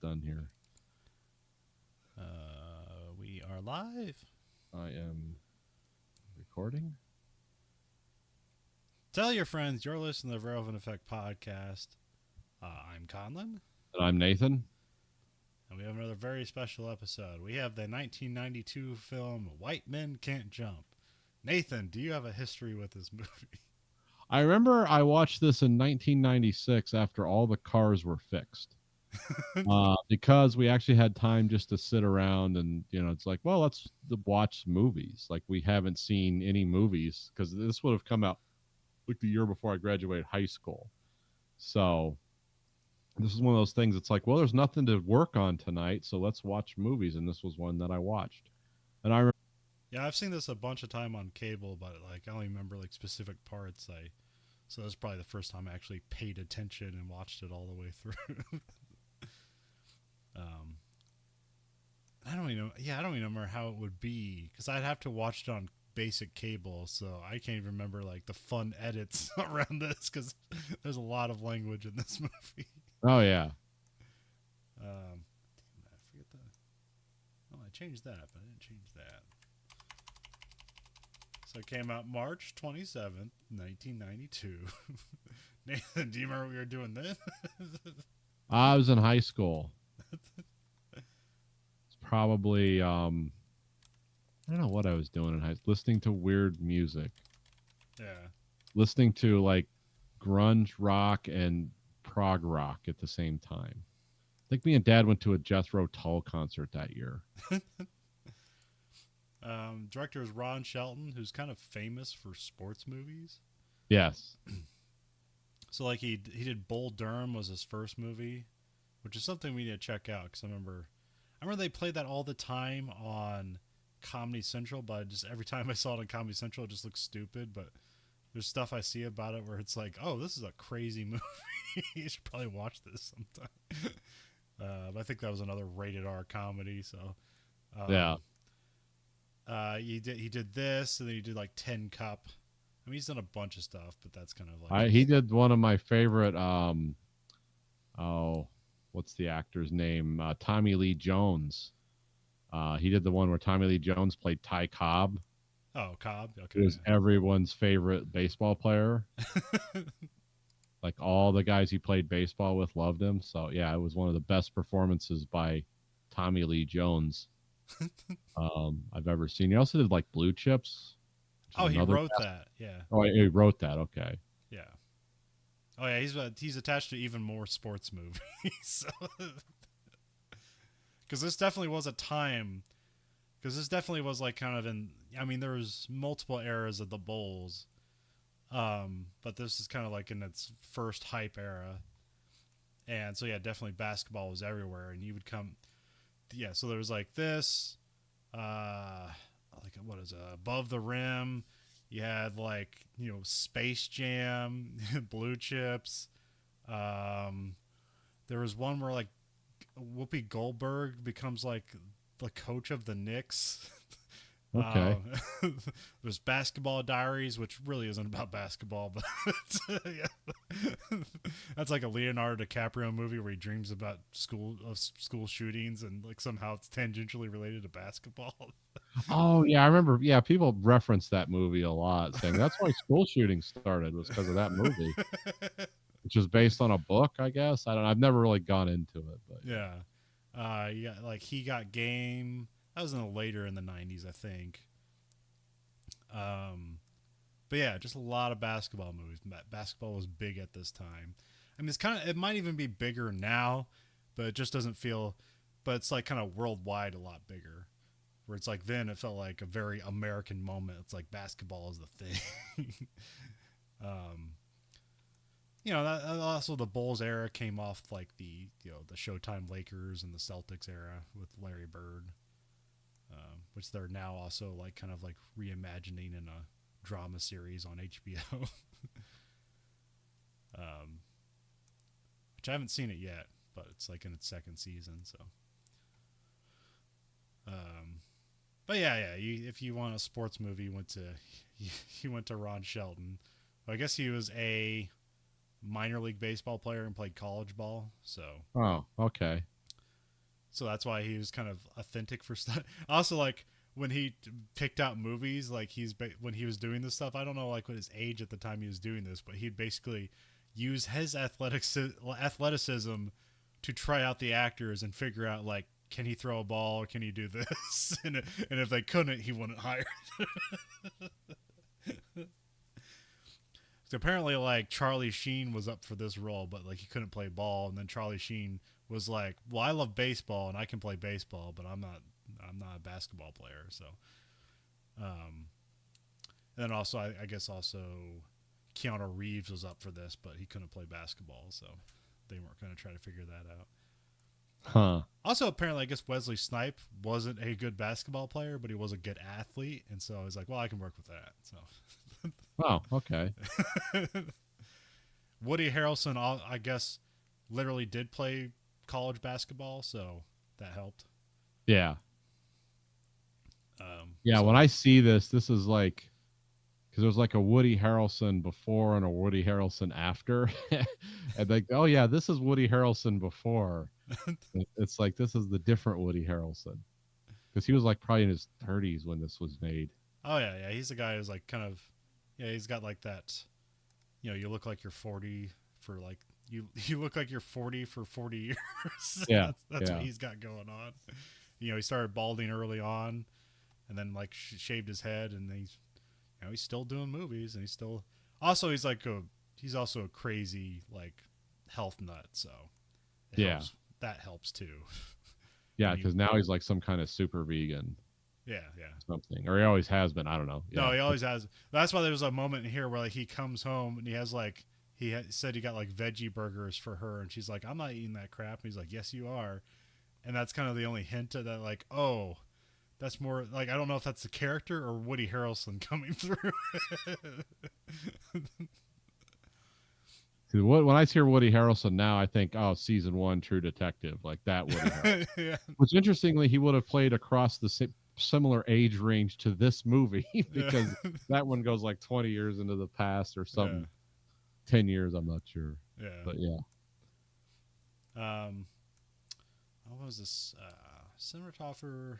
done here. We are live. I am recording. Tell your friends you're listening to the Verhoeven Effect podcast. I'm Conlon, And I'm Nathan. and we have another very special episode. We have the 1992 film White Men Can't Jump. Nathan, do you have a history with this movie? I remember I watched this in 1996 after all the cars were fixed. Because we actually had time just to sit around and, it's like, well, let's watch movies. Like, we haven't seen any movies because this would have come out like the year before I graduated high school. So this is one of those things. It's like, well, there's nothing to work on tonight, so let's watch movies. And this was one that I watched. And I remember. Yeah, I've seen this a bunch of time on cable, but like I only remember like specific parts. So that's probably the first time I actually paid attention and watched it all the way through. um, I don't even know. Yeah, I don't even remember how it would be because I'd have to watch it on basic cable, so I can't even remember like the fun edits around this because there's a lot of language in this movie. Oh, yeah. Damn it, I forget the. Oh, I changed that, but I didn't change that. So it came out March 27th, 1992. Nathan, do you remember what we were doing then? I was in high school. It's probably I don't know what I was doing in high school. Listening to weird music. Yeah. Listening to like grunge rock and prog rock at the same time. I think me and Dad went to a Jethro Tull concert that year. Director is Ron Shelton, who's kind of famous for sports movies. Yes. So like he did Bull Durham was his first movie, which is something we need to check out because I remember they played that all the time on Comedy Central, but every time I saw it on Comedy Central, it just looks stupid. But there's stuff I see about it where it's like, oh, this is a crazy movie. You should probably watch this sometime. But I think that was another rated R comedy. So Yeah. he did this, and then he did like 10 Cup. I mean, he's done a bunch of stuff, but that's kind of like He did one of my favorite what's the actor's name? Tommy Lee Jones. He did the one where Tommy Lee Jones played Ty Cobb. Oh, Cobb. Okay. He was everyone's favorite baseball player. Like all the guys he played baseball with loved him. So yeah, it was one of the best performances by Tommy Lee Jones I've ever seen. He also did like Blue Chips. Oh, he wrote that. Yeah. Oh, he wrote that. Okay. Yeah. Oh yeah, he's attached to even more sports movies. Because this definitely was a time. Because this definitely was like kind of in. I mean, there was multiple eras of the Bulls, but this is kind of like in its first hype era. And so yeah, definitely basketball was everywhere, and you would come. Yeah, so there was like this, like what is it, Above the Rim. You had like Space Jam, Blue Chips. There was one where like Whoopi Goldberg becomes like the coach of the Knicks. Okay. There's Basketball Diaries, which really isn't about basketball, but yeah. That's like a Leonardo DiCaprio movie where he dreams about school shootings and like somehow it's tangentially related to basketball. Oh yeah, I remember. Yeah, people reference that movie a lot, saying that's why school shootings started was because of that movie, which is based on a book, I guess. I don't. I've never really gone into it, but yeah. Yeah, like He Got Game. That was later in the 90s, I think. But yeah, just a lot of basketball movies. Basketball was big at this time. I mean, it might even be bigger now, but it just doesn't feel. But it's like kind of worldwide a lot bigger. Where it's like then it felt like a very American moment. It's like basketball is the thing. That also the Bulls era came off like the Showtime Lakers and the Celtics era with Larry Bird. Which they're now also like kind of like reimagining in a drama series on HBO. Which I haven't seen it yet, but it's like in its second season. So, but yeah. If you want a sports movie, you went to Ron Shelton. I guess he was a minor league baseball player and played college ball. So, oh, okay. so that's why he was kind of authentic for stuff. Also, like when he picked out movies, like when he was doing this stuff, I don't know like what his age at the time he was doing this, but he'd basically use his athleticism to try out the actors and figure out like, can he throw a ball? Can he do this? And if they couldn't, he wouldn't hire them. So apparently, like Charlie Sheen was up for this role, but like he couldn't play ball. And then Charlie Sheen was like, "Well, I love baseball and I can play baseball, but I'm not a basketball player." So, and then also, I guess also Keanu Reeves was up for this, but he couldn't play basketball, so they weren't going to try to figure that out. Huh. Also, apparently, I guess Wesley Snipes wasn't a good basketball player, but he was a good athlete, and so I was like, well, I can work with that. So, Oh, okay. Woody Harrelson, I guess, literally did play college basketball, so that helped. Yeah. Yeah. So, when I see this is like, because there's like a Woody Harrelson before and a Woody Harrelson after, and like, oh yeah, this is Woody Harrelson before. It's like this is the different Woody Harrelson, because he was like probably in his 30s when this was made. Oh yeah, he's the guy who's like kind of, yeah, he's got like that, you look like you're 40 for like you look like you're 40 for 40 years. Yeah, that's what he's got going on. He started balding early on, and then like shaved his head, and he's still doing movies, and he's also a crazy like health nut, so that helps too. Yeah, because now he's like some kind of super vegan. Yeah. Something, or he always has been. I don't know. Yeah. No, he always has. That's why there's a moment in here where like he comes home and he has like said he got like veggie burgers for her, and she's like, "I'm not eating that crap." And he's like, "Yes, you are," and that's kind of the only hint of that. Like, oh, that's more like I don't know if that's the character or Woody Harrelson coming through. When I hear Woody Harrelson now, I think, oh, season 1 True Detective, like that Woody Harrelson. Yeah. Which interestingly, he would have played across the similar age range to this movie, because that one goes like 20 years into the past or something. 10 years, I'm not sure. Yeah. But yeah. What was this? Cinematographer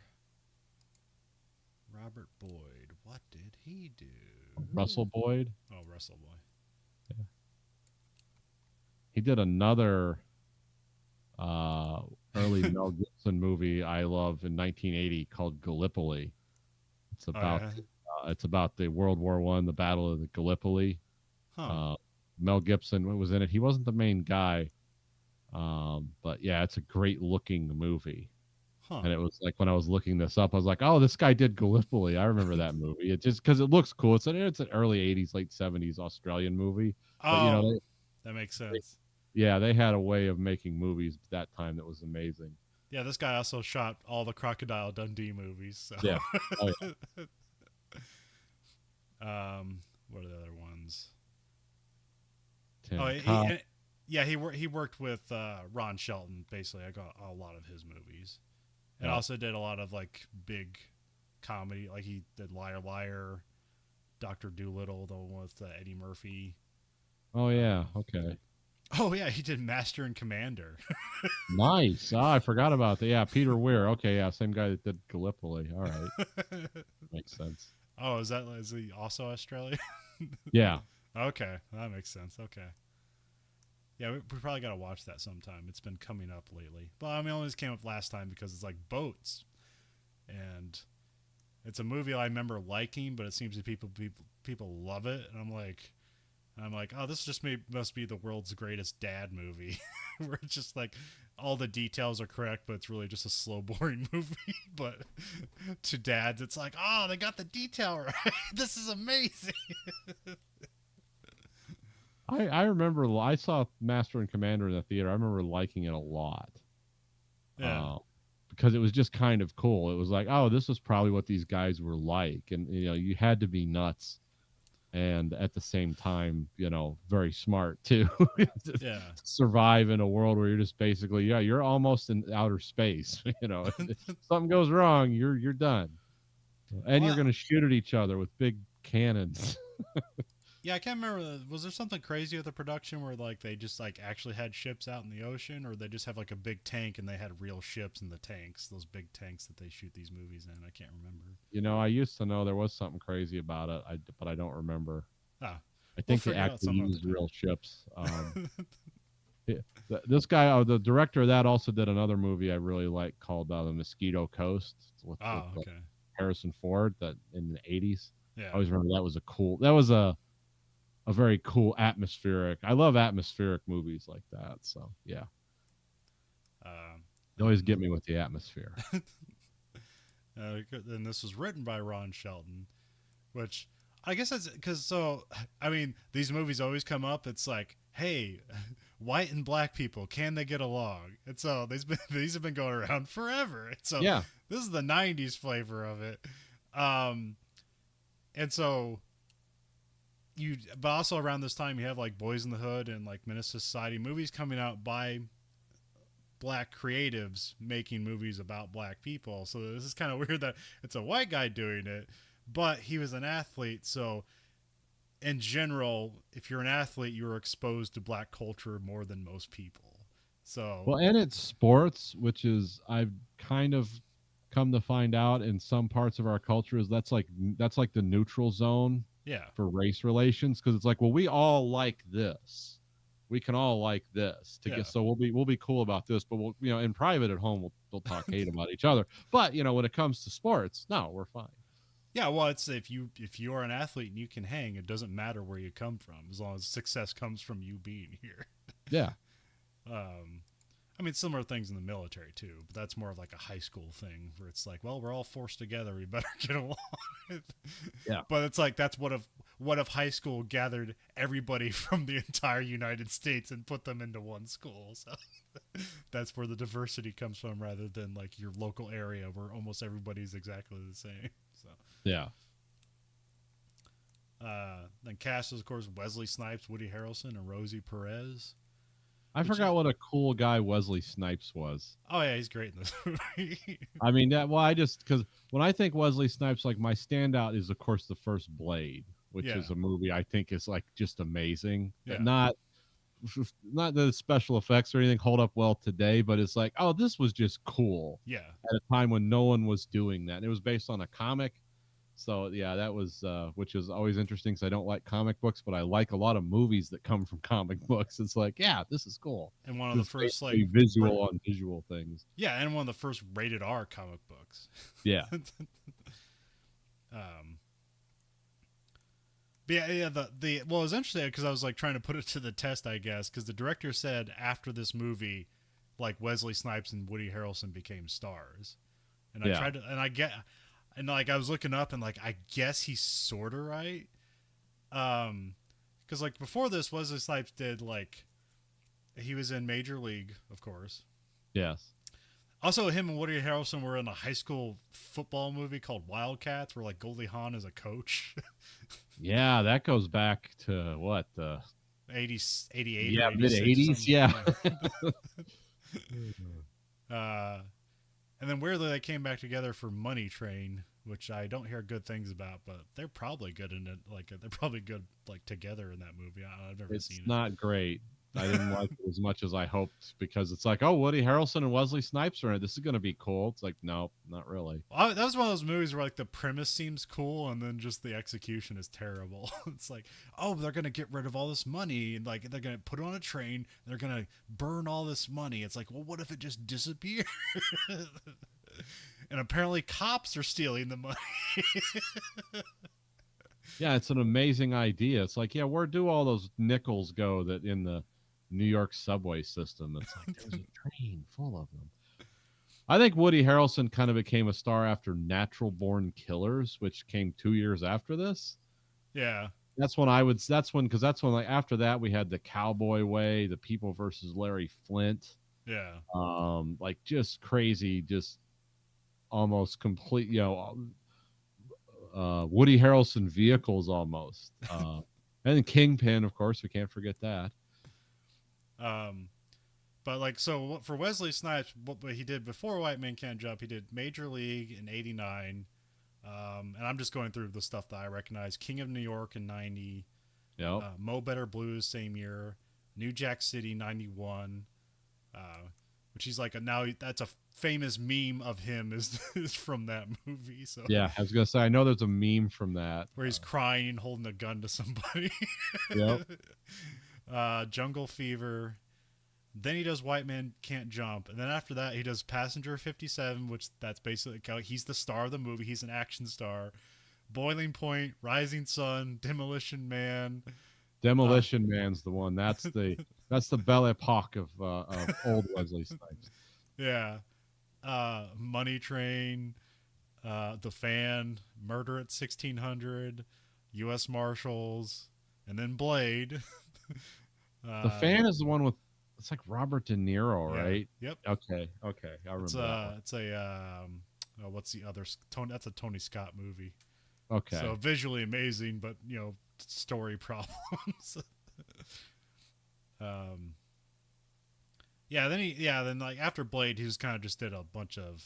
Robert Boyd. What did he do? Russell Boyd. Oh, Russell Boyd. Yeah. He did another early Mel Gibson movie I love in 1980 called Gallipoli. It's about the World War I, the Battle of the Gallipoli. Huh. Mel Gibson was in it. He wasn't the main guy, but yeah, it's a great looking movie. Huh. And it was like when I was looking this up, I was like, "Oh, this guy did Gallipoli. I remember that movie." It just because it looks cool. It's an early '80s, late '70s Australian movie. Oh, but, that makes sense. They had a way of making movies at that time that was amazing. Yeah, this guy also shot all the Crocodile Dundee movies. So. Yeah. Oh, yeah. What are the other ones? He worked with Ron Shelton. Basically, I got a lot of his movies, and also did a lot of like big comedy. Like he did Liar Liar, Dr. Dolittle, the one with Eddie Murphy. Oh yeah, okay. Oh yeah, he did Master and Commander. Nice. I forgot about that. Yeah, Peter Weir. Okay, yeah, same guy that did Gallipoli. All right, makes sense. Oh, is he also Australian? Yeah. Okay, that makes sense. Okay. Yeah, we probably got to watch that sometime. It's been coming up lately. But I mean, it only came up last time because it's like boats. And it's a movie I remember liking, but it seems that people love it. And I'm like, oh, this just must be the world's greatest dad movie. Where it's just like all the details are correct, but it's really just a slow, boring movie. But to dads, it's like, oh, they got the detail right. This is amazing. I remember I saw Master and Commander in the theater. I remember liking it a lot. Yeah. Because it was just kind of cool. It was like, oh, this is probably what these guys were like. And, you had to be nuts. And at the same time, very smart too. Yeah. Survive in a world where you're just basically, you're almost in outer space. If something goes wrong, you're done. And you're going to shoot at each other with big cannons. Yeah, I can't remember. Was there something crazy with the production where like they just like actually had ships out in the ocean, or they just have like a big tank and they had real ships in the tanks, those big tanks that they shoot these movies in? I can't remember. I used to know there was something crazy about it, but I don't remember. Ah, I we'll think they figure it out actually some other used time. real ships. This guy, the director of that, also did another movie I really like called The Mosquito Coast with Oh, okay. Harrison Ford that in the '80s. I Yeah. always remember that was a very cool atmospheric. I love atmospheric movies like that. So yeah, they always And get me with the atmosphere. and this was written by Ron Shelton, which I guess that's because so. I mean, these movies always come up. It's like, hey, white and black people, can they get along? And so these have been going around forever. And so Yeah. this is the '90s flavor of it. Um, and so but also around this time you have like Boys in the Hood and like Menace to Society movies coming out by black creatives making movies about black people. So this is kind of weird that it's a white guy doing it, but he was an athlete. So in general, if you're an athlete, you're exposed to black culture more than most people. So Well, and it's sports, which is I've kind of come to find out in some parts of our culture is that's like the neutral zone yeah, for race relations because it's like, well, we all like this. We can all like this to yeah, get so we'll be cool about this, but we'll in private at home we'll talk hate about each other. But when it comes to sports, no, we're fine. yeah. Well, it's if you are an athlete and you can hang, it doesn't matter where you come from as long as success comes from you being here. Yeah. Um, I mean, similar things in the military too, but that's more of like a high school thing where it's like, well, we're all forced together, we better get along. Yeah. But it's like that's what if high school gathered everybody from the entire United States and put them into one school. So that's where the diversity comes from, rather than like your local area where almost everybody's exactly the same. So Yeah. then cast is of course Wesley Snipes, Woody Harrelson, and Rosie Perez. I Which forgot what a cool guy Wesley Snipes was. oh yeah, he's great in this movie. I mean that. Well, I just because when I think Wesley Snipes, like my standout is of course the first Blade, which Yeah, is a movie I think is like just amazing. yeah, Not that the special effects or anything hold up well today, but it's like, oh, this was just cool yeah. at a time when no one was doing that. And it was based on a comic. So yeah, that was which is always interesting because I don't like comic books, but I like a lot of movies that come from comic books. It's like, yeah, this is cool. And one of the This is first like basically visual on visual things. yeah, and one of the first rated R comic books. Yeah. um, but yeah, the well, it was interesting because I was like trying to put it to the test, I guess, because the director said after this movie, like Wesley Snipes and Woody Harrelson became stars, and I Yeah. tried to, and like I was looking up and like I guess he's sort of right, because like before this, Wesley Snipes did like he was in Major League, of course. Yes. Also, him and Woody Harrelson were in a high school football movie called Wildcats, where like Goldie Hawn is a coach. Yeah, that goes back to what? 80s, 88 Yeah, or mid 86 or '80s. something. Yeah. Uh, and then weirdly, they came back together for Money Train, which I don't hear good things about, but they're probably good in it. Like they're probably good like together in that movie. I've never It's seen it. not great. I didn't like it as much as I hoped because it's like, oh, Woody Harrelson and Wesley Snipes are in it. This is going to be cool. It's like, no, not really. That was one of those movies where like the premise seems cool and then just the execution is terrible. It's like, oh, they're gonna get rid of all this money and like they're gonna put it on a train. They're gonna burn all this money. It's like, well, what if it just disappears? And apparently, cops are stealing the money. Yeah, it's an amazing idea. It's like, yeah, where do all those nickels go that in the New York subway system? It's like there's a train full of them. I think Woody Harrelson kind of became a star after Natural Born Killers, which came 2 years after this. Yeah, That's when like after that we had the Cowboy Way, the People versus Larry Flint, yeah. like just crazy, just almost complete, Woody Harrelson vehicles almost, and then Kingpin, of course, we can't forget that. Um, but like, so for Wesley Snipes, what he did before White Man Can't Jump, he did Major League in '89. And I'm just going through the stuff that I recognize. King of New York in '90. Yep. Mo Better Blues same year, New Jack City '91, uh, which he's like now that's a famous meme of him is from that movie. So Yeah, I was gonna say I know there's a meme from that. where he's crying and holding a gun to somebody. Yep. Jungle Fever. Then he does White Man Can't Jump, and then after that he does Passenger 57, which that's basically he's the star of the movie. He's an action star. Boiling Point, Rising Sun, Demolition Man. Demolition Man's the one. That's the Belle Epoque of old Wesley Snipes. Yeah. Money Train, The Fan, Murder at 1600, U.S. Marshals, and then Blade. The Fan is the one with it's like Robert De Niro, Yeah. right? Yep. Okay, I remember that one. It's a what's the other Tony? That's a Tony Scott movie. Okay. So visually amazing, but story problems. um, yeah. Then like after Blade, he was kind of just did a bunch of.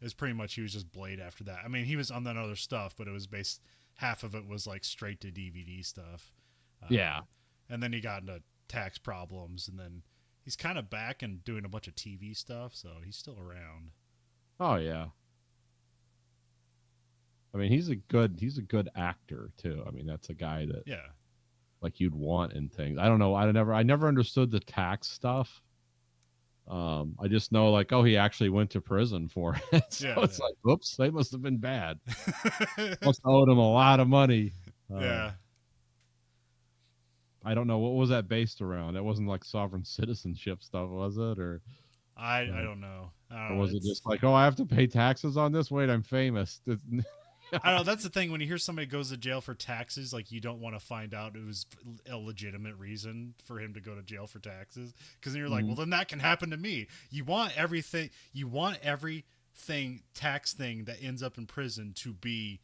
It's pretty much he was just Blade after that. I mean, he was on that other stuff, but it was based. Half of it was like straight to DVD stuff. Yeah. And then he got into tax problems, and then he's kind of back and doing a bunch of TV stuff, so he's still around. Oh yeah. I mean, he's a good actor too. I mean, that's a guy that like you'd want in things. I don't know. I never understood the tax stuff. I just know like, oh, he actually went to prison for it. So it's like, oops, they must have been bad. Must have owed him a lot of money. Yeah. I don't know what was that based around. It wasn't like sovereign citizenship stuff, was it? Or I don't know. Or was it just like, oh, I have to pay taxes on this? Wait, I'm famous. I don't know. That's the thing. When you hear somebody goes to jail for taxes, like you don't want to find out it was a legitimate reason for him to go to jail for taxes. Because then you're like, well, then that can happen to me. You want everything. You want everything tax thing that ends up in prison to be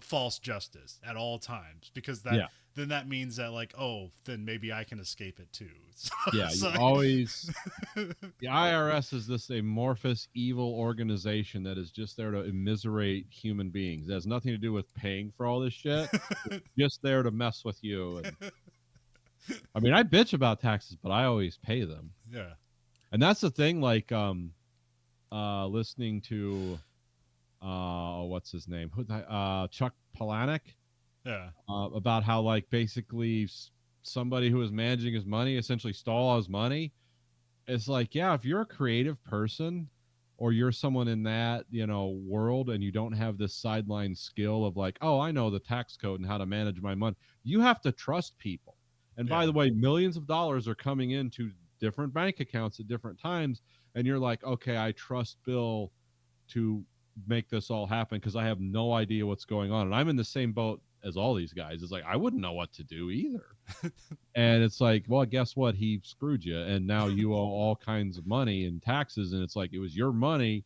false justice at all times, because then that means that like, oh, then maybe I can escape it too. So, yeah, you always the IRS is this amorphous evil organization that is just there to immiserate human beings. It has nothing to do with paying for all this shit. It's just there to mess with you. And, I mean, I bitch about taxes, but I always pay them. Yeah. And that's the thing, like listening to what's his name? Chuck Palahniuk. Yeah. About how like basically somebody who was managing his money essentially stole all his money. It's like, yeah, if you're a creative person or you're someone in that, world, and you don't have this sideline skill of like, oh, I know the tax code and how to manage my money, you have to trust people. And by the way, millions of dollars are coming into different bank accounts at different times. And you're like, okay, I trust Bill to make this all happen because I have no idea what's going on. And I'm in the same boat as all these guys. It's like, I wouldn't know what to do either. And it's like, well, guess what? He screwed you. And now you owe all kinds of money in taxes. And it's like, it was your money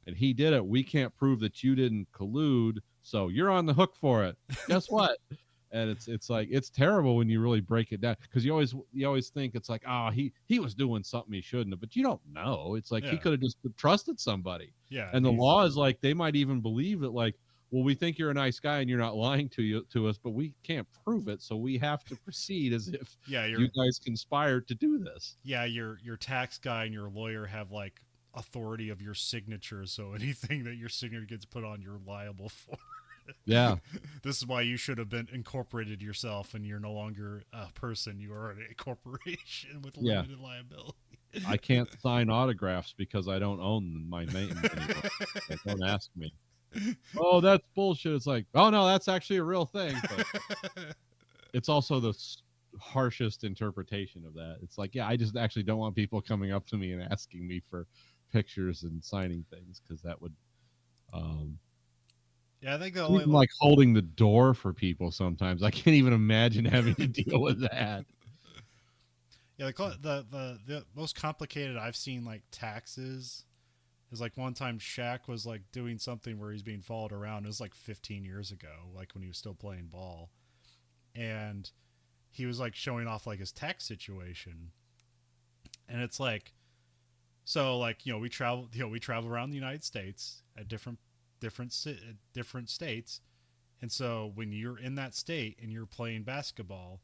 and he did it. We can't prove that you didn't collude. So you're on the hook for it. Guess what? And it's like, it's terrible when you really break it down, because you always think it's like, oh, he was doing something he shouldn't have, but you don't know. It's like he could have just trusted somebody. Yeah. And the law is like, they might even believe that, like, well, we think you're a nice guy and you're not lying to us, but we can't prove it, so we have to proceed as if you guys conspired to do this. Yeah, your tax guy and your lawyer have like authority of your signature, so anything that your signature gets put on, you're liable for. Yeah. This is why you should have been incorporated yourself, and you're no longer a person. You are a corporation with limited liability. I can't sign autographs because I don't own my maintenance anymore. Like, don't ask me. Oh, that's bullshit. It's like, oh no, that's actually a real thing. But it's also the harshest interpretation of that. It's like, yeah, I just actually don't want people coming up to me and asking me for pictures and signing things, because that would yeah, I think the only like holding the door for people sometimes. I can't even imagine having to deal with that. Yeah, the most complicated I've seen like taxes is like one time Shaq was like doing something where he's being followed around. It was like 15 years ago, like when he was still playing ball, and he was like showing off like his tax situation, and it's like, so like we travel around the United States at different states, And so when you're in that state and you're playing basketball,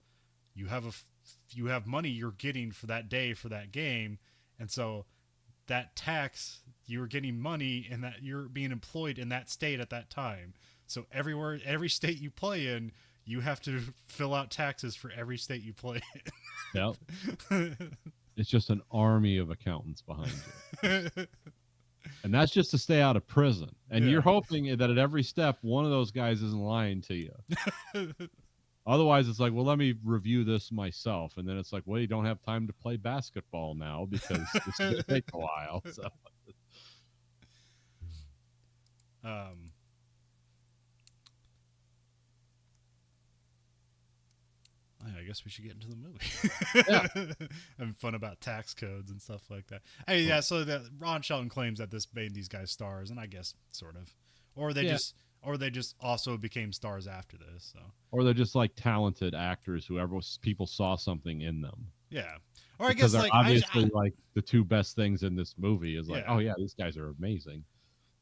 you have you have money you're getting for that day for that game, and so that tax you're getting money and that you're being employed in that state at that time. So every state you play in, you have to fill out taxes for every state you play Yep. in. It's just an army of accountants behind you. And that's just to stay out of prison. And you're hoping that at every step, one of those guys isn't lying to you. Otherwise, it's like, well, let me review this myself. And then it's like, well, you don't have time to play basketball now because it's going to take a while. So. I guess we should get into the movie. Yeah. Having fun about tax codes and stuff like that. Hey, yeah, so that Ron Shelton claims that this made these guys stars, and I guess sort of. Or they just also became stars after this. So. Or they're just like talented actors who people saw something in them. Yeah. Or because I guess they're obviously like the two best things in this movie is like, oh yeah, these guys are amazing.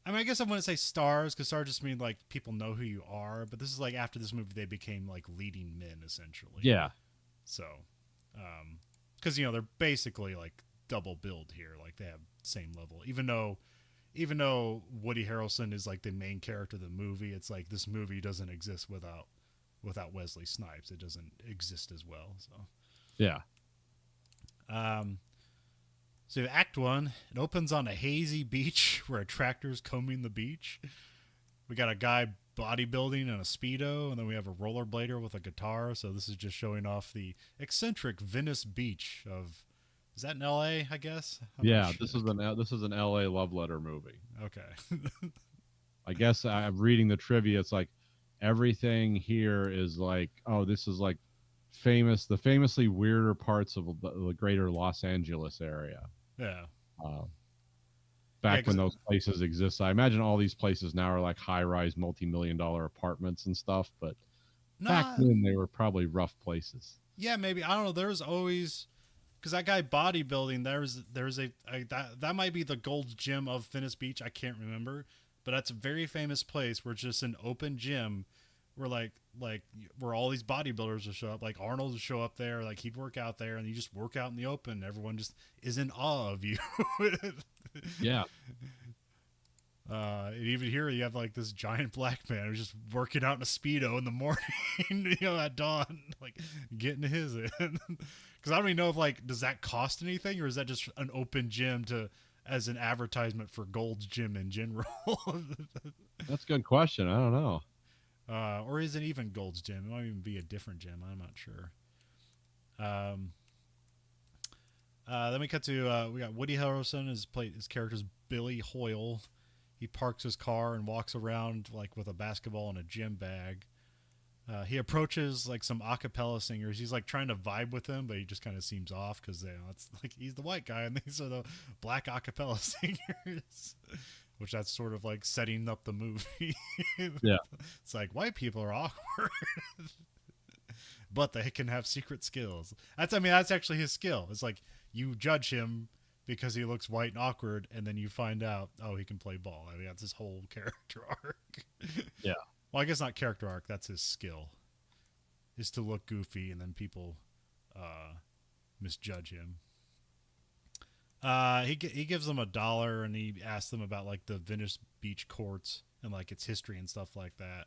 I mean, I guess I wouldn't say stars because stars just mean like people know who you are. But this is like after this movie, they became like leading men essentially. Yeah. So, because they're basically like double billed here, like they have same level. Even though Woody Harrelson is like the main character of the movie, it's like this movie doesn't exist without Wesley Snipes. It doesn't exist as well. So, yeah. So Act 1, it opens on a hazy beach where a tractor's combing the beach. We got a guy bodybuilding in a Speedo, and then we have a rollerblader with a guitar. So this is just showing off the eccentric Venice Beach of... Is that in L.A., I guess? Yeah, sure. This is an L.A. love letter movie. Okay. I guess I'm reading the trivia. It's like everything here is like, oh, this is like the famously weirder parts of the greater Los Angeles area. Yeah. Back when those places exist. I imagine all these places now are like high-rise, multi-million-dollar apartments and stuff, but back then they were probably rough places. Yeah, maybe. I don't know. There's always... Because that guy bodybuilding, there's that might be the Gold's Gym of Venice Beach. I can't remember. But that's a very famous place where it's just an open gym where where all these bodybuilders will show up. Like Arnold would show up there, like he'd work out there, and you just work out in the open. Everyone just is in awe of you. Yeah. And even here you have like this giant black man who's just working out in a Speedo in the morning, at dawn, like getting his in. Because I don't even know if does that cost anything, or is that just an open gym as an advertisement for Gold's Gym in general? That's a good question. I don't know. Or is it even Gold's Gym? It might even be a different gym. I'm not sure. Then we cut to we got Woody Harrelson. His character's Billy Hoyle. He parks his car and walks around with a basketball and a gym bag. He approaches some a cappella singers. He's trying to vibe with them, but he just kind of seems off because it's he's the white guy and these are the black a cappella singers. Which that's sort of setting up the movie. Yeah. It's white people are awkward. But they can have secret skills. That's actually his skill. It's you judge him because he looks white and awkward, and then you find out, oh, he can play ball. That's his whole character arc. Yeah. Well, I guess not character arc. That's his skill, is to look goofy, and then people misjudge him. He gives them $1, and he asks them about the Venice Beach courts and its history and stuff like that.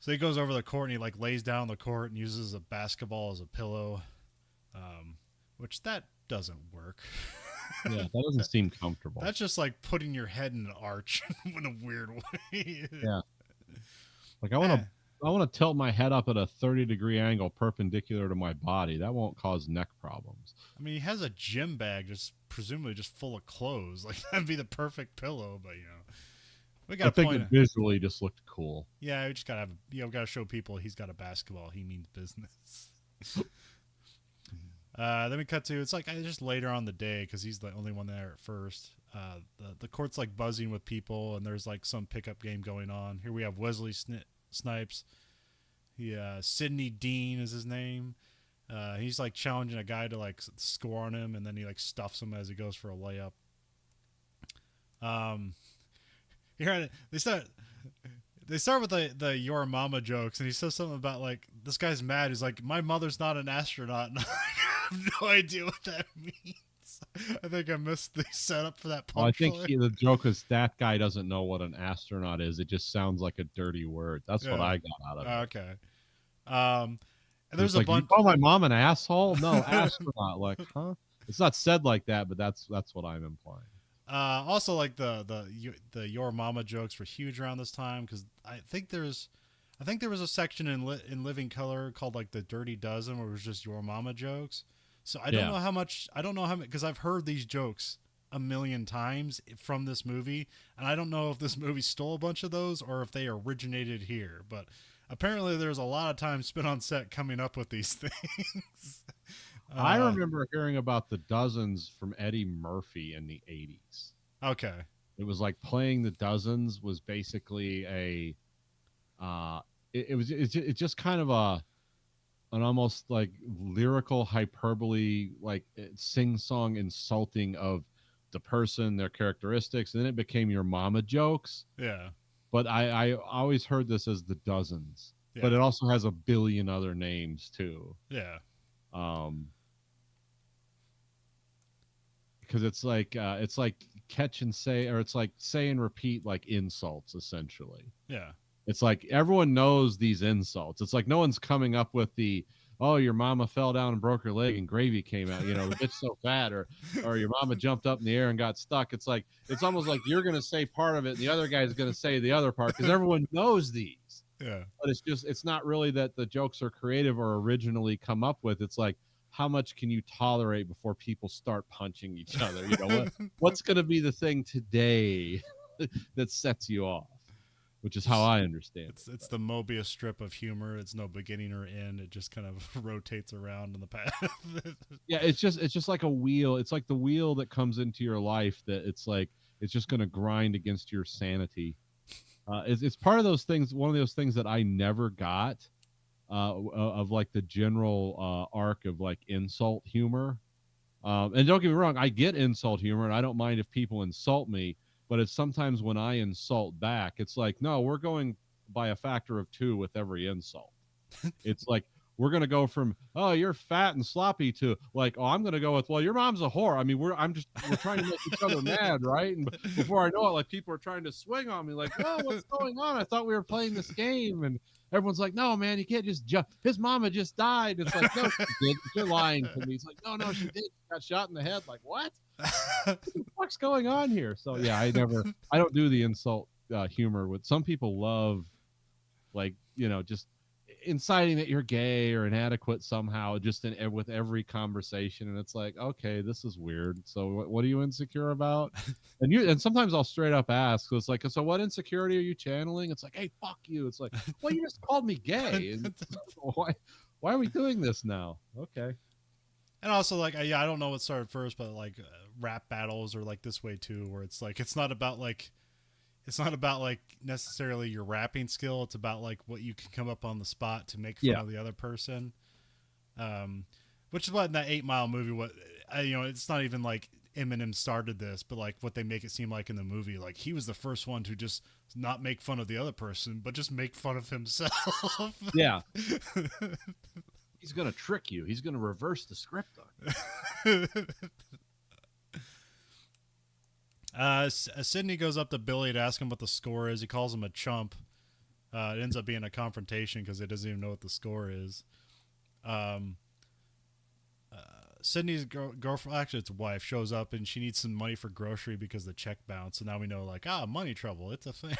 So he goes over the court and he lays down on the court and uses a basketball as a pillow, which that doesn't work. Yeah, that doesn't seem comfortable. That's just putting your head in an arch in a weird way. Yeah. I want to tilt my head up at a 30-degree angle perpendicular to my body. That won't cause neck problems. He has a gym bag presumably just full of clothes. That'd be the perfect pillow, but we got. I think it visually just looked cool. Yeah, we just gotta have we gotta show people he's got a basketball. He means business. Then we cut to it's just later on the day because he's the only one there at first. The court's buzzing with people and there's some pickup game going on. Here we have Wesley Snipes. Sidney Dean is his name. He's challenging a guy to score on him, and then he stuffs him as he goes for a layup. Here they start with the your mama jokes, and he says something about like this guy's mad. He's like, my mother's not an astronaut, and I have no idea what that means. I think I missed the setup for that Well, I think punchline. the joke is that guy doesn't know what an astronaut is. It just sounds like a dirty word. That's what Yeah. I got out of it. Okay. Um, and there's It's a like, you bunch. call my mom an asshole? No, astronaut. Like, huh? It's not said like that, but that's what I'm implying. Also, like the your mama jokes were huge around this time because I think there was a section in Living Color called like the Dirty Dozen where it was just your mama jokes. So Yeah. I don't know how much because I've heard these jokes a million times from this movie, and I don't know if this movie stole a bunch of those or if they originated here. But apparently, there's a lot of time spent on set coming up with these things. I uh, remember hearing about the dozens from Eddie Murphy in the 80s. okay, It was like playing the dozens was basically a it's just kind of an almost like lyrical hyperbole, like sing song insulting of the person, their characteristics, and then it became your mama jokes. yeah, But I always heard this as the dozens, but yeah, it also has a billion other names too. yeah, Um, because it's like catch and say, or it's like say and repeat like insults essentially. yeah. It's like everyone knows these insults. It's like no one's coming up with the, oh, your mama fell down and broke her leg and gravy came out, the bitch so fat, or your mama jumped up in the air and got stuck. It's like it's almost like you're gonna say part of it and the other guy's gonna say the other part because everyone knows these. Yeah. But it's not really that the jokes are creative or originally come up with. It's like how much can you tolerate before people start punching each other? What's gonna be the thing today that sets you off? Which is how Just I understand it. it's the Mobius strip of humor. It's no beginning or end. It just kind of rotates around in the path. Yeah, it's just like a wheel. It's like the wheel that comes into your life that it's like it's just going to grind against your sanity. It's part of those things. One of those things that I never got of like the general arc of like insult humor. And don't get me wrong, I get insult humor, and I don't mind if people insult me. But it's sometimes when I insult back, it's like, no, we're going by a factor of 2 with every insult. It's like we're gonna go from, oh, you're fat and sloppy to like, oh, I'm gonna go with, well, your mom's a whore. I mean, we're trying to make each other mad, right? And before I know it, like people are trying to swing on me, like, oh, what's going on? I thought we were playing this game, and everyone's like, no, man, you can't just jump. His mama just died. It's like, no, she did. You're lying to me. It's like, no, she did. She got shot in the head. Like, what? What the fuck's going on here? So yeah, I don't do the insult humor. With some people love, like, just inciting that you're gay or inadequate somehow, just with every conversation, and it's like, okay, this is weird. So what are you insecure about? And sometimes I'll straight up ask. So it's like, so what insecurity are you channeling? It's like, hey, fuck you. It's like, well, you just called me gay, and why are we doing this now? Okay. And also, like, yeah, I don't know what started first, but like rap battles are like this way too, where it's like it's not about like necessarily your rapping skill. It's about like what you can come up on the spot to make fun Yeah. of the other person. Which is what in that 8 Mile movie, it's not even like Eminem started this, but like what they make it seem like in the movie, like he was the first one to just not make fun of the other person, but just make fun of himself. Yeah. He's gonna trick you. He's gonna reverse the script on you. Sydney goes up to Billy to ask him what the score is. He calls him a chump. It ends up being a confrontation because he doesn't even know what the score is. Sydney's girlfriend, actually it's wife, shows up and she needs some money for grocery because the check bounced. So now we know, like, money trouble. It's a thing.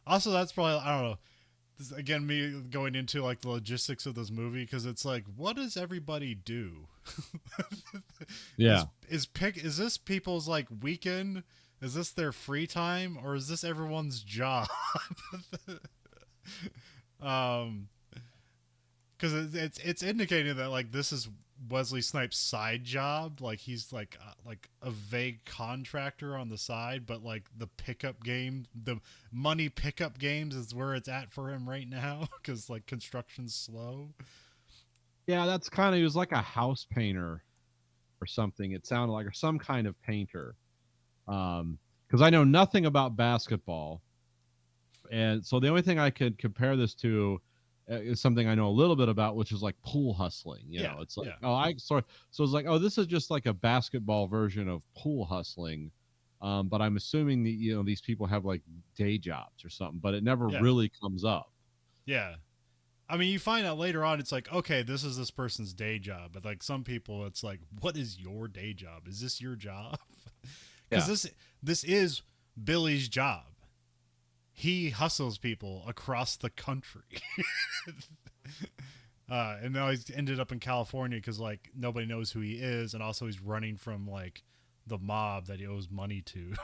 Also, that's probably, I don't know. This, again, me going into like the logistics of this movie, because it's like, what does everybody do? Yeah. Is this people's like weekend? Is this their free time, or is this everyone's job? Because it's indicating that like this is Wesley Snipes' side job. Like he's like a vague contractor on the side, but like the money pickup games is where it's at for him right now because like construction's slow. Yeah, that's kind of, he was like a house painter or something. It sounded like, or some kind of painter. Because because I know nothing about basketball, and so the only thing I could compare this to is something I know a little bit about, which is like pool hustling. You Yeah, know, it's like, yeah, oh, so it's like, oh, this is just like a basketball version of pool hustling. But I'm assuming that, you know, these people have like day jobs or something, but it never yeah, really comes up. yeah. I mean, you find out later on, it's like, okay, this is this person's day job. But like some people, it's like, what is your day job? Is this your job? Because Yeah. this is Billy's job. He hustles people across the country. And now he's ended up in California because like nobody knows who he is, and also he's running from like the mob that he owes money to.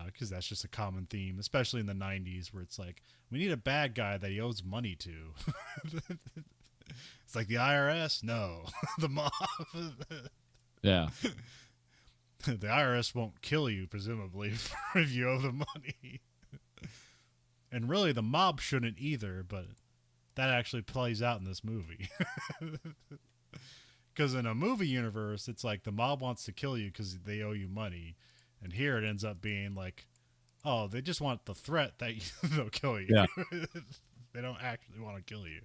Because that's just a common theme, especially in the 90s, where it's like, we need a bad guy that he owes money to. It's like the IRS? No. The mob. Yeah. The IRS won't kill you, presumably, if you owe them money. And really, the mob shouldn't either, but that actually plays out in this movie. Because in a movie universe, it's like the mob wants to kill you because they owe you money. And here it ends up being like, oh, they just want the threat that they'll kill you. Yeah. They don't actually want to kill you.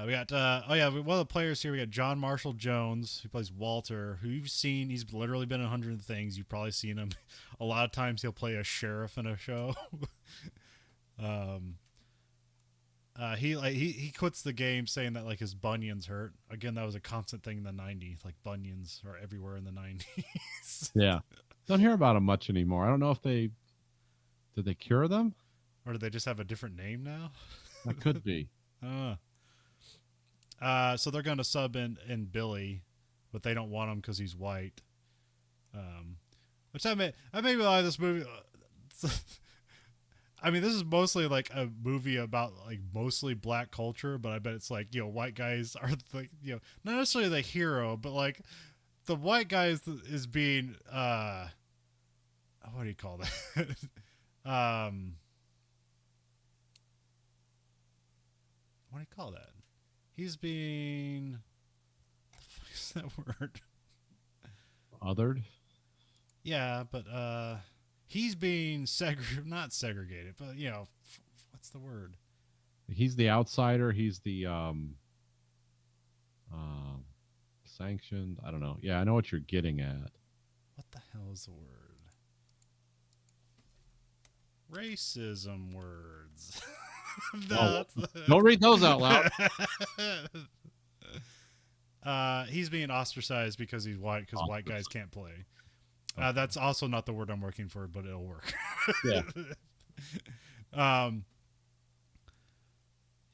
We got one of the players here. We got John Marshall Jones, who plays Walter, who you've seen. He's literally been in 100 things. You've probably seen him. A lot of times he'll play a sheriff in a show. He quits the game saying that like his bunions hurt. Again, that was a constant thing in the 90s. Like bunions are everywhere in the 90s. Yeah. Don't hear about them much anymore. I don't know if did they cure them? Or do they just have a different name now? That could be. So they're going to sub in Billy, but they don't want him because he's white. Which I made me like this movie. I mean, this is mostly like a movie about like mostly black culture, but I bet it's like, you know, white guys are the, you know, not necessarily the hero, but like the white guy is being what do you call that? What do you call that? He's being, what the fuck is that word? Othered? Yeah, but he's being not segregated, but you know, what's the word? He's the outsider. He's the sanctioned. I don't know. Yeah, I know what you're getting at. What the hell is the word? Racism words. No, don't read those out loud. He's being ostracized because he's white, because white guys can't play. That's also not the word I'm looking for, but it'll work. Yeah.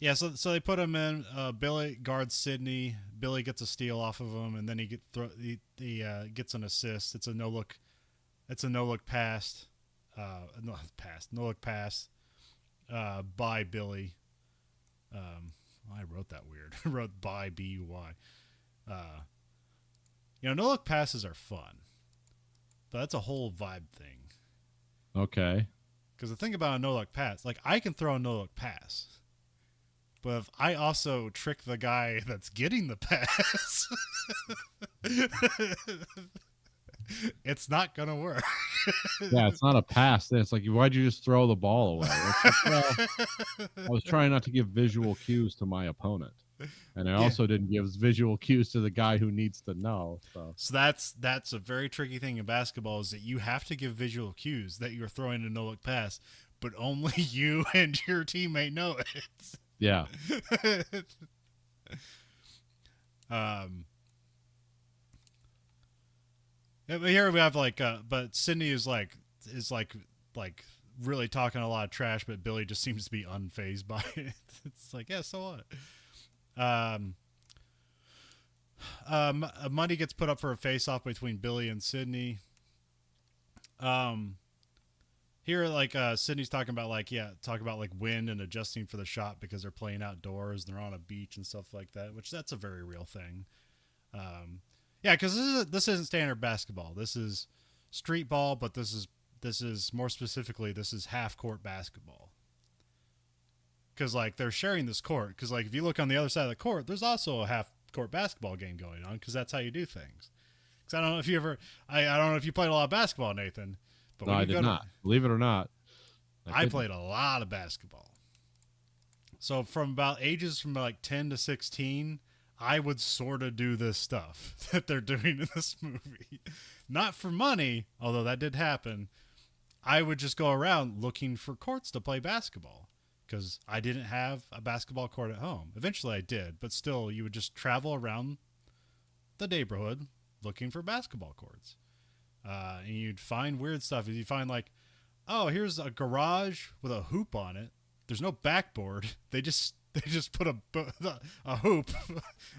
Yeah, so they put him in. Billy guards Sydney. Billy gets a steal off of him, and then he gets an assist. It's a no look pass. No look pass by Billy. I wrote that weird. I wrote by B-U-Y. You know, no look passes are fun, but that's a whole vibe thing. Okay. Because the thing about a no look pass, like I can throw a no look pass, but if I also trick the guy that's getting the pass, it's not gonna work. Yeah, it's not a pass. It's like, why'd you just throw the ball away? Like, well, I was trying not to give visual cues to my opponent, and I also didn't give visual cues to the guy who needs to know. So that's a very tricky thing in basketball, is that you have to give visual cues that you're throwing a no look pass, but only you and your teammate know it. Yeah. Here we have like, but Sydney is like really talking a lot of trash, but Billy just seems to be unfazed by it. It's like, yeah, so what? Money gets put up for a face-off between Billy and Sydney. Here, like, Sydney's talking about like wind and adjusting for the shot because they're playing outdoors and they're on a beach and stuff like that, which that's a very real thing. Yeah, because this isn't standard basketball. This is street ball, but this is more specifically, this is half court basketball. Because like they're sharing this court. Because like if you look on the other side of the court, there's also a half court basketball game going on, because that's how you do things. Because I don't know if you ever, I don't know if you played a lot of basketball, Nathan. But No, when I you did go not. Believe it or not. I played a lot of basketball. So from about ages from like 10 to 16, I would sort of do this stuff that they're doing in this movie. Not for money, although that did happen. I would just go around looking for courts to play basketball because I didn't have a basketball court at home. Eventually I did, but still you would just travel around the neighborhood looking for basketball courts. And you'd find weird stuff. You'd find like, oh, here's a garage with a hoop on it. There's no backboard. They just put a hoop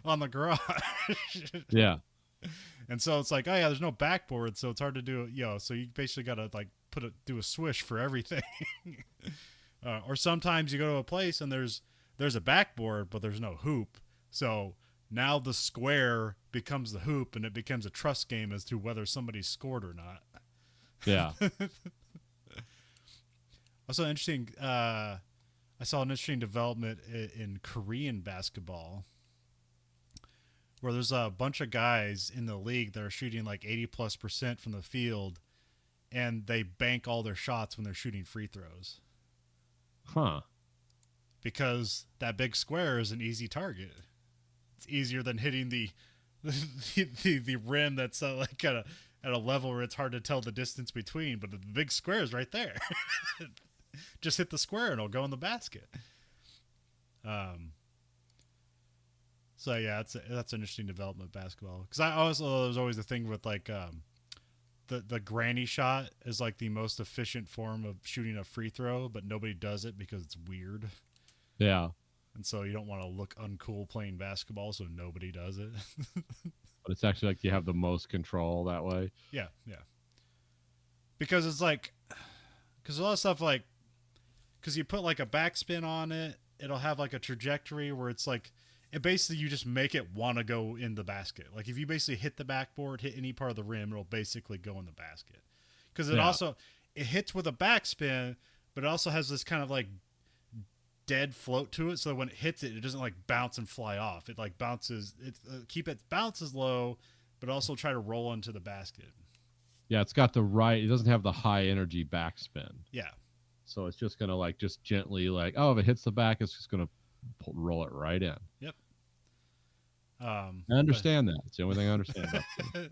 on the garage. Yeah. And so it's like, oh yeah, there's no backboard, so it's hard to do. So you basically got to like do a swish for everything. Or sometimes you go to a place and there's a backboard, but there's no hoop. So now the square becomes the hoop, and it becomes a trust game as to whether somebody scored or not. Yeah. Also interesting. I saw an interesting development in Korean basketball, where there's a bunch of guys in the league that are shooting like 80+% from the field, and they bank all their shots when they're shooting free throws. Huh. Because that big square is an easy target. It's easier than hitting the rim that's like at a level where it's hard to tell the distance between, but the big square is right there. Just hit the square and it'll go in the basket. So yeah, that's an interesting development of basketball. Because there's always the thing with like the granny shot is like the most efficient form of shooting a free throw, but nobody does it because it's weird. Yeah. And so you don't want to look uncool playing basketball, so nobody does it. But it's actually like you have the most control that way. Yeah, yeah. Because it's like, because a lot of stuff like, because you put like a backspin on it, it'll have like a trajectory where it's like, it basically you just make it want to go in the basket. Like if you basically hit the backboard, hit any part of the rim, it'll basically go in the basket. Because it hits with a backspin, but it also has this kind of like dead float to it, so that when it hits it doesn't like bounce and fly off. It like bounces, it bounces low, but also try to roll into the basket. Yeah, it's got it doesn't have the high energy backspin. Yeah. So it's just gonna like just gently like, oh, if it hits the back, it's just gonna roll it right in. Yep. I understand that. It's the only thing I understand about it.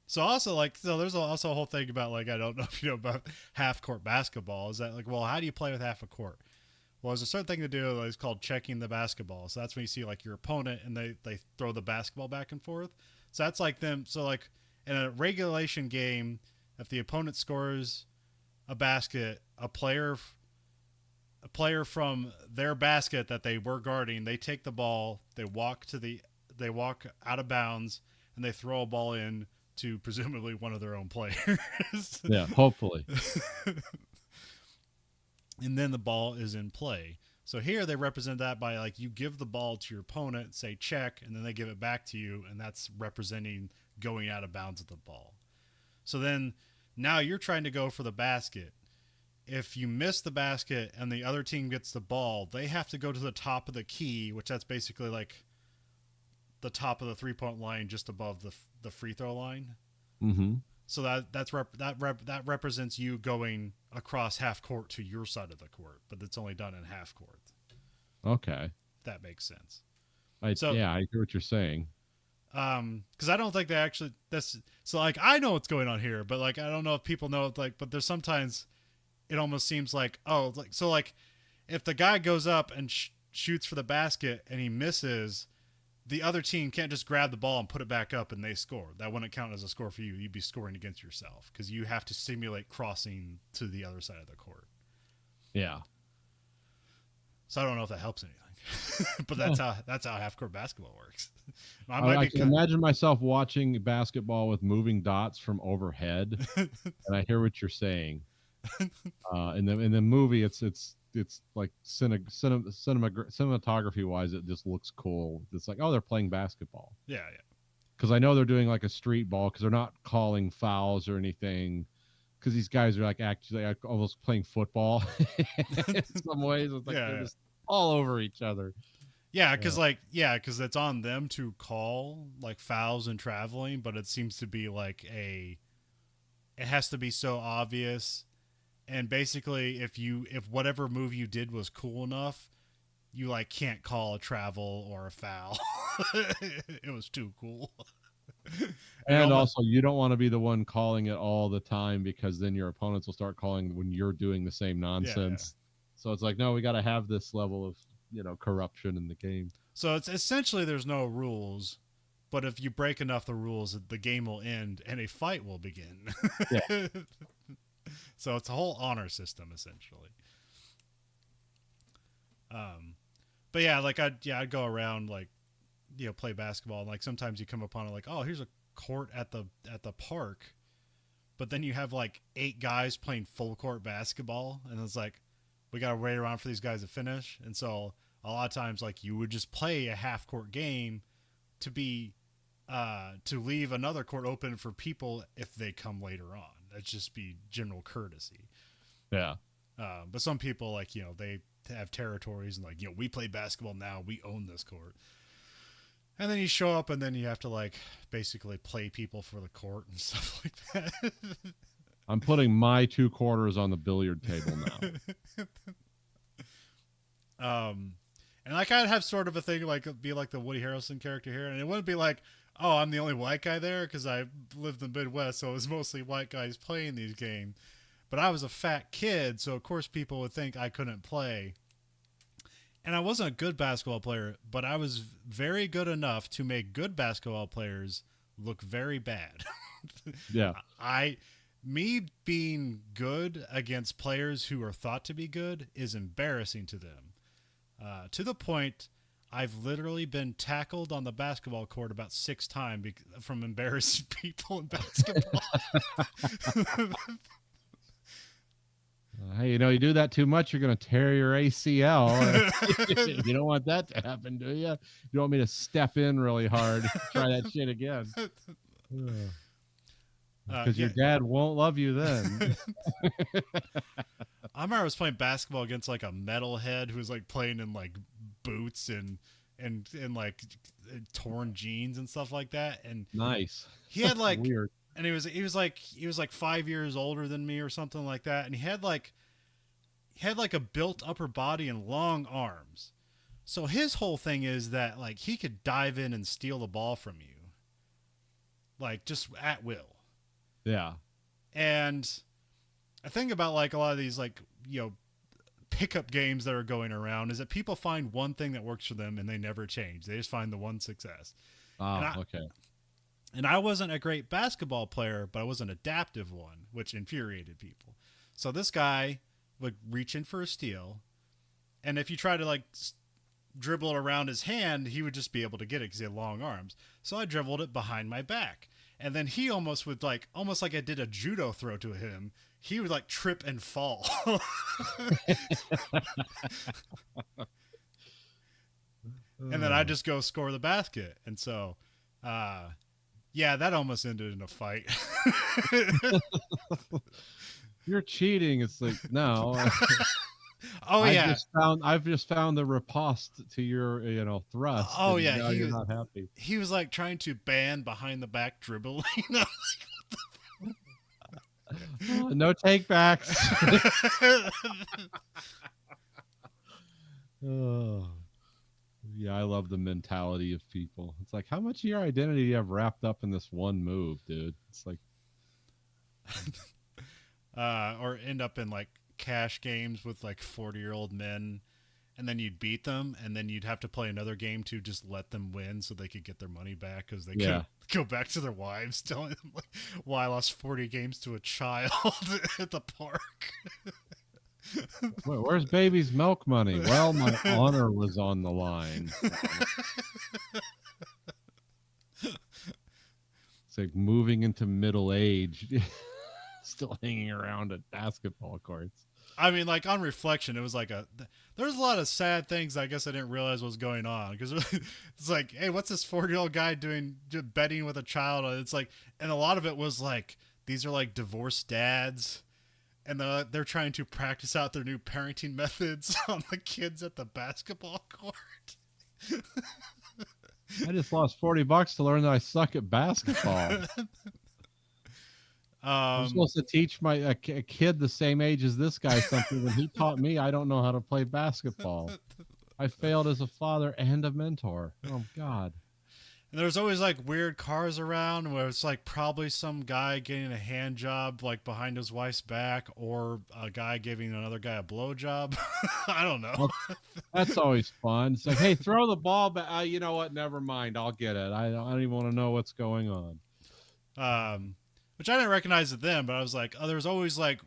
So there's also a whole thing about like, I don't know if you know about half court basketball. Is that like, well, how do you play with half a court? Well, there's a certain thing to do that is called checking the basketball. So that's when you see like your opponent and they throw the basketball back and forth. So that's like them. So like in a regulation game, if the opponent scores a basket, a player from their basket that they were guarding, they take the ball, they walk out of bounds, and they throw a ball in to presumably one of their own players. Yeah, hopefully. And then the ball is in play. So here they represent that by like you give the ball to your opponent, say check, and then they give it back to you, and that's representing going out of bounds with the ball. So then now you're trying to go for the basket. If you miss the basket and the other team gets the ball, they have to go to the top of the key, which that's basically like the top of the 3-point line just above the free throw line. Mm-hmm. So that represents you going across half court to your side of the court, but it's only done in half court. Okay. If that makes sense. I hear what you're saying. Because I don't think they actually so like I know what's going on here, but like I don't know if people know like, but there's sometimes it almost seems like, oh, like so like if the guy goes up and shoots for the basket and he misses, the other team can't just grab the ball and put it back up and they score. That wouldn't count as a score for you. You'd be scoring against yourself because you have to simulate crossing to the other side of the court. Yeah. So I don't know if that helps anything, but that's how half court basketball works. I can imagine myself watching basketball with moving dots from overhead, and I hear what you're saying. In the movie, it's like cinematography wise, it just looks cool. It's like, oh, they're playing basketball. Yeah, yeah. Because I know they're doing like a street ball because they're not calling fouls or anything. Because these guys are like actually like almost playing football in some ways. It's like they're just all over each other. Yeah, Yeah. because it's on them to call like fouls and traveling, but it seems to be like it has to be so obvious. And basically, if whatever move you did was cool enough, you like can't call a travel or a foul. It was too cool. And And almost also, you don't want to be the one calling it all the time because then your opponents will start calling when you're doing the same yeah. nonsense. So it's like, no, we got to have this level of, corruption in the game. So it's essentially there's no rules, but if you break enough the rules, the game will end and a fight will begin. Yeah. So it's a whole honor system essentially. Um, but yeah, like I'd go around like play basketball, and like sometimes you come upon it like, oh, here's a court at the park, but then you have like 8 guys playing full court basketball, and it's like we gotta wait around for these guys to finish, and so a lot of times like you would just play a half court game to be to leave another court open for people if they come later on. That'd just be general courtesy. Yeah. But some people like they have territories and like we play basketball now, we own this court. And then you show up, and then you have to like basically play people for the court and stuff like that. I'm putting my 2 quarters on the billiard table now. And like I'd have sort of a thing like be like the Woody Harrelson character here, and it wouldn't be like, oh, I'm the only white guy there because I lived in the Midwest, so it was mostly white guys playing these games. But I was a fat kid, so of course people would think I couldn't play. And I wasn't a good basketball player, but I was very good enough to make good basketball players look very bad. Yeah. Me being good against players who are thought to be good is embarrassing to them. To the point, I've literally been tackled on the basketball court about 6 times from embarrassing people in basketball. Hey, you do that too much, you're going to tear your ACL. You don't want that to happen, do you? You want me to step in really hard, try that shit again. Because your dad won't love you then. I remember I was playing basketball against like a metalhead who was like playing in like boots and like torn jeans and stuff like that. And nice. He had like weird. And he was like 5 years older than me or something like that. And he had like a built upper body and long arms. So his whole thing is that like he could dive in and steal the ball from you, like just at will. Yeah. And I think about like a lot of these like pickup games that are going around is that people find one thing that works for them and they never change. They just find the one success. Oh, okay. And I wasn't a great basketball player, but I was an adaptive one, which infuriated people. So this guy would reach in for a steal, and if you try to like dribble it around his hand, he would just be able to get it because he had long arms. So I dribbled it behind my back, and then he almost like I did a judo throw to him. He would like trip and fall. And then I just go score the basket. And so, yeah, that almost ended in a fight. You're cheating. It's like, no. Oh yeah. I've just found the riposte to your, thrust. Oh yeah. Now you're not happy. He was like trying to ban behind the back dribbling. No take backs. Oh. Yeah, I love the mentality of people. It's like, how much of your identity do you have wrapped up in this one move, dude? It's like, or end up in like cash games with like 40-year-old men, and then you'd beat them, and then you'd have to play another game to just let them win so they could get their money back because they couldn't go back to their wives telling them like, well, I lost 40 games to a child at the park. Where's baby's milk money? Well, my honor was on the line. It's like moving into middle age, still hanging around at basketball courts. I mean, like on reflection, it was like there's a lot of sad things I guess I didn't realize was going on because it's like, hey, what's this 40-year-old guy doing betting with a child? It's like, and a lot of it was like, these are like divorced dads. And they're trying to practice out their new parenting methods on the kids at the basketball court. I just lost $40 to learn that I suck at basketball. I'm supposed to teach a kid the same age as this guy something when he taught me I don't know how to play basketball. I failed as a father and a mentor. Oh God. And there's always like weird cars around where it's like probably some guy getting a hand job like behind his wife's back, or a guy giving another guy a blow job. I don't know. That's always fun. It's like, hey, throw the ball back. You know what? Never mind. I'll get it. I don't even want to know what's going on. Which I didn't recognize it then, but I was like, oh, there's always like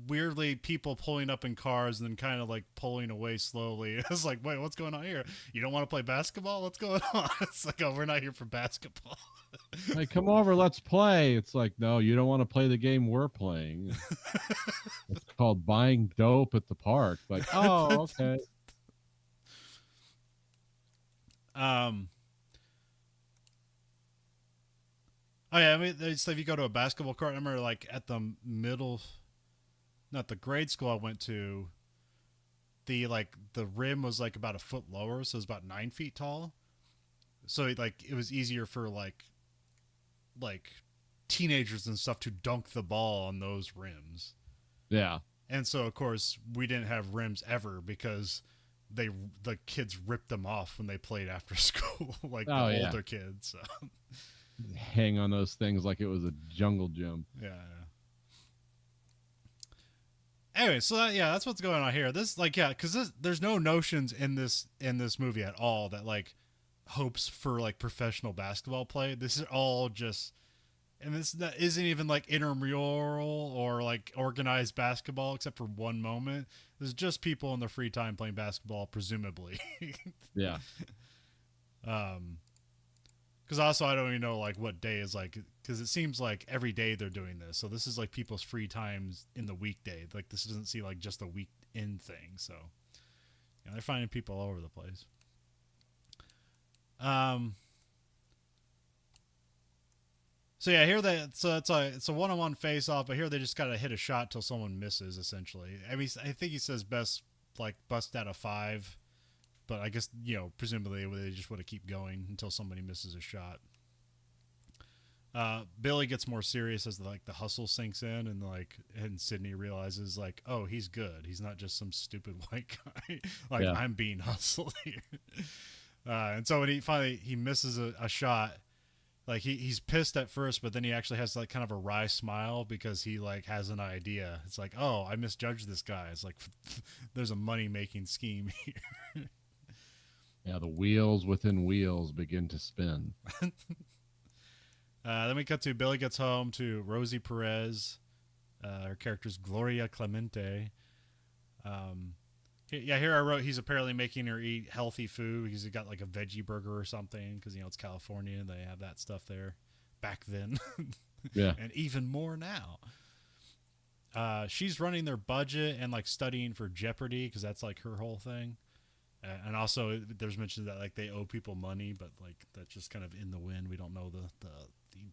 weirdly people pulling up in cars and then kind of like pulling away slowly. It's like, wait, what's going on here? You don't want to play basketball? What's going on? It's like, oh, we're not here for basketball. Like, come over, let's play. It's like, no, you don't want to play the game we're playing. It's called buying dope at the park. Like, oh, okay. Oh yeah, I mean, so if you go to a basketball court, I remember like at the middle, not the grade school I went to, the rim was like about a foot lower, so it was about 9 feet tall. So like it was easier for like teenagers and stuff to dunk the ball on those rims. Yeah. And so of course we didn't have rims ever because the kids ripped them off when they played after school, like the older kids. So. Hang on those things like it was a jungle gym. Yeah. Anyway, so that's what's going on here. This because there's no notions in this movie at all that like hopes for like professional basketball play. This is all just, and this isn't even like intramural or like organized basketball except for one moment. There's just people in their free time playing basketball, presumably. Yeah. Because also I don't even know like what day is like, because it seems like every day they're doing this. So this is like people's free times in the weekday. Like this doesn't seem like just a weekend thing. So they're finding people all over the place. So yeah, here it's a one-on-one face-off, but here they just gotta hit a shot till someone misses. Essentially, I mean, I think he says best like bust out of 5. But I guess, presumably they just want to keep going until somebody misses a shot. Billy gets more serious as the hustle sinks in, and Sydney realizes like, oh, he's good. He's not just some stupid white guy. I'm being hustled here. And so when he misses a shot, like he's pissed at first, but then he actually has like kind of a wry smile because he like has an idea. It's like, oh, I misjudged this guy. It's like there's a money making scheme here. Yeah, the wheels within wheels begin to spin. Then we cut to Billy gets home to Rosie Perez. Her character's Gloria Clemente. Here I wrote he's apparently making her eat healthy food because he got like a veggie burger or something because, it's California and they have that stuff there back then. Yeah. And even more now. She's running their budget and like studying for Jeopardy because that's like her whole thing. And also, there's mention that like they owe people money, but like that's just kind of in the wind. We don't know the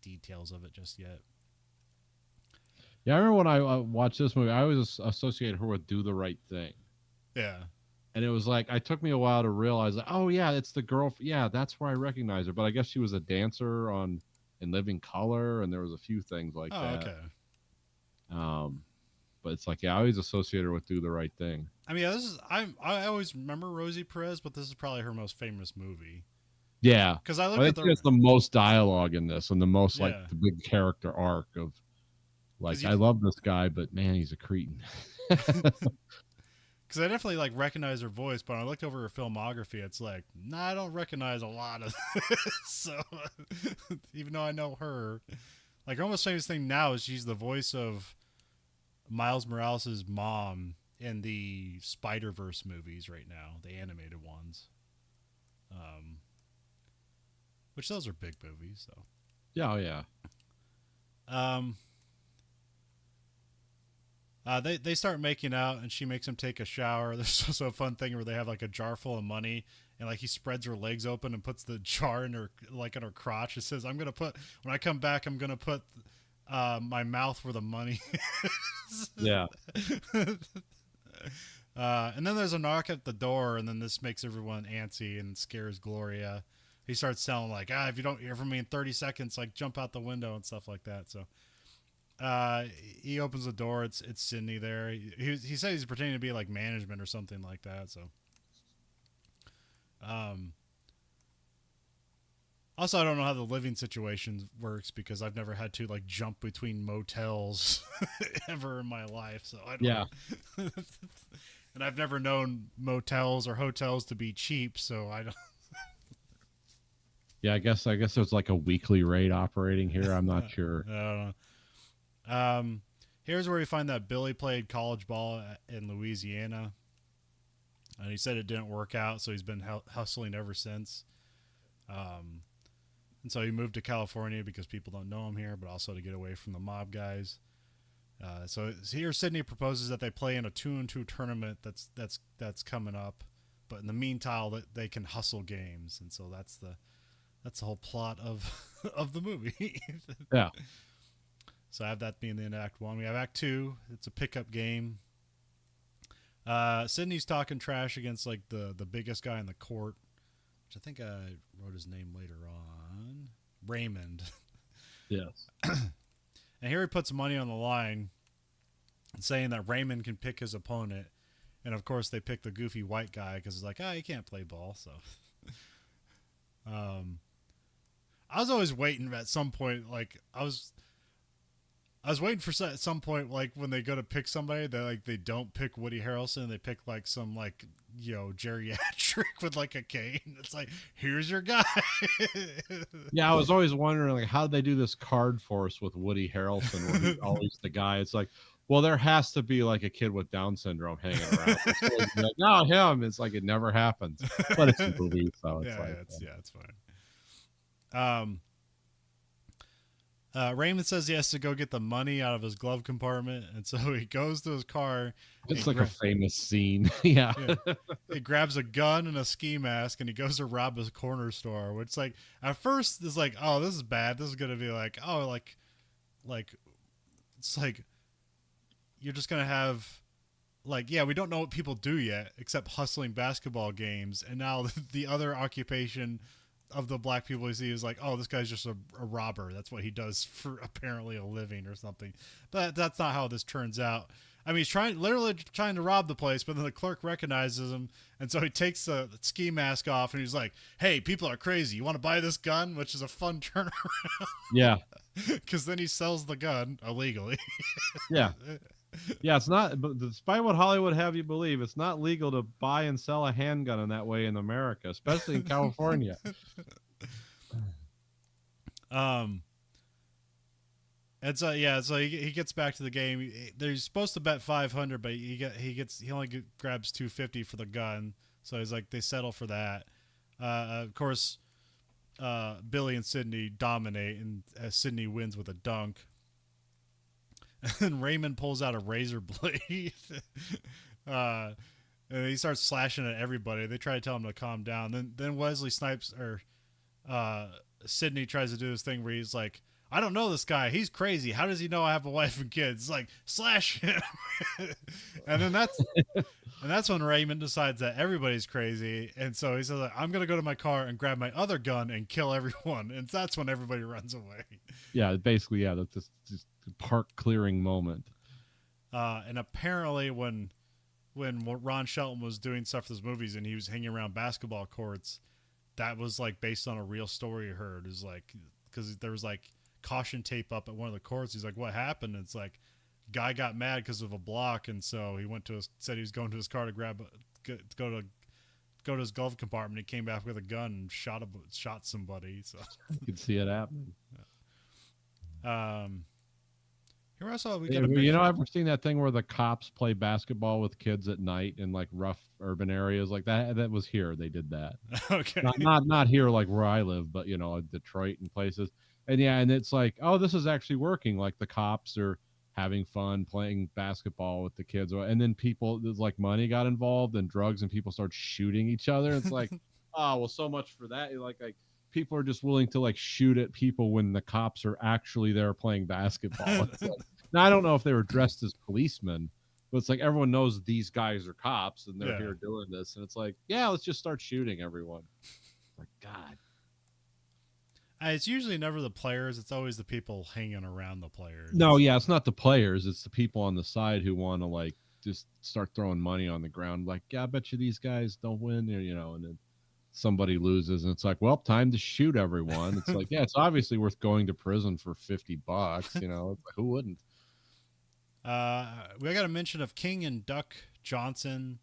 details of it just yet. Yeah, I remember when I watched this movie, I always associated her with Do the Right Thing. Yeah, and it was like it took me a while to realize, like, oh yeah, it's the girl. Yeah, that's where I recognize her. But I guess she was a dancer in Living Color, and there was a few things like that. Okay. But it's like, yeah, I always associate her with Do the Right Thing. I mean, I always remember Rosie Perez, but this is probably her most famous movie. Yeah, because I think it's the most dialogue in this, and the most like the big character arc of like I love this guy, but man, he's a cretin. Because I definitely like recognize her voice, but when I looked over her filmography, it's like, I don't recognize a lot of this. So even though I know her, like her most famous thing now is she's the voice of Miles Morales' mom in the Spider-Verse movies right now, the animated ones. Which those are big movies, so. Yeah, oh yeah. They start making out, and she makes him take a shower. There's also a fun thing where they have like a jar full of money, and like he spreads her legs open and puts the jar in her in her crotch. It says, when I come back, I'm gonna put my mouth where the money is. Yeah. And then there's a knock at the door, and then this makes everyone antsy and scares Gloria. He starts telling like, if you don't hear from me in 30 seconds, like jump out the window and stuff like that. So he opens the door. It's Sydney there. He said he's pretending to be like management or something like that. So, also I don't know how the living situation works because I've never had to like jump between motels ever in my life. So I don't. Yeah. And I've never known motels or hotels to be cheap. So I don't. Yeah, I guess there's like a weekly rate operating here. I'm not sure. I don't know. Here's where we find that Billy played college ball in Louisiana, and he said it didn't work out, so he's been hustling ever since. And so he moved to California because people don't know him here, but also to get away from the mob guys. So here Sydney proposes that they play in a 2-on-2 tournament that's coming up, but in the meantime that they can hustle games, and so that's the whole plot of of the movie. Yeah. So I have that being the end of Act 1. We have Act 2. It's a pickup game. Sydney's talking trash against like the biggest guy in the court, which I think I wrote his name later on. Raymond. Yes. And here he puts money on the line, saying that Raymond can pick his opponent. And of course they pick the goofy white guy because it's like, he can't play ball. So, I was always waiting at some point, like I was waiting for at some point, like when they go to pick somebody, they don't pick Woody Harrelson, they pick like some like geriatric with like a cane. It's like, here's your guy. Yeah, I was always wondering like how did they do this card force with Woody Harrelson where he's always the guy. It's like, well, there has to be like a kid with Down syndrome hanging around. It's like, no, him. It's like it never happens, but it's a movie, so it's it's fine. Raymond says he has to go get the money out of his glove compartment, and so he goes to his car. It's like a famous scene. Yeah. He grabs a gun and a ski mask, and he goes to rob his corner store, which like at first is like, oh, this is bad. This is gonna be like, oh, like it's like you're just gonna have like, yeah, we don't know what people do yet except hustling basketball games, and now the other occupation of the black people you see is like, oh, this guy's just a robber. That's what he does for apparently a living or something. But that's not how this turns out. I mean, he's literally trying to rob the place, but then the clerk recognizes him, and so he takes the ski mask off, and he's like, hey, people are crazy. You want to buy this gun? Which is a fun turnaround. Yeah. Because then he sells the gun illegally. Yeah. Yeah, it's not, but despite what Hollywood have you believe, it's not legal to buy and sell a handgun in that way in America, especially in California. And so he gets back to the game. They're supposed to bet 500, but he only grabs 250 for the gun. So he's like, they settle for that. Of course, Billy and Sydney dominate, and Sydney wins with a dunk. And Raymond pulls out a razor blade. And he starts slashing at everybody. They try to tell him to calm down. Then Wesley Snipes or Sydney tries to do this thing where he's like, I don't know this guy. He's crazy. How does he know I have a wife and kids? It's like, slash him. And that's when Raymond decides that everybody's crazy. And so he says, like, I'm going to go to my car and grab my other gun and kill everyone. And that's when everybody runs away. Yeah, basically, yeah, that's just park clearing moment. And apparently when Ron Shelton was doing stuff for those movies and he was hanging around basketball courts, that was like based on a real story I heard. It was like, because there was like caution tape up at one of the courts. He's like, what happened? And it's like, guy got mad because of a block, and so he said he was going to his car to go to his glove compartment. He came back with a gun and shot somebody. So you could see it happening. Here also we get I've seen that thing where the cops play basketball with kids at night in like rough urban areas like that. That was here. They did that. Okay. Not here like where I live, but Detroit and places. And yeah, and it's like, oh, this is actually working. Like the cops are having fun playing basketball with the kids, and then there's like money got involved and drugs, and people start shooting each other. It's like, oh, well, so much for that. Like people are just willing to like shoot at people when the cops are actually there playing basketball. Like, now I don't know if they were dressed as policemen, But it's like everyone knows these guys are cops and they're Yeah. here doing this, and it's like, yeah, let's just start shooting everyone. Like, God. It's usually never the players. It's always the people hanging around the players. No, yeah, it's not the players. It's the people on the side who want to like just start throwing money on the ground. Like, yeah, I bet you these guys don't win, and then somebody loses, and it's like, well, time to shoot everyone. It's like, yeah, it's obviously worth going to prison for $50. It's like, who wouldn't? We got a mention of King and Duck Johnson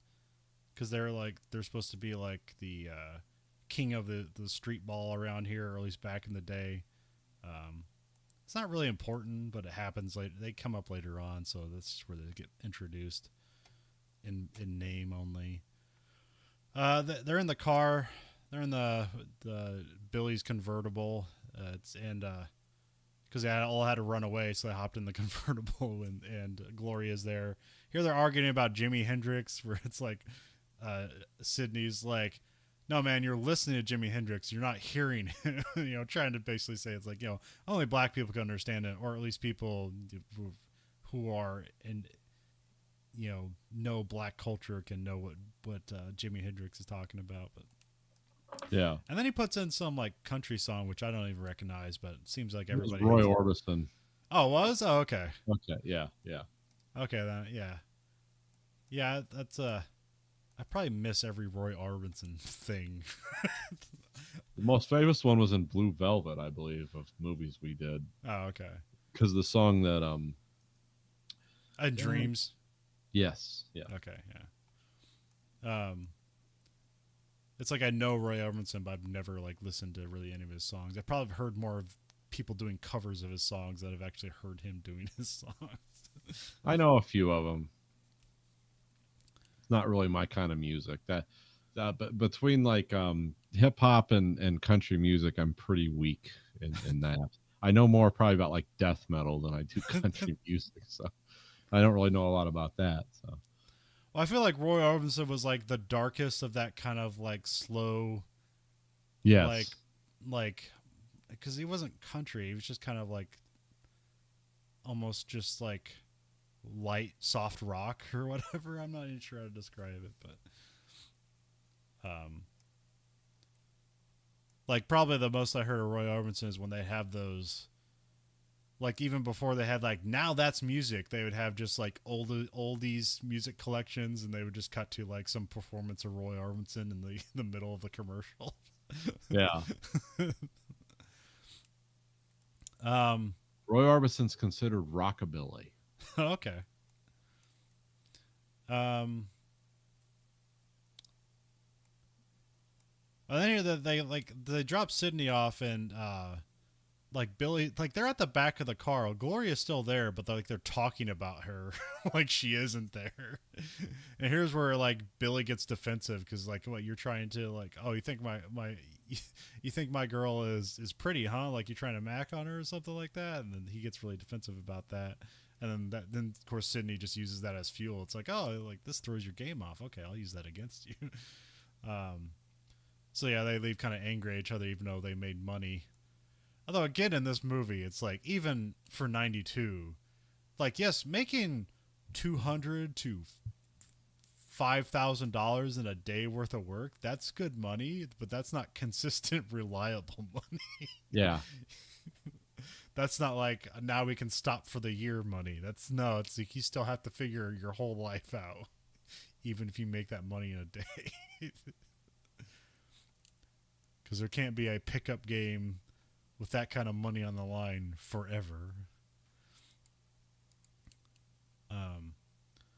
because they're supposed to be like the king of the street ball around here, or at least back in the day. It's not really important, but it happens later. They come up later on, so that's where they get introduced in name only. They're in the car. They're in the Billy's convertible. Because they all had to run away, so they hopped in the convertible, and Gloria's there. Here they're arguing about Jimi Hendrix, where it's like Sydney's like, no, man, you're listening to Jimi Hendrix. You're not hearing him. Trying to basically say it's like, only black people can understand it, or at least people who are in, know black culture can know what Jimi Hendrix is talking about. But yeah. And then he puts in some like country song, which I don't even recognize, but it seems like everybody. Roy Orbison. Oh, it was? Oh, okay. Okay. Yeah. Yeah. Okay, then yeah. That's I probably miss every Roy Orbison thing. The most famous one was in Blue Velvet, I believe, of movies we did. Oh, okay. Because the song that Dreams. Yes. Yeah. Okay, yeah. It's like I know Roy Orbison, but I've never like listened to really any of his songs. I've probably heard more of people doing covers of his songs than I've actually heard him doing his songs. I know a few of them. It's not really my kind of music. But between like hip hop and country music, I'm pretty weak in that. I know more probably about like death metal than I do country music, so I don't really know a lot about that. So. Well, I feel like Roy Orbison was like the darkest of that kind of like slow, yes, like, because he wasn't country. He was just kind of like, almost just like light, soft rock or whatever. I'm not even sure how to describe it, but, like probably the most I heard of Roy Orbison is when they have those. Like even before they had like now that's music, they would have just like oldies music collections, and they would just cut to like some performance of Roy Orbison in the middle of the commercial. Yeah. Roy Orbison's considered rockabilly. Okay. And then here they drop Sydney off, and like Billy, like they're at the back of the car. Gloria's still there, but they're talking about her like she isn't there. And here's where like Billy gets defensive because like, what, you're trying to like, oh, you think you think my girl is pretty, huh? Like you're trying to mac on her or something like that. And then he gets really defensive about that. And then of course Sydney just uses that as fuel. It's like, oh, like this throws your game off. Okay, I'll use that against you. So yeah, they leave kind of angry at each other, even though they made money. Although again in this movie, it's like even for '92, like yes, making $200 to $5,000 in a day worth of work, that's good money, but that's not consistent, reliable money. Yeah. That's not like now we can stop for the year money. It's like you still have to figure your whole life out, even if you make that money in a day. Because there can't be a pickup game with that kind of money on the line forever.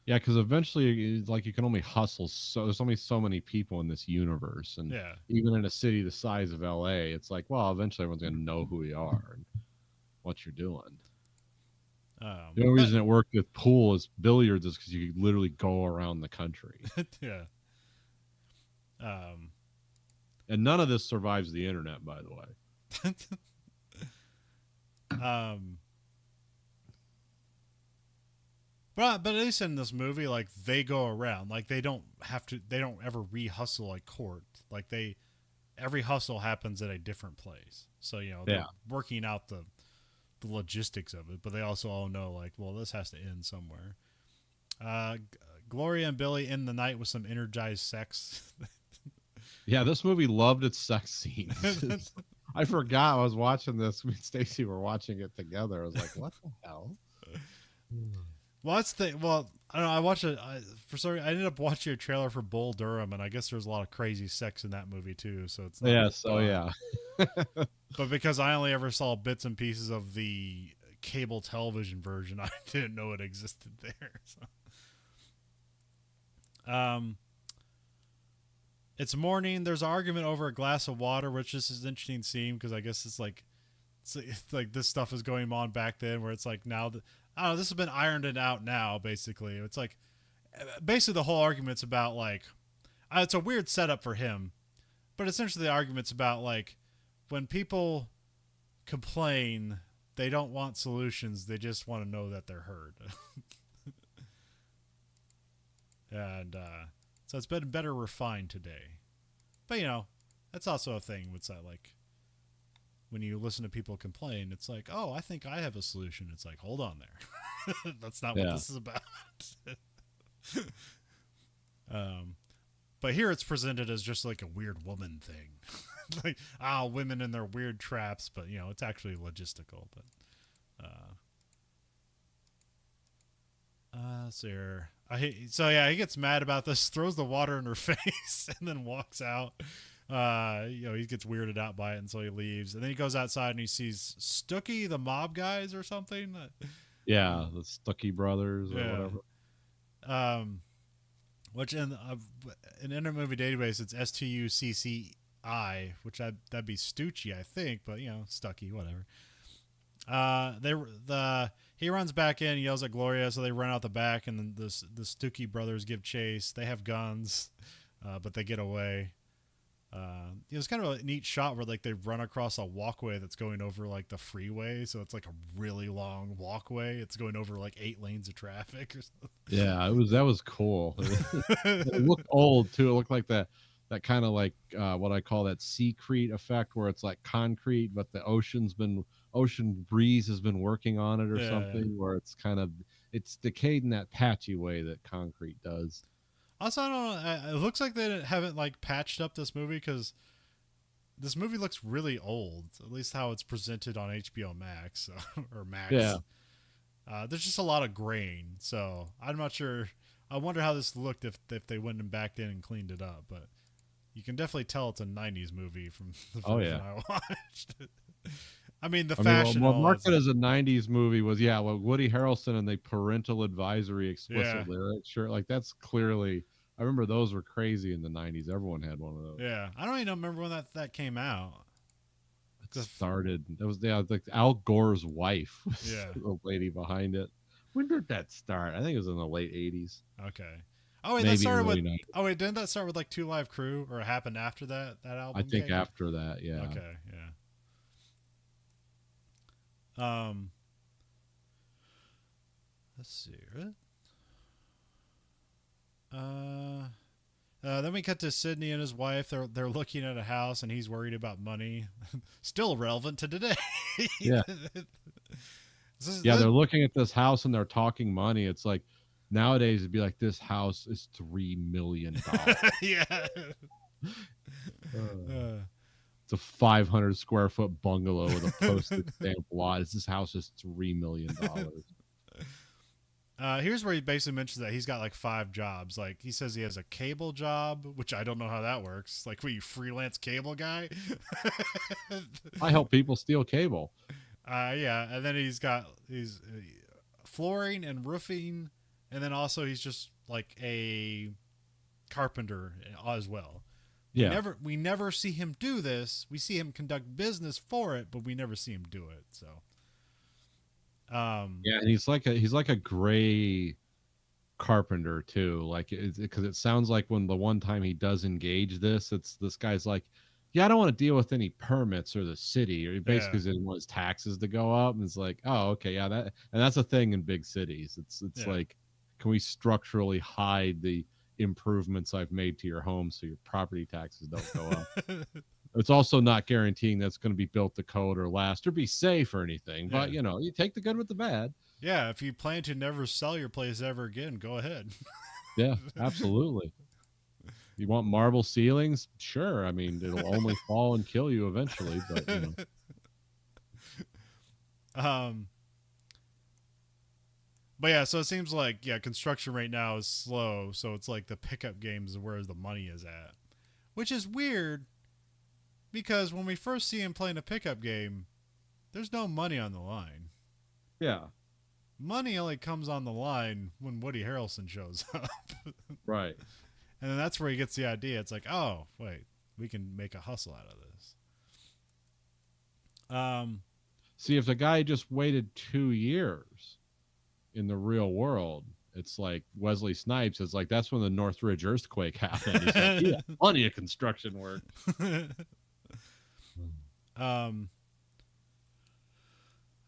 Yeah, because eventually, like, you can only hustle. So there's only so many people in this universe, and Yeah. even in a city the size of LA, it's like, well, eventually everyone's gonna know who you are and what you're doing. The only reason it worked with pool is billiards is because you could literally go around the country. Yeah. And none of this survives the internet, by the way. But at least in this movie, like they go around, like they don't ever re-hustle like court. Like every hustle happens at a different place. So, they're working out the logistics of it, but they also all know like, well, this has to end somewhere. Gloria and Billy end the night with some energized sex. Yeah, this movie loved its sex scenes. I forgot I was watching this. Me and Stacy were watching it together. I was like, what the hell? Well, that's the well. I don't know. I watched it for sorry. I ended up watching a trailer for Bull Durham, and I guess there's a lot of crazy sex in that movie too. So it's not Yes, oh yeah. But because I only ever saw bits and pieces of the cable television version, I didn't know it existed there. So. It's morning. There's an argument over a glass of water, which is an interesting scene because I guess it's like this stuff is going on back then, where it's like now I don't know. This has been ironed out now. Basically, it's like basically the whole argument's about like it's a weird setup for him, but essentially the argument's about like when people complain, they don't want solutions. They just want to know that they're heard. And so it's been better refined today. But you know, that's also a thing. What's that like? When you listen to people complain, it's like, oh, I think I have a solution. It's like, hold on there. That's not what this is about. But here it's presented as just like a weird woman thing. Like, women and their weird traps, but you know, it's actually logistical. But so yeah, he gets mad about this, throws the water in her face, and then walks out. You know, he gets weirded out by it, and so he leaves. And then he goes outside and he sees Stooky, the mob guys or something. Yeah, the Stucky brothers or whatever. Which in Internet Movie Database, it's STUCCI, which that'd be Stucci, I think, but you know, Stucky, whatever. He runs back in, yells at Gloria, so they run out the back, and then the Stuckey brothers give chase. They have guns, but they get away. It was kind of a neat shot where like they run across a walkway that's going over like the freeway, so it's like a really long walkway. It's going over like 8 lanes of traffic or something. Yeah, that was cool. It looked old too. It looked like that kind of like what I call that Seacrete effect, where it's like concrete, but the ocean breeze has been working on it or something, where it's decayed in that patchy way that concrete does. Also, I don't know. It looks like they haven't like patched up this movie because this movie looks really old. At least how it's presented on HBO Max or Max. Yeah. There's just a lot of grain, so I'm not sure. I wonder how this looked if they went and backed in and cleaned it up. But you can definitely tell it's a '90s movie from the version I watched. I mean, fashion. What marketed as a '90s movie was Woody Harrelson and the parental advisory explicit lyrics. Sure, like that's clearly. I remember those were crazy in the '90s. Everyone had one of those. Yeah, I don't even remember when that came out. It started. It was like Al Gore's wife was the lady behind it. When did that start? I think it was in the late '80s. Okay. Oh wait, that started with. Oh wait, didn't that start with like 2 Live Crew, or it happened after that album? I think after that, yeah. Okay, yeah. Let's see. Then we cut to Sydney and his wife. They're looking at a house, and he's worried about money. Still relevant to today. Yeah. They're looking at this house and they're talking money. It's like nowadays it'd be like, this house is $3 million. Yeah. It's a 500 square foot bungalow with a postage stamp lot. This house is $3 million. Here's where he basically mentions that he's got like 5 jobs. Like he says he has a cable job, which I don't know how that works. Like, you freelance cable guy? I help people steal cable. Yeah, and then he's flooring and roofing, and then also he's just like a carpenter as well. We never see him do this. We see him conduct business for it, but we never see him do it. So and he's like a gray carpenter too, like because it sounds like when the one time he does engage this guy's like, I don't want to deal with any permits or the city, or he basically doesn't want his taxes to go up. And it's like, oh, okay, that's a thing in big cities. It's like, can we structurally hide the improvements I've made to your home so your property taxes don't go up? It's also not guaranteeing that's going to be built to code or last or be safe or anything. But you take the good with the bad. Yeah, if you plan to never sell your place ever again, go ahead. Yeah, absolutely. You want marble ceilings? Sure. I mean, it'll only fall and kill you eventually, but you know. um, but yeah, so it seems like construction right now is slow, so it's like the pickup games is where the money is at, which is weird because when we first see him playing a pickup game, there's no money on the line. Yeah. Money only comes on the line when Woody Harrelson shows up. Right. And then that's where he gets the idea. It's like, oh, wait, we can make a hustle out of this. See, if the guy just waited 2 years in the real world, it's like Wesley Snipes is like, that's when the Northridge earthquake happened. He's like, yeah, plenty of construction work.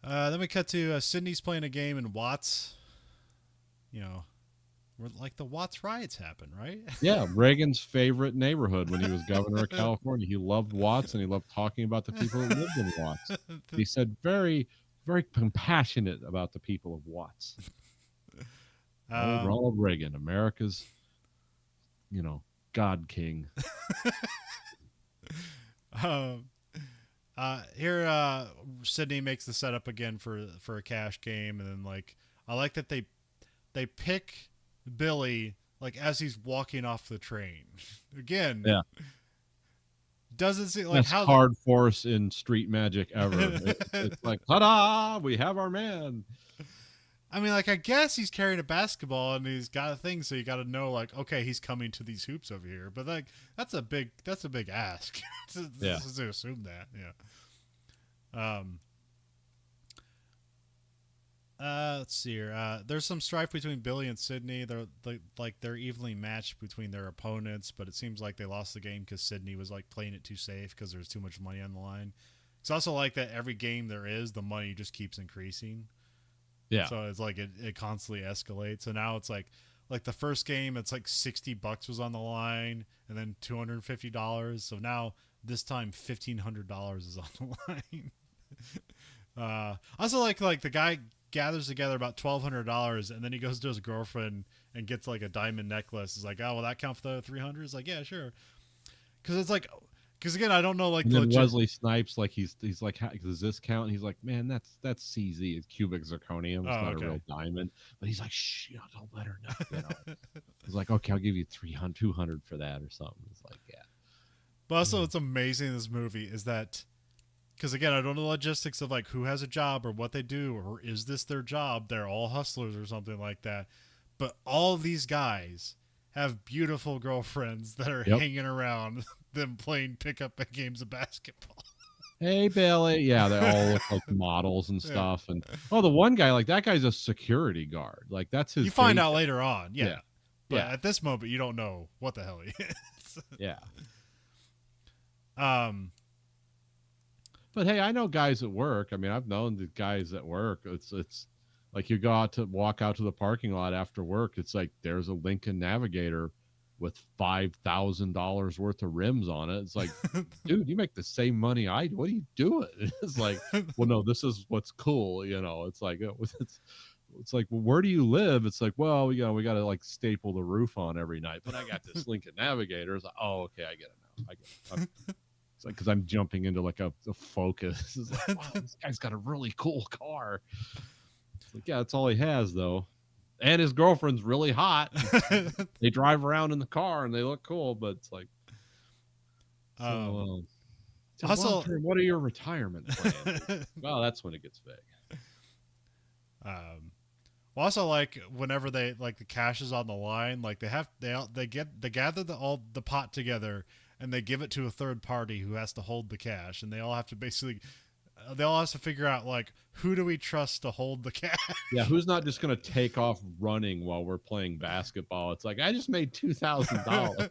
Then we cut to Sydney's playing a game in Watts. You know, where like the Watts riots happen, right? Yeah, Reagan's favorite neighborhood when he was governor of California. He loved Watts, and he loved talking about the people who lived in Watts. He said very, very compassionate about the people of Watts. Old Ronald Reagan, America's, God King. Here, Sydney makes the setup again for a cash game, and then like I like that they pick Billy like as he's walking off the train. Again, Yeah, doesn't seem like best how card force in street magic ever. It's like, ta-da, we have our man. I mean, like I guess he's carrying a basketball and he's got a thing, so you got to know like, okay, he's coming to these hoops over here. But like that's a big ask to assume that. Yeah. Let's see here. There's some strife between Billy and Sydney. They're evenly matched between their opponents, but it seems like they lost the game because Sydney was like playing it too safe because there's too much money on the line. It's also like that every game there is, the money just keeps increasing. Yeah. So it's like it constantly escalates. So now it's like the first game, it's like $60 was on the line, and then $250. So now this time $1,500 is on the line. Also like the guy gathers together about $1,200, and then he goes to his girlfriend and gets like a diamond necklace. He's like, oh, will that count for the 300? It's like, yeah, sure. Because it's like. Because again, I don't know, like and then Wesley Snipes, like he's like, does this count? And he's like, man, that's CZ, it's cubic zirconium, it's not a real diamond. But he's like, shh, don't let her know. He's like, okay, I'll give you 200 for that or something. It's like, yeah. But also, it's amazing in this movie is that, because again, I don't know the logistics of like who has a job or what they do, or is this their job? They're all hustlers or something like that. But all these guys have beautiful girlfriends that are hanging around them playing pickup games of basketball. Hey, Billy. Yeah, they all look like models and stuff. And the one guy, like that guy's a security guard. Like that's his. You find out later on. Yeah. But yeah. At this moment, you don't know what the hell he is. Yeah. But hey, I know guys at work. I mean, I've known the guys at work. It's like you walk out to the parking lot after work. It's like there's a Lincoln Navigator with $5,000 worth of rims on it. It's like, dude, you make the same money I do. What are you doing? It's like, well, no, this is what's cool. It's like, it's like, well, where do you live? It's like, well, we got to like staple the roof on every night, but I got this Lincoln Navigator. It's like, oh, okay. I get it now. It's like, cause I'm jumping into like a Focus. It's like, wow, this guy's got a really cool car. It's like, yeah, that's all he has though. And his girlfriend's really hot. They drive around in the car and they look cool, but it's like, also, what are your retirement plans? Well, that's when it gets big. Well, also like whenever they like the cash is on the line, like they gather the pot together and they give it to a third party who has to hold the cash, and they all have to basically. They all have to figure out like who do we trust to hold the cash. Yeah, who's not just going to take off running while we're playing basketball? It's like I just made $2,000.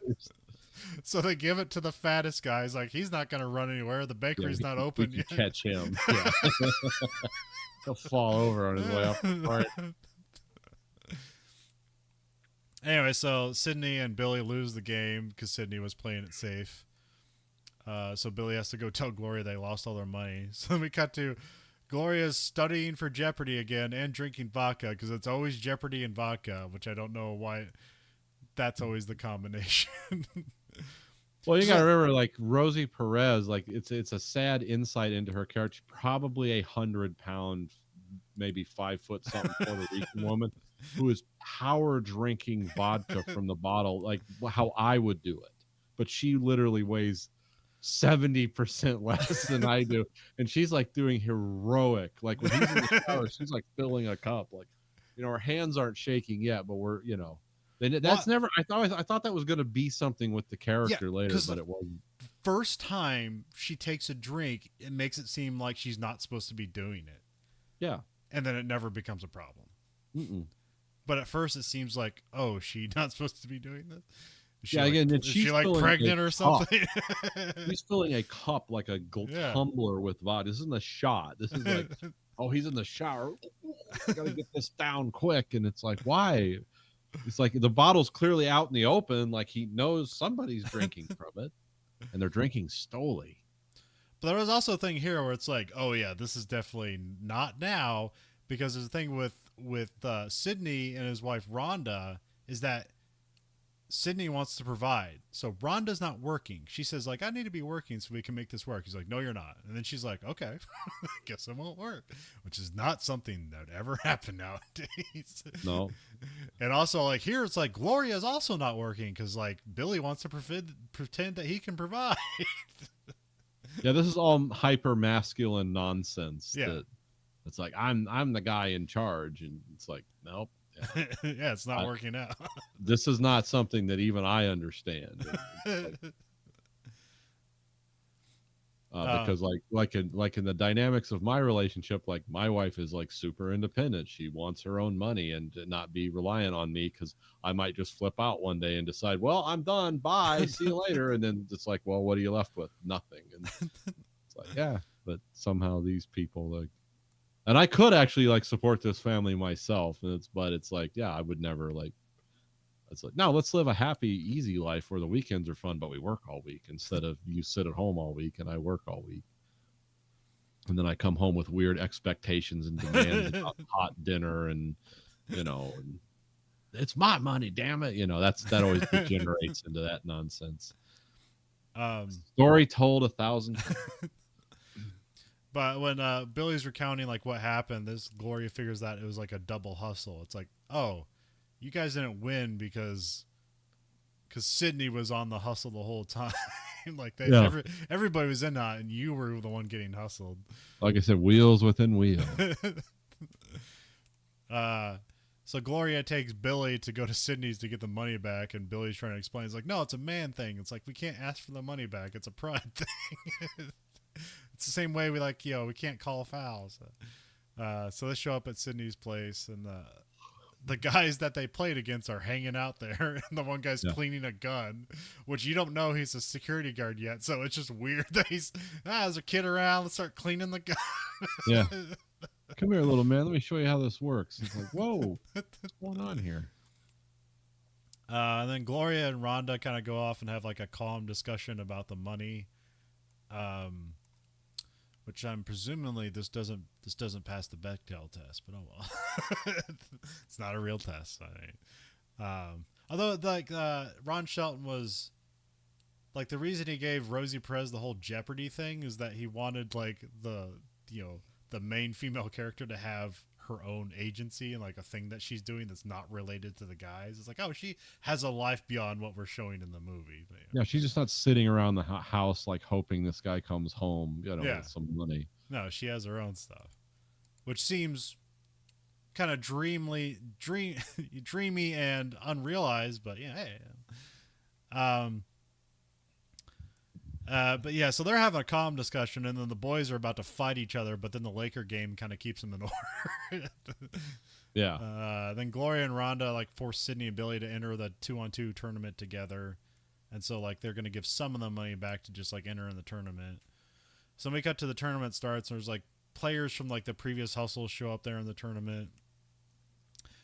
So they give it to the fattest guy. He's like, he's not going to run anywhere. The bakery's not open yet. Yet. Catch him. Yeah. He'll fall over on his way up the cart. Anyway, so Sydney and Billy lose the game because Sydney was playing it safe. So Billy has to go tell Gloria they lost all their money. So we cut to Gloria's studying for Jeopardy again and drinking vodka because it's always Jeopardy and vodka, which I don't know why that's always the combination. Well, you got to So, remember, like Rosie Perez, like it's a sad insight into her character. Probably 100 pound, maybe 5 foot something Puerto Rican woman who is power drinking vodka from the bottle, like how I would do it. But she literally weighs 70% less than I do, and she's like doing heroic. Like when he's in the shower, she's like filling a cup. Like, her hands aren't shaking yet, but we're. And that's what? never. I thought that was going to be something with the Yeah, character later, because but the it wasn't. first time she takes a drink, it makes it seem like she's not supposed to be doing it, Yeah. and then it never becomes a problem. Mm-mm. But at first, it seems like, oh, she's not supposed to be doing this. Yeah. Again, and Is she she's like filling pregnant or a cup. something? She's filling a cup like a Yeah. tumbler with vodka. This isn't a shot. This is like, oh, he's in the shower. I gotta get this down quick. And it's like, why? It's like the bottle's clearly out in the open. Like he knows somebody's drinking from it, and they're drinking Stoli. But there was also a thing here where it's like, oh yeah, this is definitely not now, because there's a thing with Sydney and his wife Rhonda is that Sydney wants to provide. So Rhonda's not working. She says like, I need to be working so we can make this work. He's like, no, you're not. And then she's like, okay, I guess it won't work, which is not something that would ever happen nowadays. No. And also like here, it's like Gloria's also not working because like Billy wants to pretend that he can provide. Yeah, this is all hyper masculine nonsense. Yeah. That it's like I'm the guy in charge, and it's like nope. Yeah, Yeah, it's not working out. this is not something that even I understand. Because like in the dynamics of my relationship, like my wife is like super independent. She wants her own money and to not be reliant on me, because I might just flip out one day and decide, well, I'm done, bye, see you later, and then it's like, well, what are you left with? Nothing. And it's like, yeah, but somehow these people like, and I could actually like support this family myself, and it's like, yeah, I would never like. It's like, no, let's live a happy, easy life where the weekends are fun, but we work all week, instead of you sit at home all week and I work all week. And then I come home with weird expectations and demands about hot dinner and, and it's my money, damn it. That always degenerates into that nonsense. Story told 1,000 times. But when Billy's recounting like what happened, this Gloria figures that it was like a double hustle. It's like, oh, you guys didn't win because Sydney was on the hustle the whole time. Like everybody was in that, and you were the one getting hustled. Like I said, wheels within wheels. So Gloria takes Billy to go to Sydney's to get the money back, and Billy's trying to explain. It's like, no, it's a man thing. It's like, we can't ask for the money back. It's a pride thing. It's the same way we can't call fouls. So they show up at Sydney's place, and the guys that they played against are hanging out there, and the one guy's cleaning a gun, which you don't know he's a security guard yet. So it's just weird that there's a kid around. Let's start cleaning the gun. Yeah. Come here, little man. Let me show you how this works. It's like, whoa, what's going on here? And then Gloria and Rhonda kind of go off and have like a calm discussion about the money. Which I'm presumably this doesn't pass the Bechdel test, but oh well. It's not a real test. Although like Ron Shelton was like, the reason he gave Rosie Perez the whole Jeopardy thing is that he wanted like the main female character to have her own agency and like a thing that she's doing that's not related to the guys. It's like, oh, she has a life beyond what we're showing in the movie. But, yeah, she's just not sitting around the house like hoping this guy comes home, with some money. No, she has her own stuff, which seems kind of dreamy and unrealized. But yeah, hey. But yeah, so they're having a calm discussion, and then the boys are about to fight each other, but then the Laker game kind of keeps them in order. Yeah. Then Gloria and Rhonda like force Sydney and Billy to enter the 2-on-2 tournament together, and so like they're gonna give some of the money back to just like enter in the tournament. So we cut to the tournament starts, and there's like players from like the previous hustles show up there in the tournament.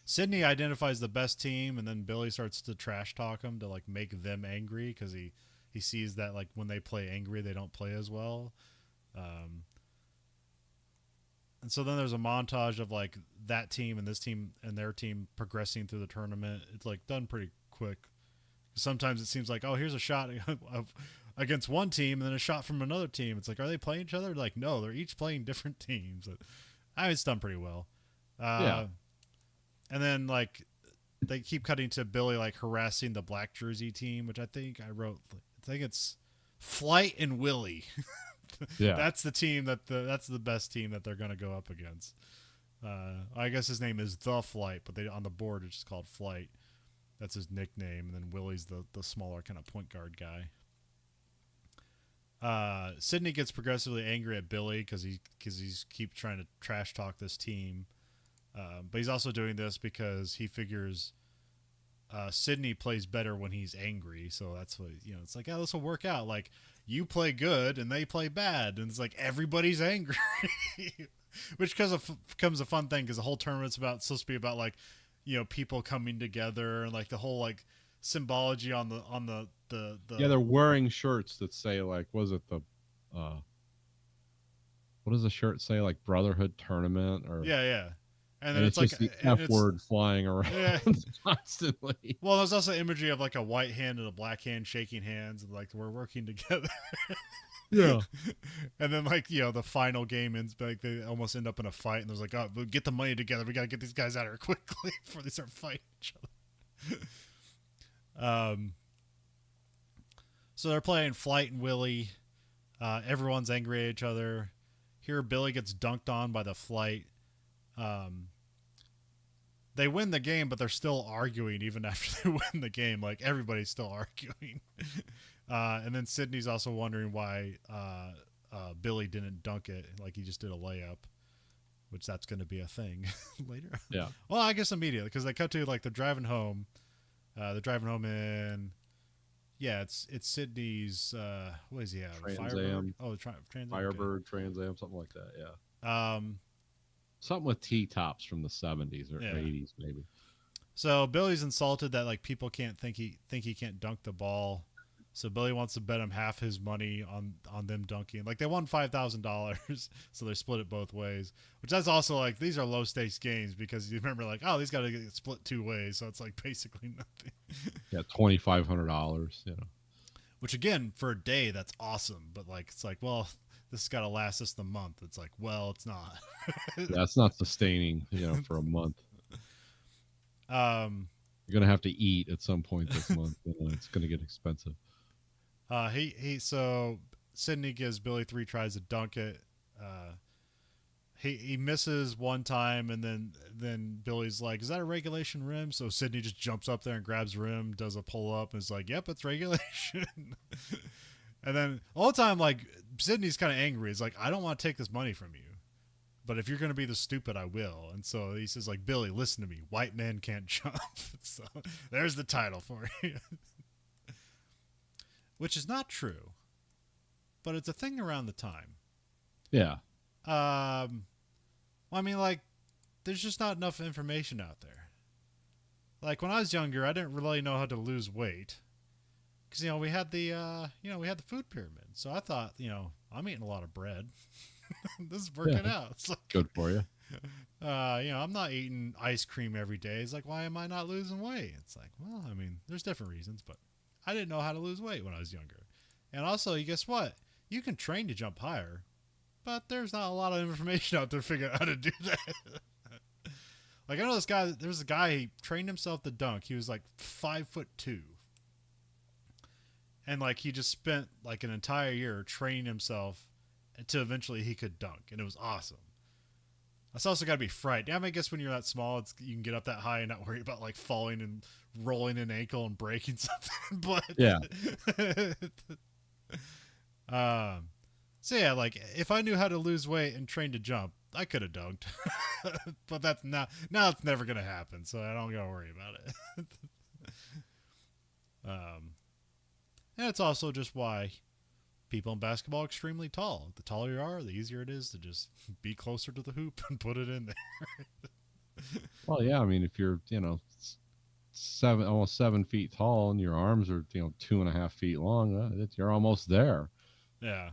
Sydney identifies the best team, and then Billy starts to trash talk them to like make them angry, because he sees that like when they play angry, they don't play as well. And so then there's a montage of like that team and this team and their team progressing through the tournament. It's like done pretty quick. Sometimes it seems like, oh, here's a shot of against one team and then a shot from another team. It's like, are they playing each other? Like, no, they're each playing different teams. I mean, it's done pretty well. Yeah. And then like they keep cutting to Billy like harassing the black jersey team, which I think I wrote. I think it's Flight and Willie. Yeah. That's the team that's the best team that they're going to go up against. I guess his name is The Flight, but on the board it's just called Flight. That's his nickname, and then Willie's the smaller kind of point guard guy. Sydney gets progressively angry at Billy because he's keep trying to trash talk this team, but he's also doing this because he figures Sydney plays better when he's angry. So that's what it's like. Oh, this will work out. Like you play good and they play bad, and it's like everybody's angry, which becomes a fun thing because the whole tournament's supposed to be about like people coming together and like the whole like symbology on the yeah, they're wearing shirts that say like, was it the what does the shirt say, like Brotherhood Tournament, or yeah and then and it's just like the F word flying around yeah. constantly. Well, there's also imagery of like a white hand and a black hand shaking hands and like we're working together. Yeah. And then like the final game ends, like they almost end up in a fight and there's like, oh, we'll get the money together, we gotta get these guys out of here quickly before they start fighting each other. So they're playing Flight and Willie. Everyone's angry at each other. Here Billy gets dunked on by the Flight. They win the game, but they're still arguing even after they win the game. Like everybody's still arguing. And then Sydney's also wondering why Billy didn't dunk it, like he just did a layup, which that's going to be a thing later. Yeah. Well, I guess immediately because they cut to like they're driving home. They're driving home in. Yeah, it's Sydney's. What is he have? Trans Firebird? Am. Oh, Trans Am. Firebird, Trans Am, something like that. Yeah. Something with T-tops from the 70s or 80s, maybe. So Billy's insulted that like people can't think he can't dunk the ball. So Billy wants to bet him half his money on them dunking. Like they won $5,000, so they split it both ways. Which that's also like these are low stakes games because you remember like, oh, these got to get split two ways, so it's like basically nothing. Yeah, $2,500. Which again, for a day, that's awesome. But like it's like, well, this has got to last us the month. It's like, well, it's not. Yeah, it's not sustaining, for a month. You're gonna have to eat at some point this month. It's gonna get expensive. So Sydney gives Billy 3 tries to dunk it. He misses one time, and then Billy's like, "Is that a regulation rim?" So Sydney just jumps up there and grabs rim, does a pull up, and is like, "Yep, it's regulation." And then all the time, like Sydney's kind of angry. He's like, "I don't want to take this money from you, but if you're going to be the stupid, I will." And so he says, like, "Billy, listen to me. White men can't jump." So there's the title for you. Which is not true, but it's a thing around the time. Yeah. Well, I mean, like, there's just not enough information out there. Like when I was younger, I didn't really know how to lose weight because we had the we had the food pyramid. So I thought, I'm eating a lot of bread. This is working out. It's like, good for you. I'm not eating ice cream every day. It's like, why am I not losing weight? It's like, well, I mean, there's different reasons, but I didn't know how to lose weight when I was younger. And also, guess what? You can train to jump higher, but there's not a lot of information out there to figure out how to do that. Like, I know there's a guy, he trained himself to dunk. He was like 5'2". And like, he just spent like an entire year training himself until eventually he could dunk. And it was awesome. That's also got to be fright. I mean, I guess when you're that small, you can get up that high and not worry about like falling and rolling an ankle and breaking something. But yeah. So yeah, like if I knew how to lose weight and train to jump, I could have dunked. But that's now it's never gonna happen, so I don't gotta worry about it. And it's also just why people in basketball are extremely tall. The taller you are, the easier it is to just be closer to the hoop and put it in there. Well, yeah, I mean, if you're, almost 7 feet tall and your arms are, 2.5 feet long, you're almost there. Yeah.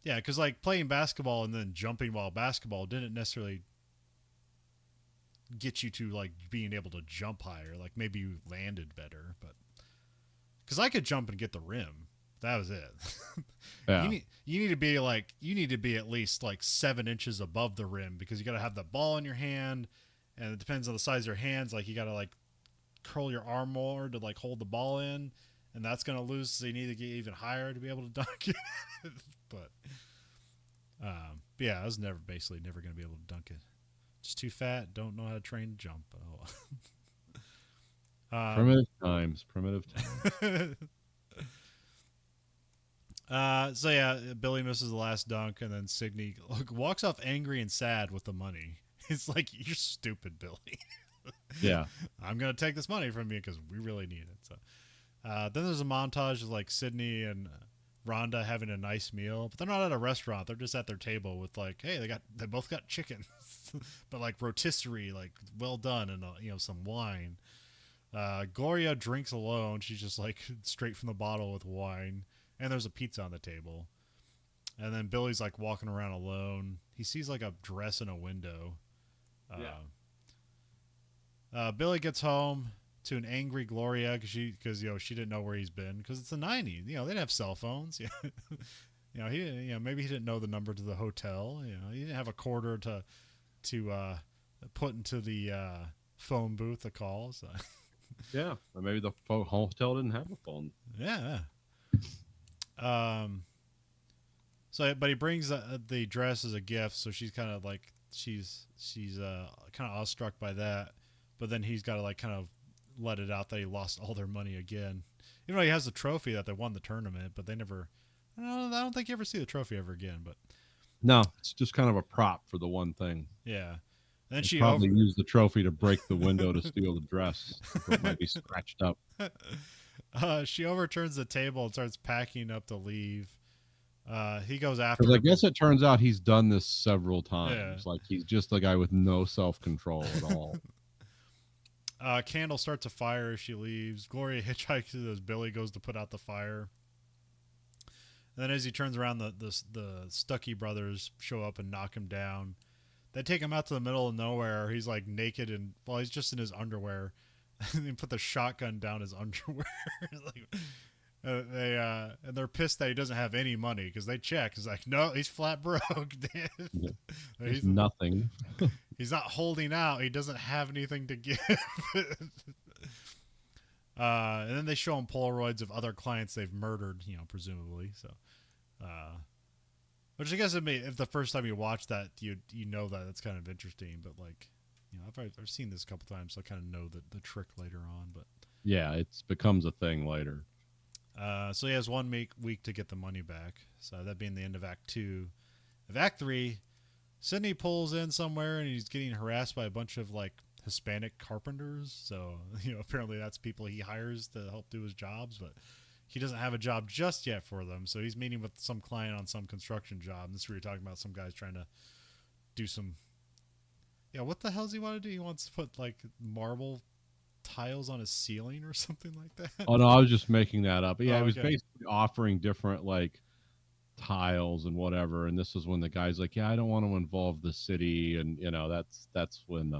Yeah, because like playing basketball and then jumping while basketball didn't necessarily get you to like being able to jump higher. Like maybe you landed better, but because I could jump and get the rim, that was it. Yeah. You need to be at least like 7 inches above the rim because you got to have the ball in your hand, and it depends on the size of your hands. Like you got to like curl your arm more to like hold the ball in, and that's gonna lose. So you need to get even higher to be able to dunk it. but yeah, I was basically never gonna be able to dunk it. Just too fat. Don't know how to train to jump. Primitive times. Primitive times. So yeah, Billy misses the last dunk, and then Sydney walks off angry and sad with the money. It's like, you're stupid, Billy. Yeah. I'm gonna take this money from you because we really need it. So then there's a montage of like Sydney and Rhonda having a nice meal, but they're not at a restaurant. They're just at their table with like, hey, they both got chicken, but like rotisserie, like well done, and some wine. Gloria drinks alone. She's just like straight from the bottle with wine, and there's a pizza on the table. And then Billy's like walking around alone. He sees like a dress in a window. Billy gets home to an angry Gloria because she didn't know where he's been because it's the '90s. They didn't have cell phones. Maybe he didn't know the number to the hotel. He didn't have a quarter to put into the phone booth to call. So. Yeah, or maybe the hotel didn't have a phone. Yeah. But he brings the dress as a gift, so she's kind of like she's kind of awestruck by that. But then he's got to like kind of let it out that he lost all their money again. Even though he has the trophy that they won the tournament, but they never. I don't think you ever see the trophy ever again. But no, it's just kind of a prop for the one thing. Yeah. And then they she probably used the trophy to break the window to steal the dress. So it might be scratched up. She overturns the table and starts packing up to leave. He goes after Because I her. guess it turns out he's done this several times. Yeah. Like he's just a guy with no self-control at all. Candle starts a fire as she leaves. Gloria hitchhikes as Billy goes to put out the fire. And then as he turns around, the Stuckey brothers show up and knock him down. They take him out to the middle of nowhere. He's like naked and he's just in his underwear. And they put the shotgun down his underwear. And they're pissed that he doesn't have any money because they check. He's like, no, he's flat broke. Yeah. He's nothing. He's not holding out. He doesn't have anything to give. And then they show him Polaroids of other clients they've murdered, presumably. So, which I guess if the first time you watch that, you know that's kind of interesting. But like, I've seen this a couple times, so I kind of know the trick later on. But yeah, it becomes a thing later. So he has 1 week to get the money back. So that being the end of Act 2. Of Act 3, Sydney pulls in somewhere and he's getting harassed by a bunch of like Hispanic carpenters. So, apparently that's people he hires to help do his jobs, but he doesn't have a job just yet for them. So he's meeting with some client on some construction job. And this is where you're talking about some guys trying to do some, what the hell does he want to do? He wants to put like marble tiles on his ceiling or something like that. Oh no, I was just making that up. Yeah, Oh, he was okay. basically offering different like tiles and whatever, and this is when the guy's like, yeah, I don't want to involve the city, and that's when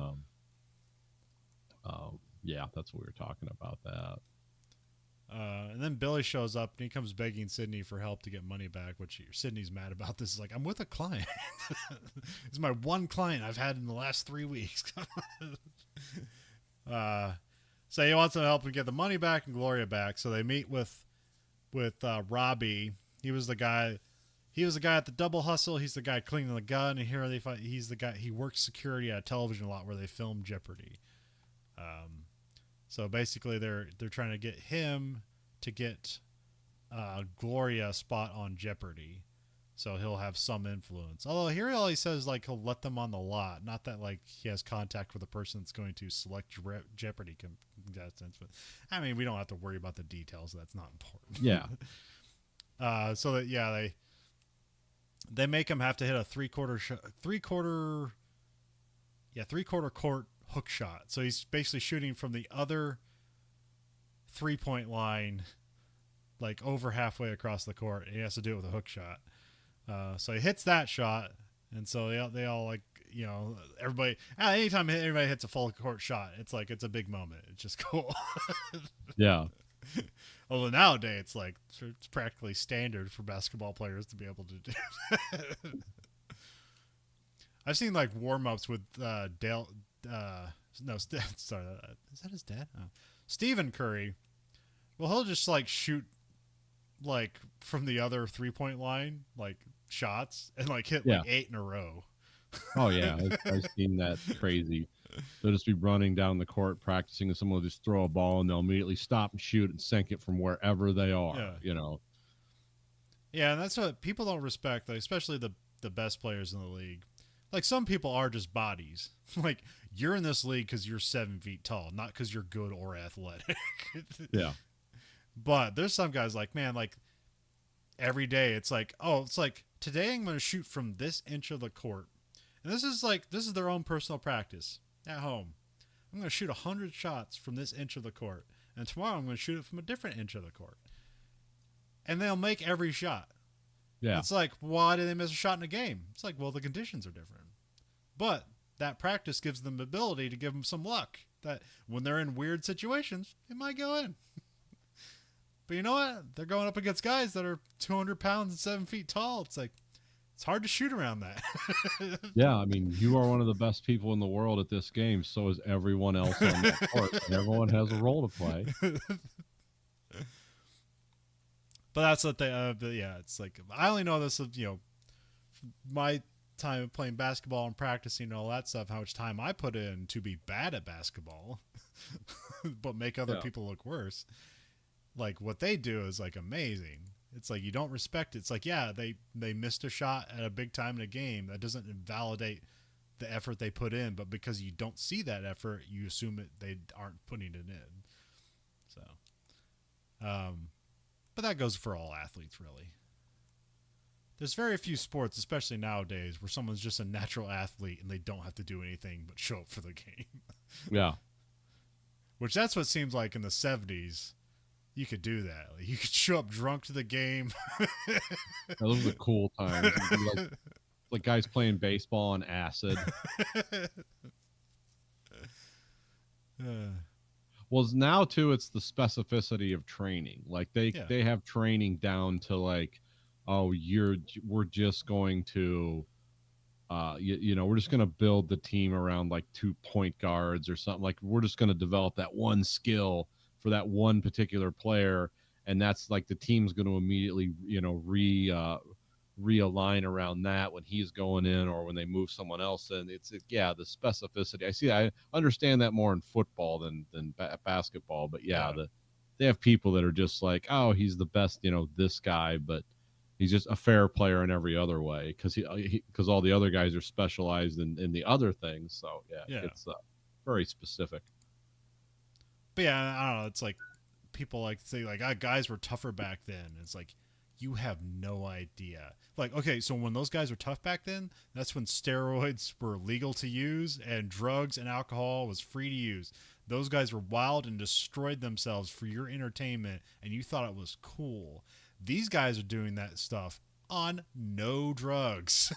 that's what we were talking about that. And then Billy shows up and he comes begging Sydney for help to get money back, which Sydney's mad about. This is like, I'm with a client. It's my one client I've had in the last 3 weeks. So he wants to help him get the money back and Gloria back. So they meet with Robbie. He was the guy at the Double Hustle. He's the guy cleaning the gun. And here they fight. He's the guy. He works security at television a lot where they film Jeopardy. So basically they're trying to get him to get Gloria a spot on Jeopardy. So he'll have some influence. Although here all he says like he'll let them on the lot. Not that like he has contact with the person that's going to select Jeopardy contestants. But I mean, we don't have to worry about the details. That's not important. Yeah. So that they make him have to hit a three-quarter court hook shot. So he's basically shooting from the other 3-point line, like over halfway across the court. And he has to do it with a hook shot. So he hits that shot, and so they all like, you know, everybody. Anytime anybody hits a full court shot, it's like it's a big moment. It's just cool. Yeah. Although nowadays it's practically standard for basketball players to be able to do. I've seen like warm ups with Dale. No, sorry, is that his dad? Oh. Stephen Curry. Well, he'll just like shoot like from the other 3-point line, like shots, and like hit Yeah. like 8 in a row. Oh yeah, I've seen that crazy. They'll just be running down the court practicing, and someone will just throw a ball, and they'll immediately stop and shoot and sink it from wherever they are. Yeah. You know. Yeah, and that's what people don't respect, like, especially the best players in the league. Like some people are just bodies. Like you're in this league because you're 7 feet tall, not because you're good or athletic. Yeah. But there's some guys like, man, like every day it's like, oh, it's like today I'm going to shoot from this inch of the court. And this is their own personal practice at home. I'm going to shoot 100 shots from this inch of the court. And tomorrow I'm going to shoot it from a different inch of the court. And they'll make every shot. Yeah. It's like, why did they miss a shot in a game? It's like, well, the conditions are different. But that practice gives them the ability to give them some luck that when they're in weird situations, it might go in. But you know what? They're going up against guys that are 200 pounds and 7 feet tall. It's like, it's hard to shoot around that. Yeah, I mean, you are one of the best people in the world at this game. So is everyone else on the court. And everyone has a role to play. But that's what they. But yeah, it's like I only know this of my time of playing basketball and practicing and all that stuff. How much time I put in to be bad at basketball, but make other people look worse. Like what they do is like amazing. It's like you don't respect it. It's like, yeah, they missed a shot at a big time in a game. That doesn't invalidate the effort they put in, but because you don't see that effort, you assume that they aren't putting it in. So, but that goes for all athletes, really. There's very few sports, especially nowadays, where someone's just a natural athlete and they don't have to do anything but show up for the game. Yeah. Which that's what seems like in the 70s. You could do that. Like, you could show up drunk to the game. Those were the cool times. Like guys playing baseball on acid. Well, now too, it's the specificity of training. Like they have training down to like, oh, we're just going to, we're just going to build the team around like 2 point guards or something. Like we're just going to develop that one skill for that one particular player, and that's like the team's going to immediately realign around that when he's going in or when they move someone else in. The specificity. I understand that more in football than basketball, but they have people that are just like, oh, he's the best, this guy, but he's just a fair player in every other way because all the other guys are specialized in the other things. So it's very specific. But yeah, I don't know. It's like people like say like guys were tougher back then. It's like you have no idea. Like, okay, so when those guys were tough back then, that's when steroids were legal to use and drugs and alcohol was free to use. Those guys were wild and destroyed themselves for your entertainment, and you thought it was cool. These guys are doing that stuff on no drugs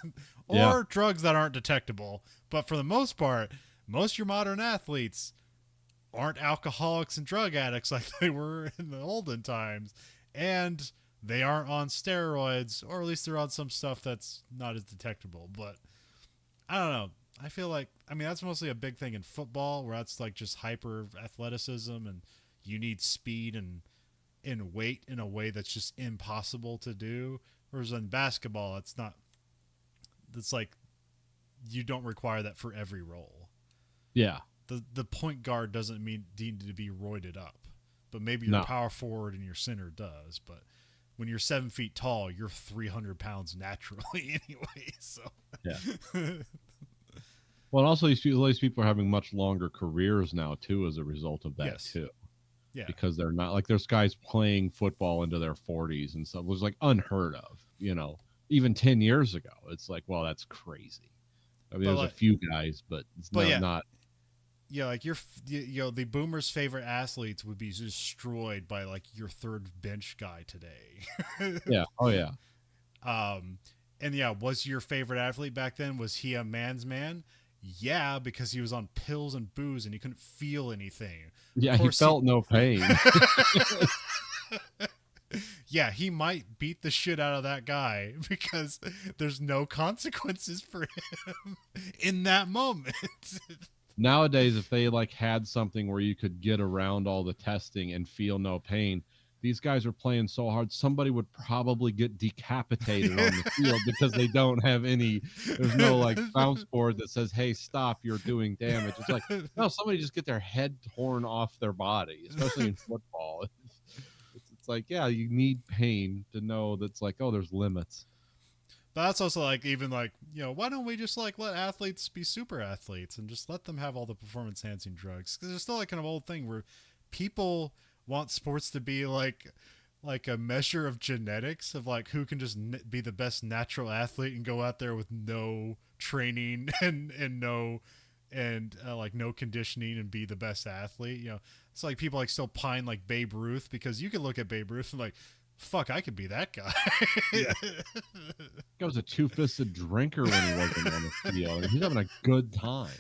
or drugs that aren't detectable. But for the most part, most of your modern athletes aren't alcoholics and drug addicts like they were in the olden times, and they aren't on steroids, or at least they're on some stuff that's not as detectable. But I don't know. I feel like, I mean, that's mostly a big thing in football, where that's like just hyper athleticism and you need speed and weight in a way that's just impossible to do. Whereas in basketball, it's like you don't require that for every role. Yeah. The point guard doesn't need to be roided up, but maybe your power forward and your center does. But when you're 7 feet tall, you're 300 pounds naturally anyway. So yeah. Well, and also these people are having much longer careers now too as a result of that too. Yeah. Because they're not like there's guys playing football into their 40s and stuff. It was like unheard of, even 10 years ago. It's like, well, that's crazy. I mean, there's a few guys, but it's not. Yeah, like the boomers' favorite athletes would be destroyed by like your third bench guy today. Yeah. Oh yeah. And yeah, was your favorite athlete back then? Was he a man's man? Yeah, because he was on pills and booze and he couldn't feel anything. Of Yeah, he course, he. felt no pain. Yeah, he might beat the shit out of that guy because there's no consequences for him in that moment. Nowadays, if they like had something where you could get around all the testing and feel no pain, these guys are playing so hard, somebody would probably get decapitated on the field because they don't have any, there's no like bounce board that says, hey, stop, you're doing damage. It's like, no, somebody just get their head torn off their body, especially in football. It's like, yeah, you need pain to know that's like, oh, there's limits. But that's also like, even like, why don't we just like let athletes be super athletes and just let them have all the performance enhancing drugs? Because there's still like kind of old thing where people want sports to be like a measure of genetics of like who can just be the best natural athlete and go out there with no training and no like no conditioning and be the best athlete. It's like people like still pine like Babe Ruth, because you can look at Babe Ruth and like, fuck, I could be that guy. Yeah. He was a two-fisted drinker when he wasn't on the field. He's having a good time.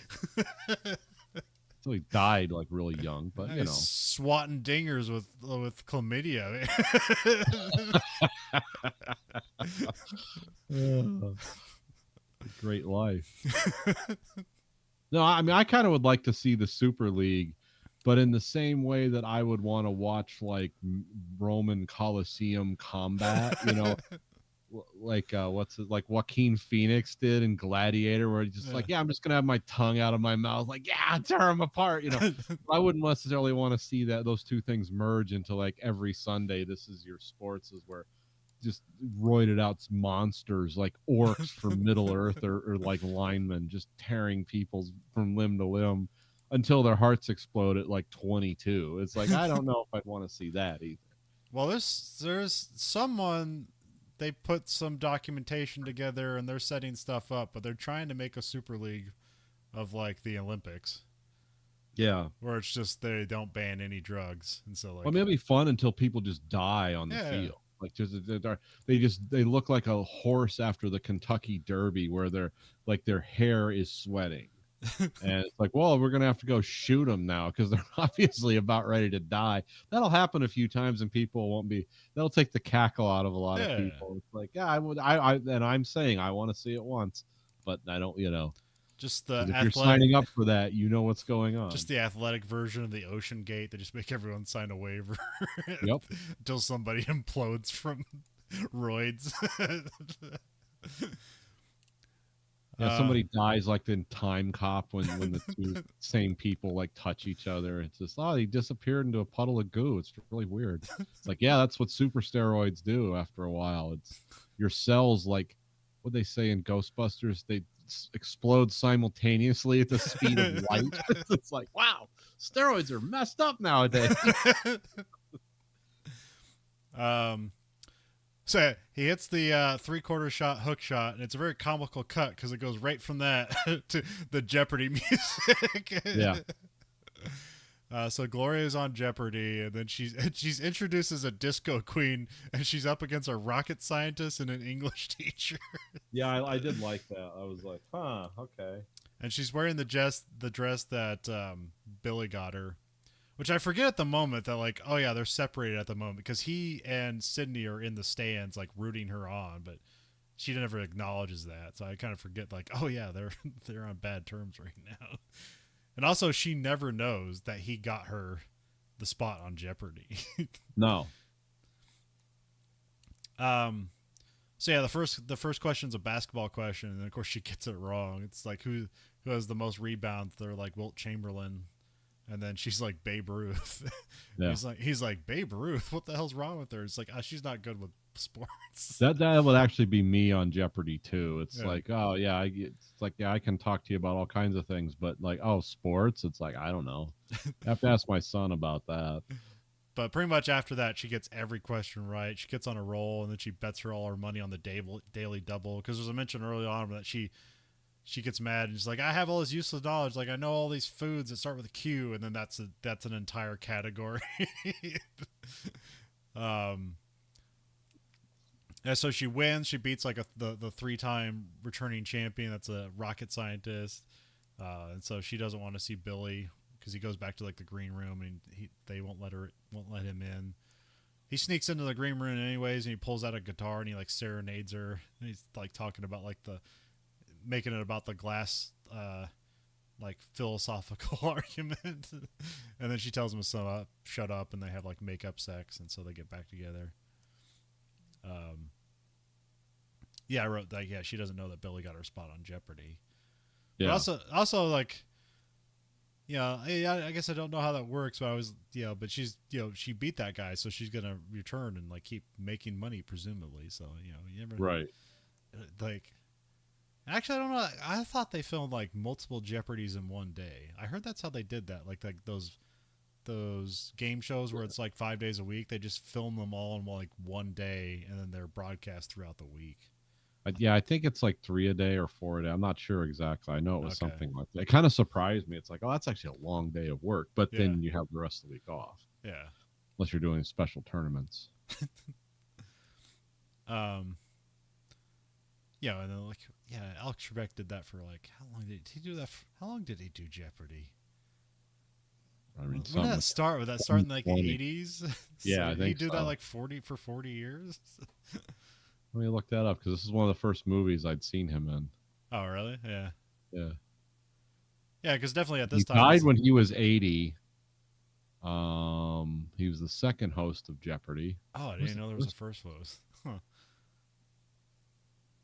So he died like really young, but He's swatting dingers with chlamydia. Great life. No, I mean, I kind of would like to see the Super League, but in the same way that I would want to watch like Roman Coliseum combat, like what's it, like Joaquin Phoenix did in Gladiator, where he's just like, yeah, I'm just gonna have my tongue out of my mouth, like, yeah, tear them apart. I wouldn't necessarily want to see that those two things merge into like every Sunday. This is your sports, is where just roided out monsters like orcs from Middle Earth, or like linemen just tearing people from limb to limb until their hearts explode at like 22. It's like, I don't know if I'd want to see that either. Well, there's someone, they put some documentation together and they're setting stuff up, but they're trying to make a super league of like the Olympics. Yeah, where it's just they don't ban any drugs, and so like, well, maybe fun until people just die on the field. Like they look like a horse after the Kentucky Derby, where their hair is sweating. And it's like, well, we're gonna have to go shoot them now because they're obviously about ready to die. That'll happen a few times, and people won't be. That'll take the cackle out of a lot of people. It's like, yeah, and I'm saying I want to see it once, but I don't. Just the if you're signing up for that, you know what's going on. Just the athletic version of the Ocean Gate. They just make everyone sign a waiver. Yep. Until somebody implodes from roids. Yeah, somebody dies like in Time Cop when the two same people like touch each other. It's just, he disappeared into a puddle of goo. It's really weird. It's like, yeah, that's what super steroids do after a while. It's your cells, like what they say in Ghostbusters, they explode simultaneously at the speed of light. It's like, wow, steroids are messed up nowadays. So he hits the 3/4 shot hook shot, and it's a very comical cut because it goes right from that to the Jeopardy music. Yeah. So Gloria is on Jeopardy, and then she's introduced as a disco queen, and she's up against a rocket scientist and an English teacher. Yeah, I did like that. I was like, huh, okay. And she's wearing the dress that Billy got her, which I forget at the moment that like, oh yeah, they're separated at the moment because he and Sydney are in the stands like rooting her on, but she never acknowledges that. So I kind of forget like, oh yeah, they're on bad terms right now. And also, she never knows that he got her the spot on Jeopardy. No. So yeah, the first question's a basketball question, and of course she gets it wrong. It's like who has the most rebounds? They're like Wilt Chamberlain, and then she's like Babe Ruth. Yeah. He's like Babe Ruth. What the hell's wrong with her? It's like she's not good with sports. That would actually be me on Jeopardy too. It's like, oh yeah, it's like, yeah, I can talk to you about all kinds of things, but like, oh, sports, it's like, I don't know. I have to ask my son about that. But pretty much after that, she gets every question right. She gets on a roll, and then she bets her all her money on the daily double. Because there's a mention early on that she gets mad and she's like, I have all this useless knowledge. Like I know all these foods that start with a Q, and then that's an entire category. And so she wins. She beats like the 3-time returning champion. That's a rocket scientist. And so she doesn't want to see Billy because he goes back to like the green room and they won't let him in. He sneaks into the green room anyways, and he pulls out a guitar and he like serenades her. And he's like talking about like making it about the glass, like philosophical argument. And then she tells him to shut up, and they have like makeup sex, and so they get back together. Yeah, I wrote that. Yeah, she doesn't know that Billy got her spot on Jeopardy. Yeah. But also like, yeah, I guess I don't know how that works, but I was, but she's, she beat that guy, so she's gonna return and like keep making money, presumably. So you never, Right. like. Actually, I don't know. I thought they filmed like multiple Jeopardies in one day. I heard that's how they did that. Like those game shows where it's like 5 days a week. They just film them all in like one day, and then they're broadcast throughout the week. Yeah, I think it's like 3 a day or 4 a day. I'm not sure exactly. I know it was Okay. something like that. It kind of surprised me. It's like, oh, that's actually a long day of work, but Yeah. then you have the rest of the week off. Yeah. Unless you're doing special tournaments. Yeah, and then Alex Trebek did that for like how long did he do that? How long did he do Jeopardy? I mean, when did that start? Would that start in like the 20. 80s? So Yeah, I think he did so. that like 40 years. Let me look that up because this is one of the first movies I'd seen him in. Oh, really? Yeah. Yeah. Yeah, because definitely at this He time died when he was 80. He was the second host of Jeopardy. Oh, I didn't know there was a first host. Huh.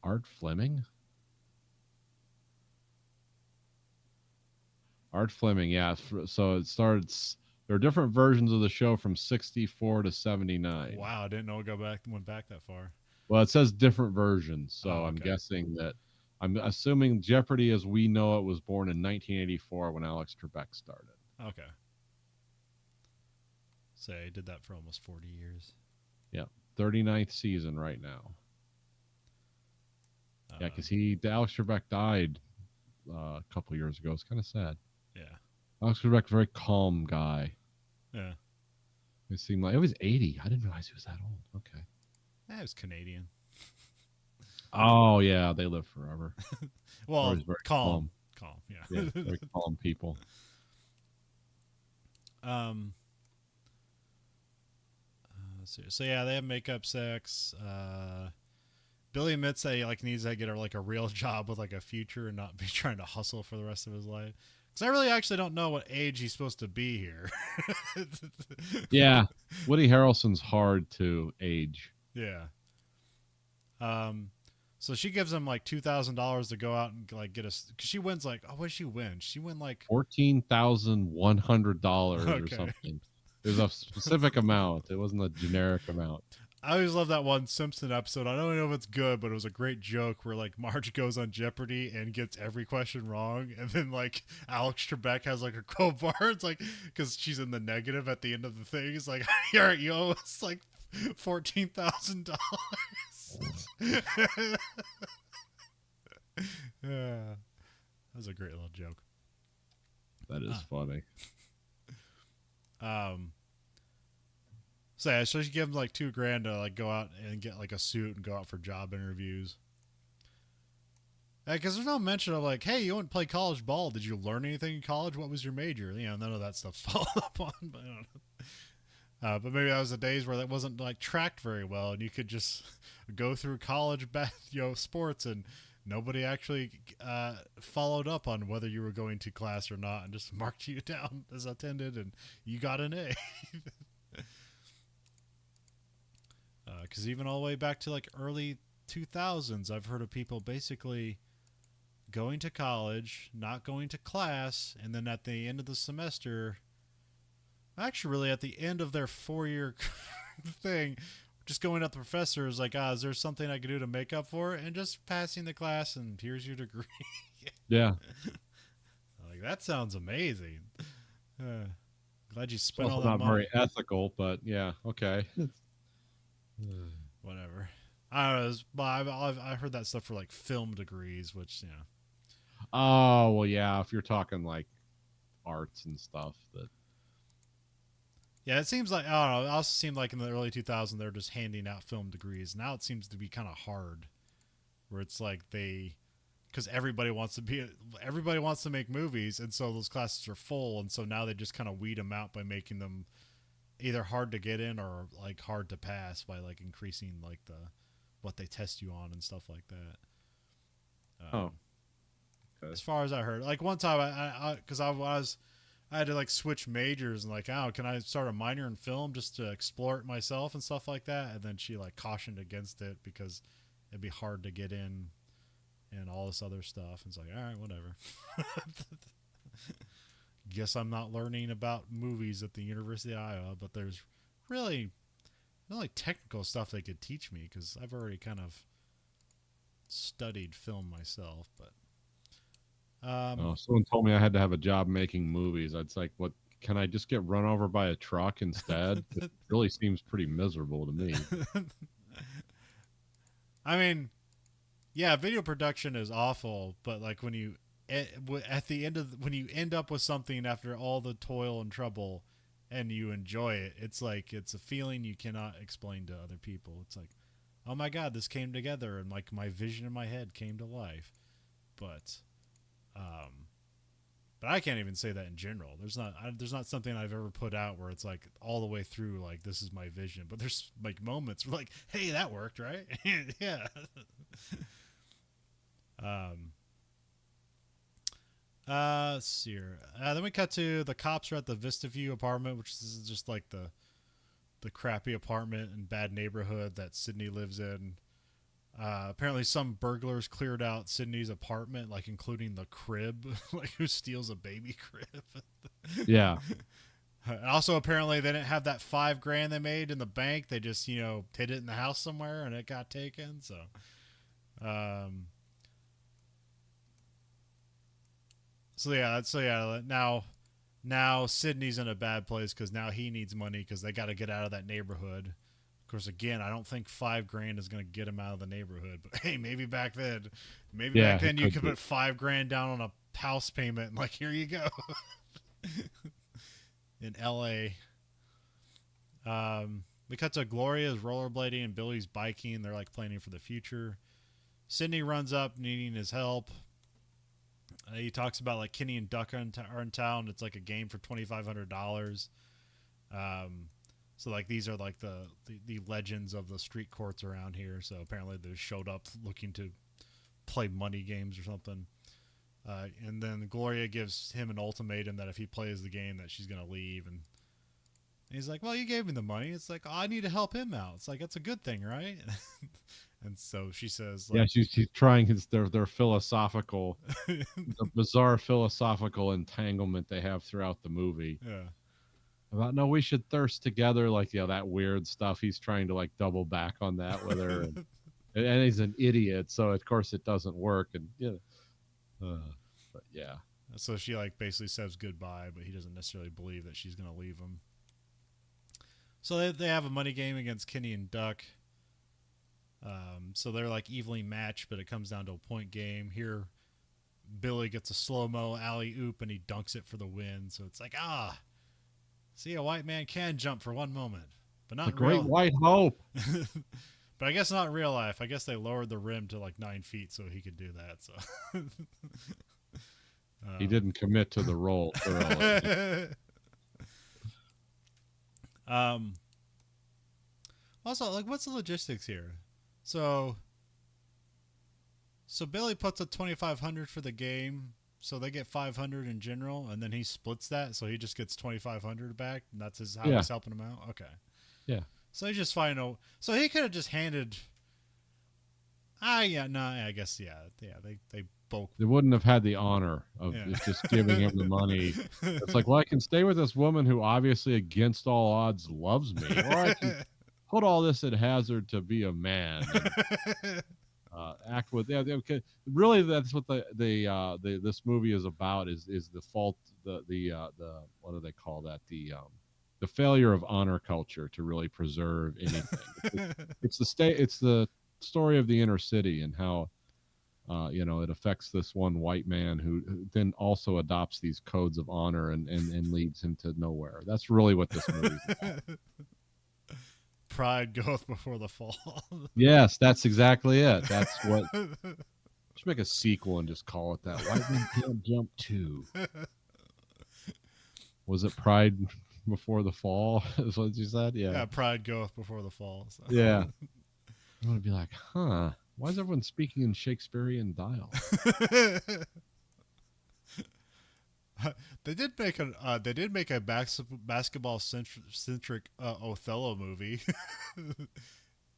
Art Fleming? Art Fleming, yeah. So it starts. There are different versions of the show from 64 to 79. Wow, I didn't know it went back that far. Well, it says different versions, so Oh, okay. I'm guessing that. I'm assuming Jeopardy as we know it was born in 1984 when Alex Trebek started. Okay. So he did that for almost 40 years. Yeah, 39th season right now. Yeah, because Alex Trebek died a couple years ago. It's kind of sad. Yeah. Alex Trebek, very calm guy. Yeah. It seemed like it was 80. I didn't realize he was that old. Okay. That was Canadian. Oh yeah, they live forever. Well, calm. Yeah. Very calm people. So yeah, they have makeup sex. Billy admits that he like needs to get a real job with like a future and not be trying to hustle for the rest of his life. Because I really actually don't know what age he's supposed to be here. Yeah, Woody Harrelson's hard to age. Yeah. So she gives him like $2,000 to go out and like get us. Cause she wins like, what did she win? She win like $14,100 or something. There's a specific amount. It wasn't a generic amount. I always love that one Simpson episode. I don't know if it's good, but it was a great joke where like Marge goes on Jeopardy and gets every question wrong, and then like Alex Trebek has like a crowbar. It's like because she's in the negative at the end of the thing. He's like, "Here, you owe us like $14,000." Yeah, that was a great little joke. That is funny. So yeah, so she gives him like $2,000 to like go out and get like a suit and go out for job interviews. Because there's no mention of like, hey, you went to play college ball. Did you learn anything in college? What was your major? None of that stuff's followed up on. But, I don't know. But maybe that was the days where that wasn't like tracked very well, and you could just go through college, sports, and nobody actually followed up on whether you were going to class or not, and just marked you down as attended, and you got an A. Because even all the way back to like early 2000s, I've heard of people basically going to college, not going to class, and then at the end of the semester, actually really at the end of their 4-year thing, just going up to the professor is like, is there something I can do to make up for it? And just passing the class, and here's your degree. Yeah. Like, that sounds amazing. Glad you spent all It's that not money. very ethical, but yeah, okay. Whatever. I don't know. I've heard that stuff for like film degrees, which Oh well, yeah. If you're talking like arts and stuff, that. Yeah, it seems like, I don't know. It also seemed like in the early 2000s they were just handing out film degrees. Now it seems to be kind of hard, where it's like because everybody wants to make movies, and so those classes are full, and so now they just kind of weed them out by making them either hard to get in or like hard to pass by like increasing like the what they test you on and stuff like that. Oh, okay. As far as I heard, like one time I had to like switch majors and like, oh, can I start a minor in film just to explore it myself and stuff like that? And then she like cautioned against it because it'd be hard to get in and all this other stuff. And it's like, all right, whatever. Guess I'm not learning about movies at the University of Iowa, but there's really not like technical stuff they could teach me because I've already kind of studied film myself. But someone told me I had to have a job making movies. I'd like, what? Can I just get run over by a truck instead? It really seems pretty miserable to me. I mean, yeah, video production is awful, but like when you at the end of when you end up with something after all the toil and trouble and you enjoy it, it's like it's a feeling you cannot explain to other people. It's like, oh my god, this came together and like my vision in my head came to life. But I can't even say that in general. There's not something I've ever put out where it's like all the way through like this is my vision. But there's like moments where like, hey, that worked, right? Yeah. Let's see here. Then we cut to the cops are at the Vista View apartment, which is just like the crappy apartment and bad neighborhood that Sydney lives in. Apparently some burglars cleared out Sydney's apartment, like including the crib, like who steals a baby crib. Yeah. And also apparently they didn't have that $5,000 they made in the bank. They just, hid it in the house somewhere and it got taken. So, now Sydney's in a bad place because now he needs money because they got to get out of that neighborhood. Of course, again, I don't think $5,000 is going to get him out of the neighborhood. But hey, maybe back then you could put $5,000 down on a house payment and like, here you go. In L.A. We cut to Gloria's rollerblading and Billy's biking. They're like planning for the future. Sydney runs up needing his help. He talks about like Kenny and Duck are in town. It's like a game for $2,500. So like these are like the legends of the street courts around here. So apparently they showed up looking to play money games or something. And then Gloria gives him an ultimatum that if he plays the game that she's going to leave. And he's like, well, you gave me the money. It's like, oh, I need to help him out. It's like, that's a good thing, right? And so she says, like, yeah, she's trying their philosophical, the bizarre philosophical entanglement they have throughout the movie. Yeah. About, no, we should thirst together, like, that weird stuff. He's trying to like double back on that with her, and he's an idiot, so of course it doesn't work. And but yeah. So she like basically says goodbye, but he doesn't necessarily believe that she's going to leave him. So they have a money game against Kenny and Duck. So they're like evenly matched, but it comes down to a point game. Here, Billy gets a slow-mo alley-oop and he dunks it for the win. So it's like, see, a white man can jump for one moment, but not the great white hope. But I guess not in real life. I guess they lowered the rim to like 9 feet so he could do that. So he didn't commit to the role thoroughly. Also, like, what's the logistics here? So Billy puts up $2,500 for the game, so they get $500 in general, and then he splits that, so he just gets $2,500 back, and that's how he's helping him out. Okay. Yeah. So he's just finding. So he could have just handed. I guess they both. They wouldn't have had the honor of just giving him the money. It's like, well, I can stay with this woman who obviously against all odds loves me, or I can put all this at hazard to be a man. And, act with okay. Really, that's what this movie is about. Is the fault the what do they call that, the failure of honor culture to really preserve anything. It's the story of the inner city and how It affects this one white man who then also adopts these codes of honor and leads him to nowhere. That's really what this movie's about. Pride goeth before the fall. Yes, that's exactly it. That's what. Should make a sequel and just call it that. White Men Can't Jump 2. Was it Pride Before the Fall? Is what you said? Yeah. Yeah, pride goeth before the fall. So. Yeah. I'm gonna be like, huh? Why is everyone speaking in Shakespearean dialogue? They did make a basketball centric Othello movie.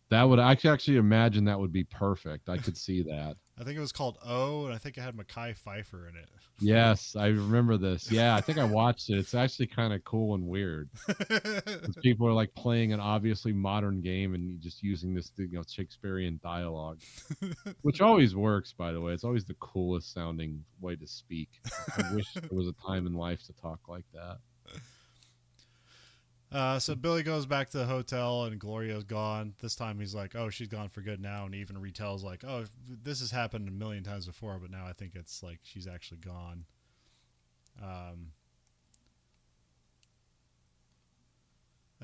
That would I could actually imagine that would be perfect. I could see that. I think it was called O, and I think it had Mekhi Phifer in it. Yes, I remember this. Yeah, I think I watched it. It's actually kind of cool and weird. 'Cause people are like playing an obviously modern game and just using this, Shakespearean dialogue, which always works, by the way. It's always the coolest sounding way to speak. I wish there was a time in life to talk like that. So Billy goes back to the hotel and Gloria's gone. This time he's like, oh, she's gone for good now. And he even retells like, oh, this has happened a million times before, but now I think it's like she's actually gone. I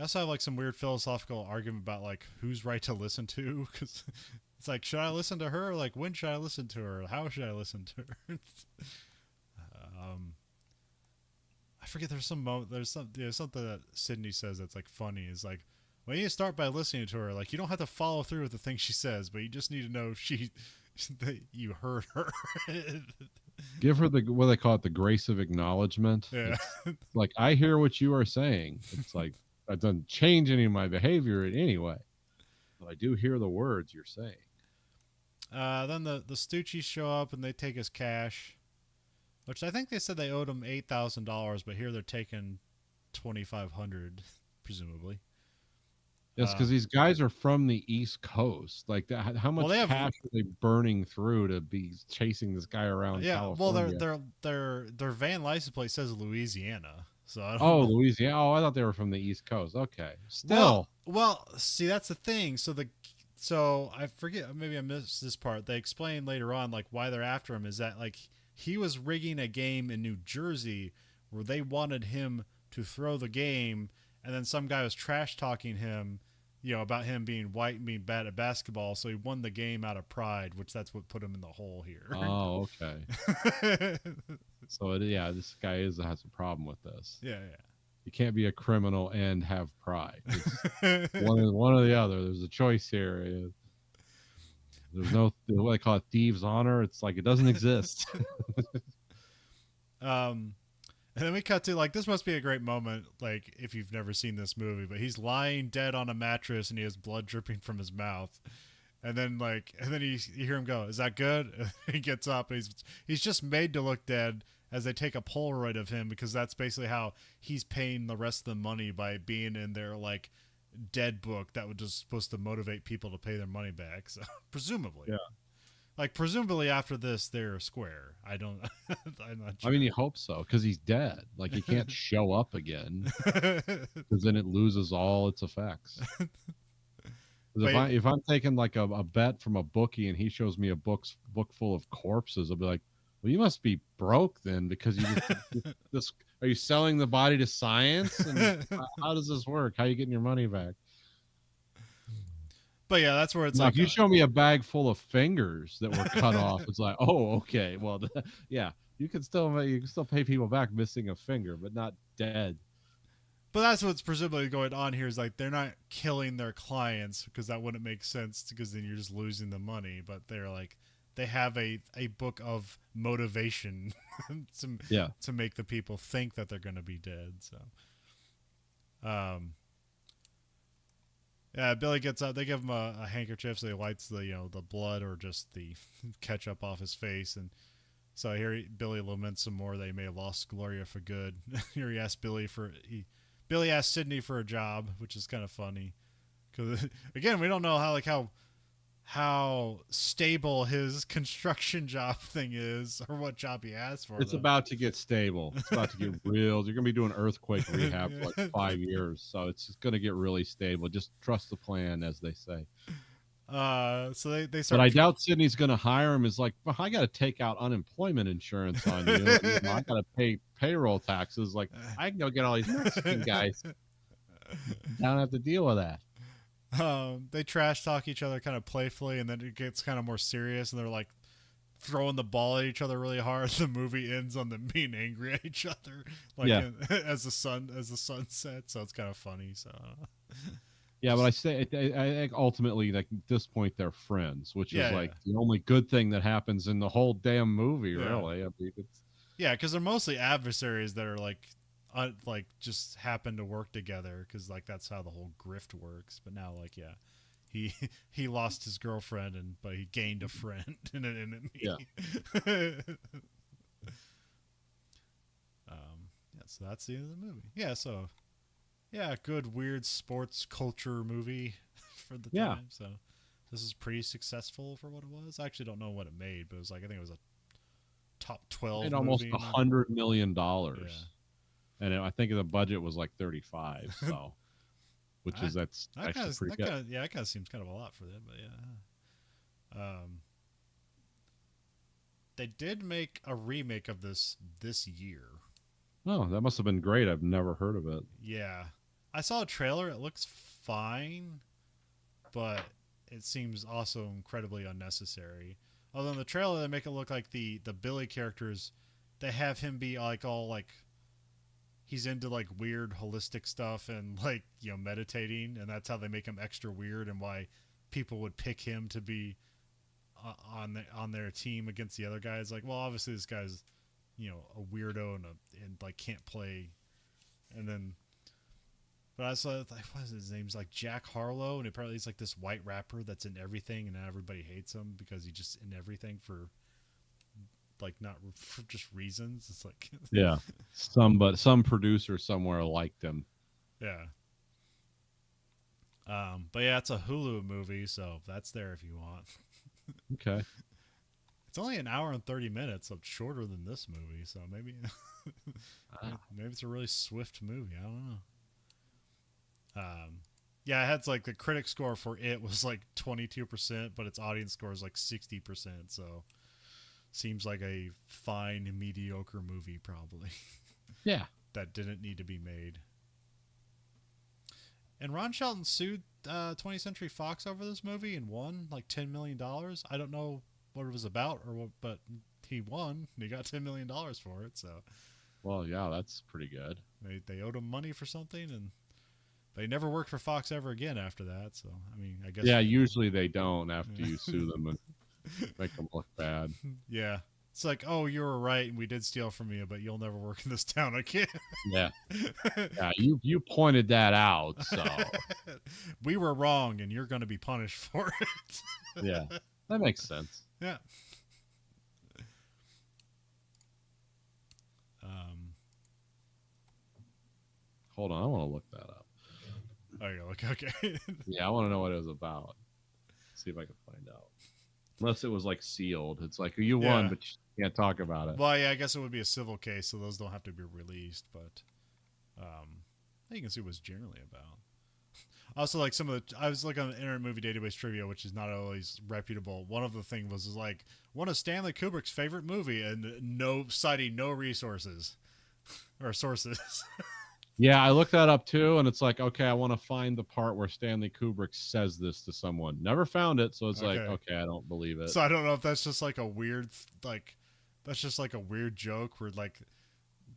also have like some weird philosophical argument about like who's right to listen to, because it's like, should I listen to her? Like, when should I listen to her? How should I listen to her? I forget. There's something that Sydney says that's like funny. Is like, well, you start by listening to her. Like, you don't have to follow through with the things she says, but you just need to know that you heard her. Give her what they call it, the grace of acknowledgement. Yeah. It's like, I hear what you are saying. It's like, that doesn't change any of my behavior in any way, but I do hear the words you're saying. Then the Stucci's show up and they take his cash, which I think they said they owed him $8,000, but here they're taking $2,500, presumably. Yes, because these guys are from the East Coast. Like, how much cash are they burning through to be chasing this guy around? Yeah, California? well, their van license plate says Louisiana. So I don't know. Louisiana. Oh, I thought they were from the East Coast. Okay, still. Well, see, that's the thing. So I forget. Maybe I missed this part. They explain later on, like, why they're after him is that like he was rigging a game in New Jersey where they wanted him to throw the game, and then some guy was trash talking him, about him being white and being bad at basketball. So he won the game out of pride, which that's what put him in the hole here. Oh, okay. So this guy has a problem with this. Yeah. You can't be a criminal and have pride. It's one or the other. There's a choice here. There's no what I call it, thieves' honor. It's like it doesn't exist. And then we cut to like, this must be a great moment, like if you've never seen this movie, but he's lying dead on a mattress and he has blood dripping from his mouth. And then you hear him go, "Is that good?" And he gets up and he's just made to look dead as they take a Polaroid of him, because that's basically how he's paying the rest of the money, by being in their like dead book that was just supposed to motivate people to pay their money back. So presumably. Yeah. Like, presumably after this, they're square. I'm not sure. I mean, you hope so, because he's dead. Like, he can't show up again, because then it loses all its effects. If I'm taking like a bet from a bookie and he shows me a book full of corpses, I'll be like, well, you must be broke then, because you just are you selling the body to science? And how does this work? How are you getting your money back? But yeah, that's where it's like, if you show me a bag full of fingers that were cut off, it's like, oh, okay, well, yeah, you can still pay people back missing a finger, but not dead. But that's what's presumably going on here, is like they're not killing their clients, because that wouldn't make sense, because then you're just losing the money. But they're like, they have a book of motivation to make the people think that they're going to be dead. So, yeah, Billy gets up. They give him a handkerchief, so he lights the blood or just the ketchup off his face, and so here Billy laments some more that he may have lost Gloria for good. Here he asks Billy asks Sydney for a job, which is kind of funny, because again, we don't know how stable his construction job thing is, or what job he asked for. It's about to get stable. It's about to get real. You're going to be doing earthquake rehab for like 5 years, so it's just going to get really stable. Just trust the plan, as they say. So they But start. I doubt Sydney's going to hire him. Is like, well, I got to take out unemployment insurance on you. You know, I got to pay payroll taxes. Like, I can go get all these Mexican guys. I don't have to deal with that. They trash talk each other kind of playfully, and then it gets kind of more serious, and they're like throwing the ball at each other really hard. The movie ends on them being angry at each other, like Yeah. as the sun sets. So it's kind of funny. So Yeah, but I say I think ultimately, like at this point, they're friends, which is yeah, like the only good thing that happens in the whole damn movie. yeah, Really, I mean, it's yeah, because they're mostly adversaries that are like just happen to work together because like that's how the whole grift works. But now like yeah, he he lost his girlfriend but he gained a friend and an yeah, enemy. Yeah, so that's the end of the movie. Yeah, so yeah, good weird sports culture movie for the yeah. time. So this is pretty successful for what it was. I actually don't know what it made, but it was like I think it was a top Made 12 almost movie. $100 million, Yeah. and I think the budget was like 35. So, which I, is that's that kind actually of pretty that good. kind of yeah, that kind of seems kind of a lot for them, but yeah. They did make a remake of this year. Oh, that must have been great. I've never heard of it. Yeah, I saw a trailer. It looks fine, but it seems also incredibly unnecessary. Although in the trailer they make it look like the Billy characters, they have him be like all like he's into like weird holistic stuff and like meditating, and that's how they make him extra weird and why people would pick him to be on their team against the other guys. Like, well, obviously this guy's a weirdo and like can't play, and then. But I saw like what is his name's like Jack Harlow, and apparently he's like this white rapper that's in everything, and everybody hates him because he's just in everything for like not for just reasons. It's like Yeah, some producer somewhere liked him. yeah. But yeah, it's a Hulu movie, so that's there if you want. Okay. It's only an hour and 30 minutes, so it's shorter than this movie. So maybe, maybe it's a really swift movie. I don't know. Yeah, it had like the critic score for it was like 22%, but its audience score is like 60%. So seems like a fine mediocre movie probably Yeah. that didn't need to be made. And Ron Shelton sued 20th Century Fox over this movie and won like $10 million. I don't know what it was about or what, but he won. And he got $10 million for it. So, Well, yeah, that's pretty good. they owed him money for something, and they never worked for Fox ever again after that. So I mean, I guess Yeah, usually they don't after you sue them and make them look bad. yeah. It's like, oh, you were right, and we did steal from you, but you'll never work in this town again. Yeah. Yeah, you pointed that out, so We were wrong, and you're going to be punished for it. yeah. That makes sense. Yeah. Um. Hold on, I want to look that up. Oh, you're like, okay. Yeah, I want to know what it was about. See if I can find out. Unless it was like sealed. It's like you won, Yeah. but you can't talk about it. Well, yeah, I guess it would be a civil case, so those don't have to be released. But you can see what it's generally about. Also, like some of the, I was looking on the Internet Movie Database trivia, which is not always reputable. One of the things was like one of Stanley Kubrick's favorite movie, and citing no resources or sources. Yeah, I looked that up too, and it's like, okay, I want to find the part where Stanley Kubrick says this to someone. Never found it, so it's like, okay, I don't believe it. So I don't know if that's just like a weird, that's just like a weird joke where like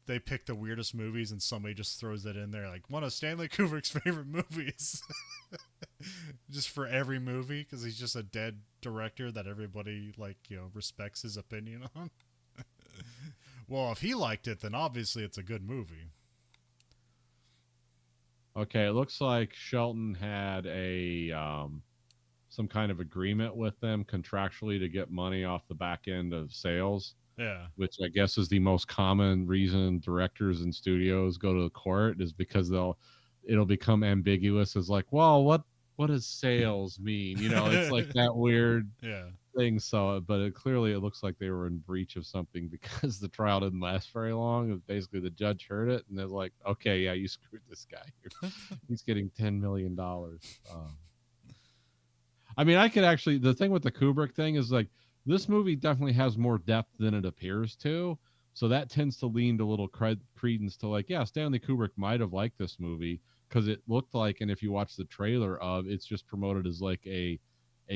they pick the weirdest movies and somebody just throws that in there, like one of Stanley Kubrick's favorite movies, just for every movie because he's just a dead director that everybody respects his opinion on. Well, if he liked it, then obviously it's a good movie. Okay, it looks like Shelton had a some kind of agreement with them contractually to get money off the back end of sales. Yeah. Which I guess is the most common reason directors and studios go to the court is because it'll become ambiguous as like, well, what does sales mean? It's like that weird thing. So, but clearly it looks like they were in breach of something because the trial didn't last very long. Basically, the judge heard it and they're like, okay, yeah, you screwed this guy. He's getting $10 million. I mean, I could actually. The thing with the Kubrick thing is like this movie definitely has more depth than it appears to. So that tends to lean to a little credence to like, yeah, Stanley Kubrick might have liked this movie because it looked like, and if you watch the trailer of, it's just promoted as like a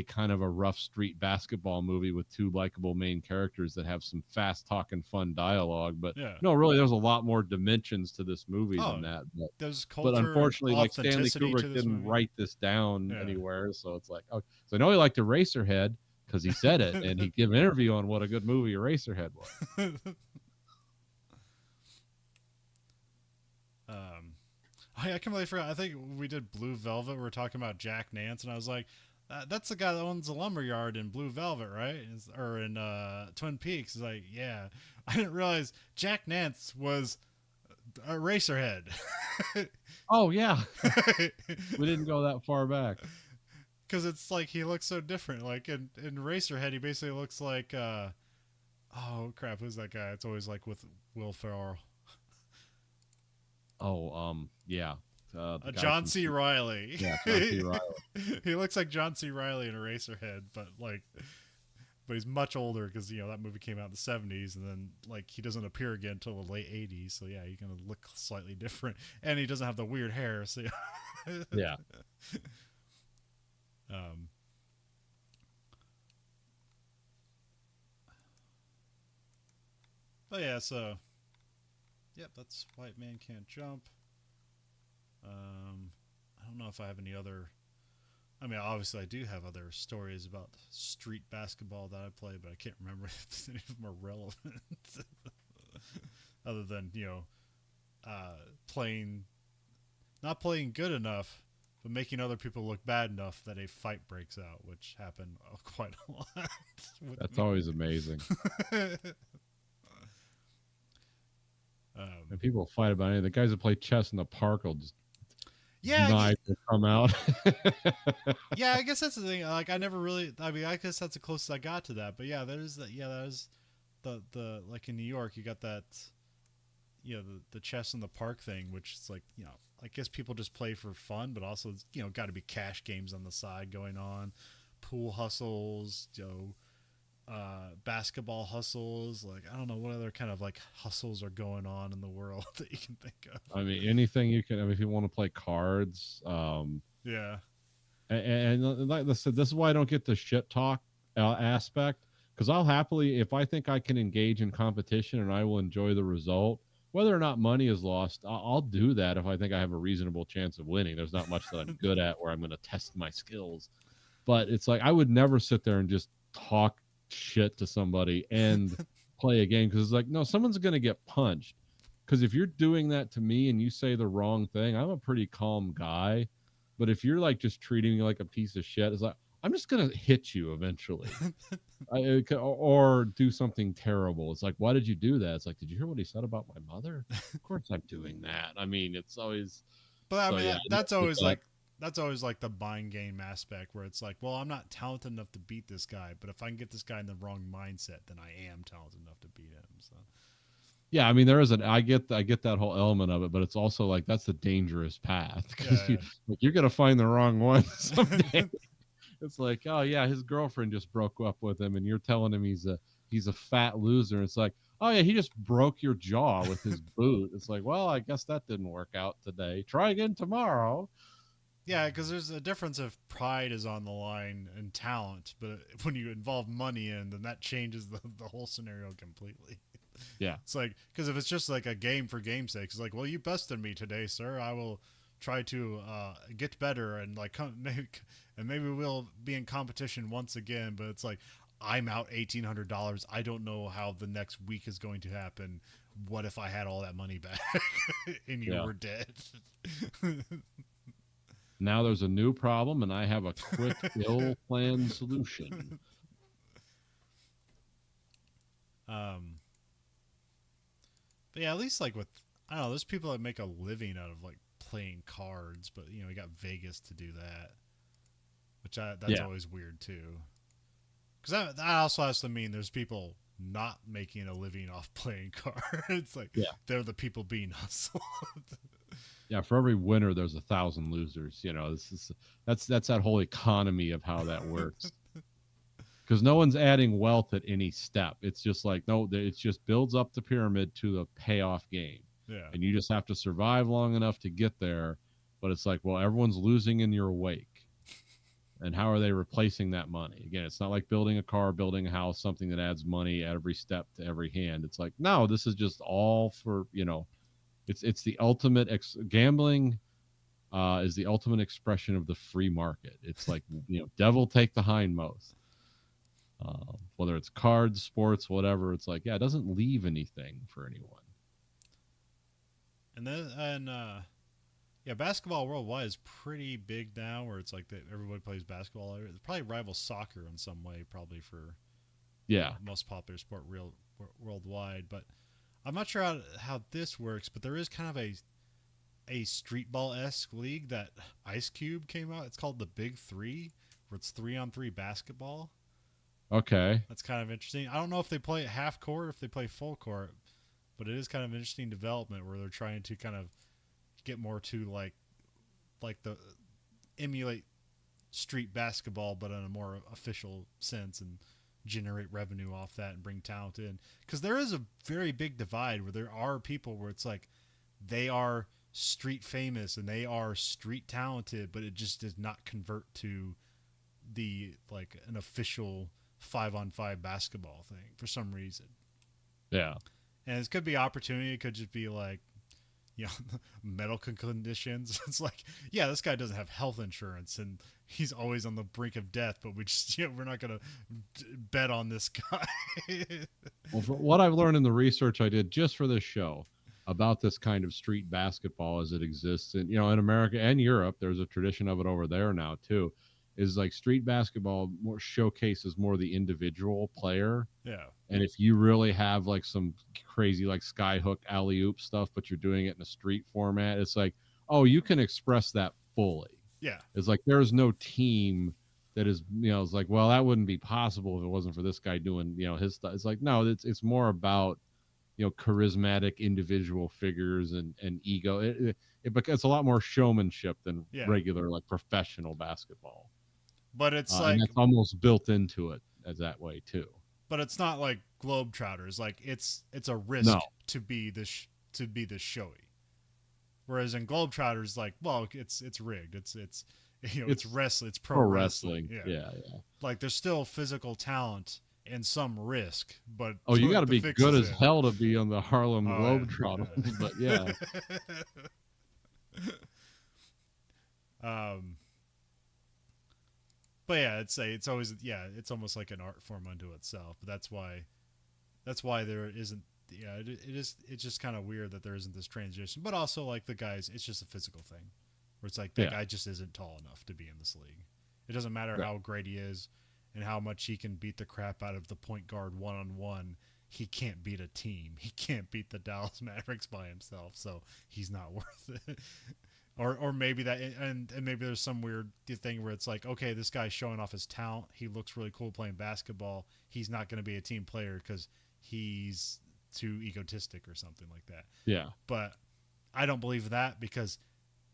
kind of a rough street basketball movie with two likable main characters that have some fast talking fun dialogue. But Yeah. no, really, there's a lot more dimensions to this movie than Oh, that. there's But culture and unfortunately, like Stanley authenticity Kubrick to this didn't movie. write this down Yeah. anywhere, so it's like, oh, so I know he liked Eraserhead because he said it, and he gave an interview on what a good movie Eraserhead was. I completely forgot. I think we did Blue Velvet. We were talking about Jack Nance, and I was like, "That's the guy that owns the lumberyard in Blue Velvet, right? Or in Twin Peaks." He's like, "Yeah." I didn't realize Jack Nance was a Racerhead. Oh yeah, we didn't go that far back. Because it's like he looks so different. Like in Racerhead, he basically looks like oh crap, who's that guy? It's always like with Will Ferrell. Oh, yeah. John C. Reilly. Yeah, John C. Reilly. He looks like John C. Reilly in Eraserhead, but he's much older because that movie came out in the 70s, and then like he doesn't appear again until the late 80s. So yeah, he's gonna look slightly different, and he doesn't have the weird hair. So yeah. Um. But yeah, so yep, that's White Man Can't Jump. I don't know if I have any other. I mean, obviously, I do have other stories about street basketball that I play, but I can't remember if any of them are relevant. Other than playing, not playing good enough, but making other people look bad enough that a fight breaks out, which happened quite a lot. That's always amazing. And people fight about anything. The guys that play chess in the park will just knife will come out. Yeah, I guess that's the thing. Like, I never really. I mean, I guess that's the closest I got to that. But yeah, that is the like in New York, you got that. The chess in the park thing, which is like I guess people just play for fun, but also got to be cash games on the side going on, pool hustles, basketball hustles. Like, I don't know what other kind of like hustles are going on in the world that you can think of. I mean, anything you can. I mean, if you want to play cards, yeah. And like I said, this is why I don't get the shit talk aspect, because I'll happily, if I think I can engage in competition and I will enjoy the result, whether or not money is lost, I'll do that if I think I have a reasonable chance of winning. There's not much that I'm good at where I'm going to test my skills, but it's like I would never sit there and just talk shit to somebody and play a game, because it's like, no, someone's going to get punched. Because if you're doing that to me and you say the wrong thing, I'm a pretty calm guy. But if you're like just treating me like a piece of shit, it's like, I'm just going to hit you eventually. Or do something terrible. It's like, why did you do that? It's like, did you hear what he said about my mother? Of course I'm doing that. I mean, it's always. But I mean, that's always like the mind game aspect, where it's like, well, I'm not talented enough to beat this guy, but if I can get this guy in the wrong mindset, then I am talented enough to beat him. So. Yeah, I mean, there is I get that whole element of it, but it's also like that's a dangerous path, because you're gonna find the wrong one someday. It's like, oh yeah, his girlfriend just broke up with him, and you're telling him he's a fat loser. It's like, oh yeah, he just broke your jaw with his boot. It's like, well, I guess that didn't work out today. Try again tomorrow. Yeah, because there's a difference if pride is on the line and talent, but when you involve money in, then that changes the whole scenario completely. Yeah, it's like, because if it's just like a game for game's sake, it's like, well, you bested me today, sir. I will try to get better and like maybe we'll be in competition once again. But it's like, I'm out $1,800. I don't know how the next week is going to happen. What if I had all that money back and you were dead? Now there's a new problem, and I have a quick, ill-planned solution. But yeah, at least like with, I don't know, there's people that make a living out of like playing cards, but you got Vegas to do that, which that's always weird too. Because that also has to mean there's people not making a living off playing cards. Like they're the people being hustled. Yeah, for every winner, there's 1,000 losers. You know, this is that's that whole economy of how that works. Because no one's adding wealth at any step. It's just like no, it just builds up the pyramid to the payoff game, Yeah. and you just have to survive long enough to get there. But it's like, well, everyone's losing in your wake, and how are they replacing that money? Again, it's not like building a car, building a house, something that adds money at every step to every hand. It's like no, this is just all for it's the ultimate gambling is the ultimate expression of the free market. It's like devil take the hindmost. Whether it's cards, sports, whatever, it's like, yeah, it doesn't leave anything for anyone. Yeah, basketball worldwide is pretty big now, where it's like that everybody plays basketball. It probably rivals soccer in some way, probably for Yeah. most popular sport worldwide. But I'm not sure how this works, but there is kind of a street ball esque league that Ice Cube came out. It's called the Big Three, where it's 3-on-3 basketball. Okay. That's kind of interesting. I don't know if they play at half court or if they play full court, but it is kind of an interesting development where they're trying to kind of get more to like the emulate street basketball, but in a more official sense, and generate revenue off that and bring talent in. Because there is a very big divide where there are people where it's like they are street famous and they are street talented, but it just does not convert to the like an official 5-on-5 basketball thing for some reason. Yeah. And it could be opportunity. It could just be like, medical conditions. It's like, yeah, this guy doesn't have health insurance and he's always on the brink of death, but we just, we're not going to bet on this guy. Well, for what I've learned in the research I did just for this show about this kind of street basketball as it exists in America and Europe, there's a tradition of it over there now too, is like street basketball more showcases more the individual player. Yeah. And if you really have like some crazy like skyhook alley oop stuff, but you're doing it in a street format, it's like, oh, you can express that fully. Yeah. It's like there's no team that is, it's like, well, that wouldn't be possible if it wasn't for this guy doing, his stuff. It's like, no, it's more about, charismatic individual figures and ego. It's a lot more showmanship than regular like professional basketball. But it's like, and that's almost built into it as that way too. But it's not like Globetrotters. Like it's a risk to be this showy. Whereas in Globetrotters, like, well, it's rigged. It's wrestling. It's pro wrestling. Yeah. Like there's still physical talent and some risk, but you got to be good as hell to be on the Harlem Globetrotters. Yeah. But yeah. But yeah, it's always it's almost like an art form unto itself. But that's why there isn't. Yeah, it's just kind of weird that there isn't this transition. But also like the guys, it's just a physical thing, where it's like that guy just isn't tall enough to be in this league. It doesn't matter how great he is and how much he can beat the crap out of the point guard 1-on-1. He can't beat a team. He can't beat the Dallas Mavericks by himself. So he's not worth it. Or maybe that, and maybe there's some weird thing where it's like, okay, this guy's showing off his talent. He looks really cool playing basketball. He's not going to be a team player because he's too egotistic or something like that. Yeah. But I don't believe that, because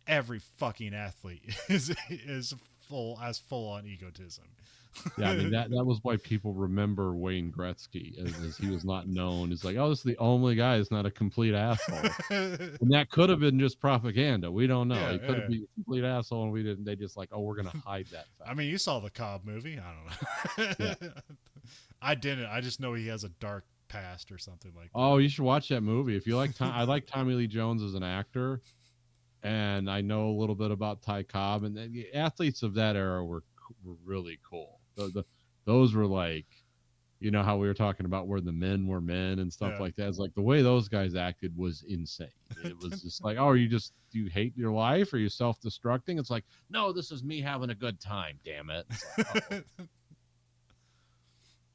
every fucking athlete is full on egotism. Yeah, I mean that was why people remember Wayne Gretzky as he was not known. It's like, oh, this is the only guy that's not a complete asshole. And that could have been just propaganda. We don't know. Yeah, he could have been a complete asshole, and we didn't. They just like, oh, we're gonna hide that fact. I mean, you saw the Cobb movie. I don't know. Yeah. I didn't. I just know he has a dark past or something like that. Oh, you should watch that movie if you like. I like Tommy Lee Jones as an actor, and I know a little bit about Ty Cobb, and the athletes of that era were really cool. Those were like, how we were talking about where the men were men and stuff like that. It's like the way those guys acted was insane. It was just like, oh, do you hate your life? Are you self-destructing? It's like, no, this is me having a good time, damn it. Like, oh.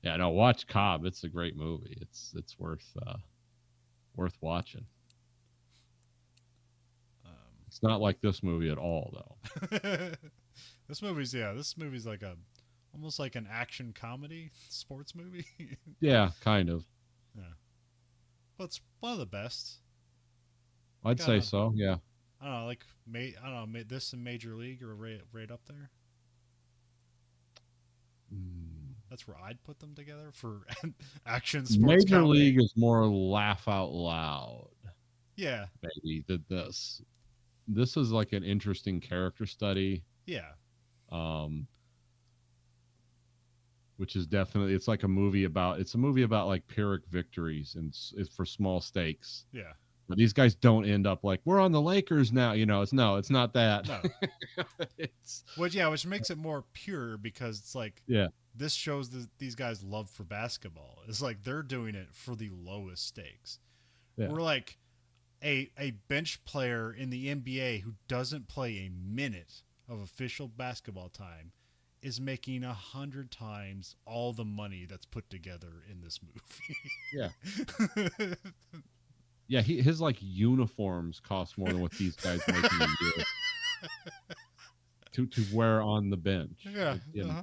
Yeah, no, watch Cobb. It's a great movie. It's worth watching. It's not like this movie at all, though. This movie's like almost like an action comedy sports movie. Yeah, kind of. Yeah, but it's one of the best. I'd say so. Yeah. I don't know, like I don't know, this and Major League are right up there. Mm. That's where I'd put them together for action sports Major comedy. League is more laugh out loud. Yeah, Maybe did this. This is like an interesting character study, yeah, um, which is definitely it's like a movie about it's a movie about like Pyrrhic victories and it's for small stakes. yeah. But these guys don't end up like we're on the Lakers now. You know, it's not that. No, It's which makes it more pure because it's like yeah, this shows that these guys' love for basketball. It's like they're doing it for the lowest stakes. yeah, We're like a bench player in the NBA who doesn't play a minute of official basketball time is making 100 times all the money that's put together in this yeah, movie. yeah. His like uniforms cost more than what these guys make in a year to wear on the bench. Yeah. You know, Uh-huh.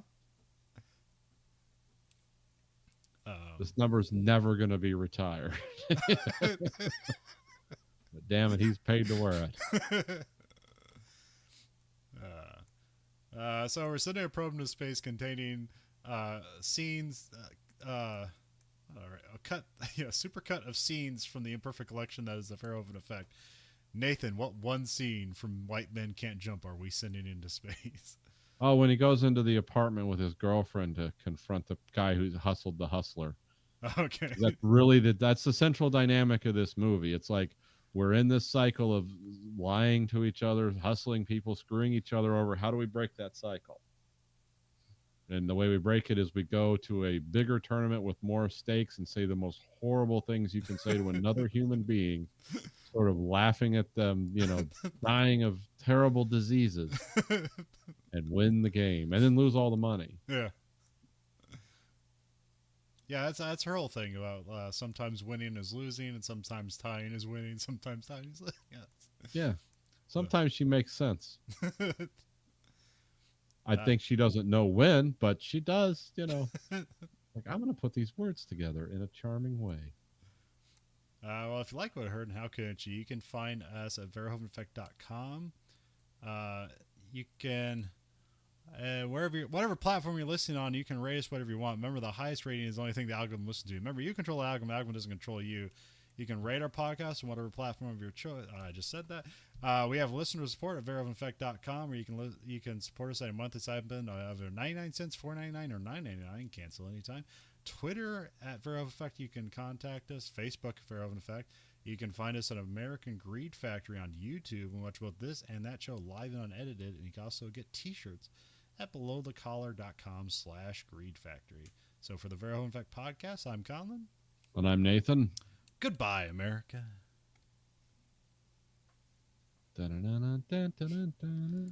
Um, this number's never going to be retired. But damn it, he's paid to wear it. so we're sending a probe into space containing scenes, a cut, super cut of scenes from the imperfect collection that is the Verhoeven Effect. Nathan, what one scene from White Men Can't Jump are we sending into space? Oh, when he goes into the apartment with his girlfriend to confront the guy who's hustled the hustler. Okay. That's really that's the central dynamic of this movie. It's like we're in this cycle of lying to each other, hustling people, screwing each other over. How do we break that cycle? And the way we break it is we go to a bigger tournament with more stakes and say the most horrible things you can say to another human being, sort of laughing at them, dying of terrible diseases and win the game and then lose all the money. Yeah. Yeah, that's her whole thing about sometimes winning is losing, and sometimes tying is winning, sometimes tying is losing. Yeah. Sometimes she makes sense. Yeah. I think she doesn't know when, but she does, Like, I'm going to put these words together in a charming way. Well, if you like what I heard and how couldn't you can find us at verhoeveneffect.com. You can whatever platform you're listening on, you can rate us whatever you want. Remember, the highest rating is the only thing the algorithm listens to. Remember, you control the algorithm. The algorithm doesn't control you. You can rate our podcast on whatever platform of your choice. I just said that. We have listener support at verhoeveneffect.com, where you can support us at a monthly stipend of either 99 cents, $4.99, or $9.99. Cancel anytime. Twitter at Verhoeven Effect. You can contact us. Facebook at Verhoeven Effect. You can find us at American Greed Factory on YouTube and watch both this and that show live and unedited. And you can also get t-shirts at belowthecollar.com/Greed Factory. So for the Verhoeven Effect podcast, I'm Conlon. And I'm Nathan. Goodbye, America. Da-da-da-da-da-da-da-da.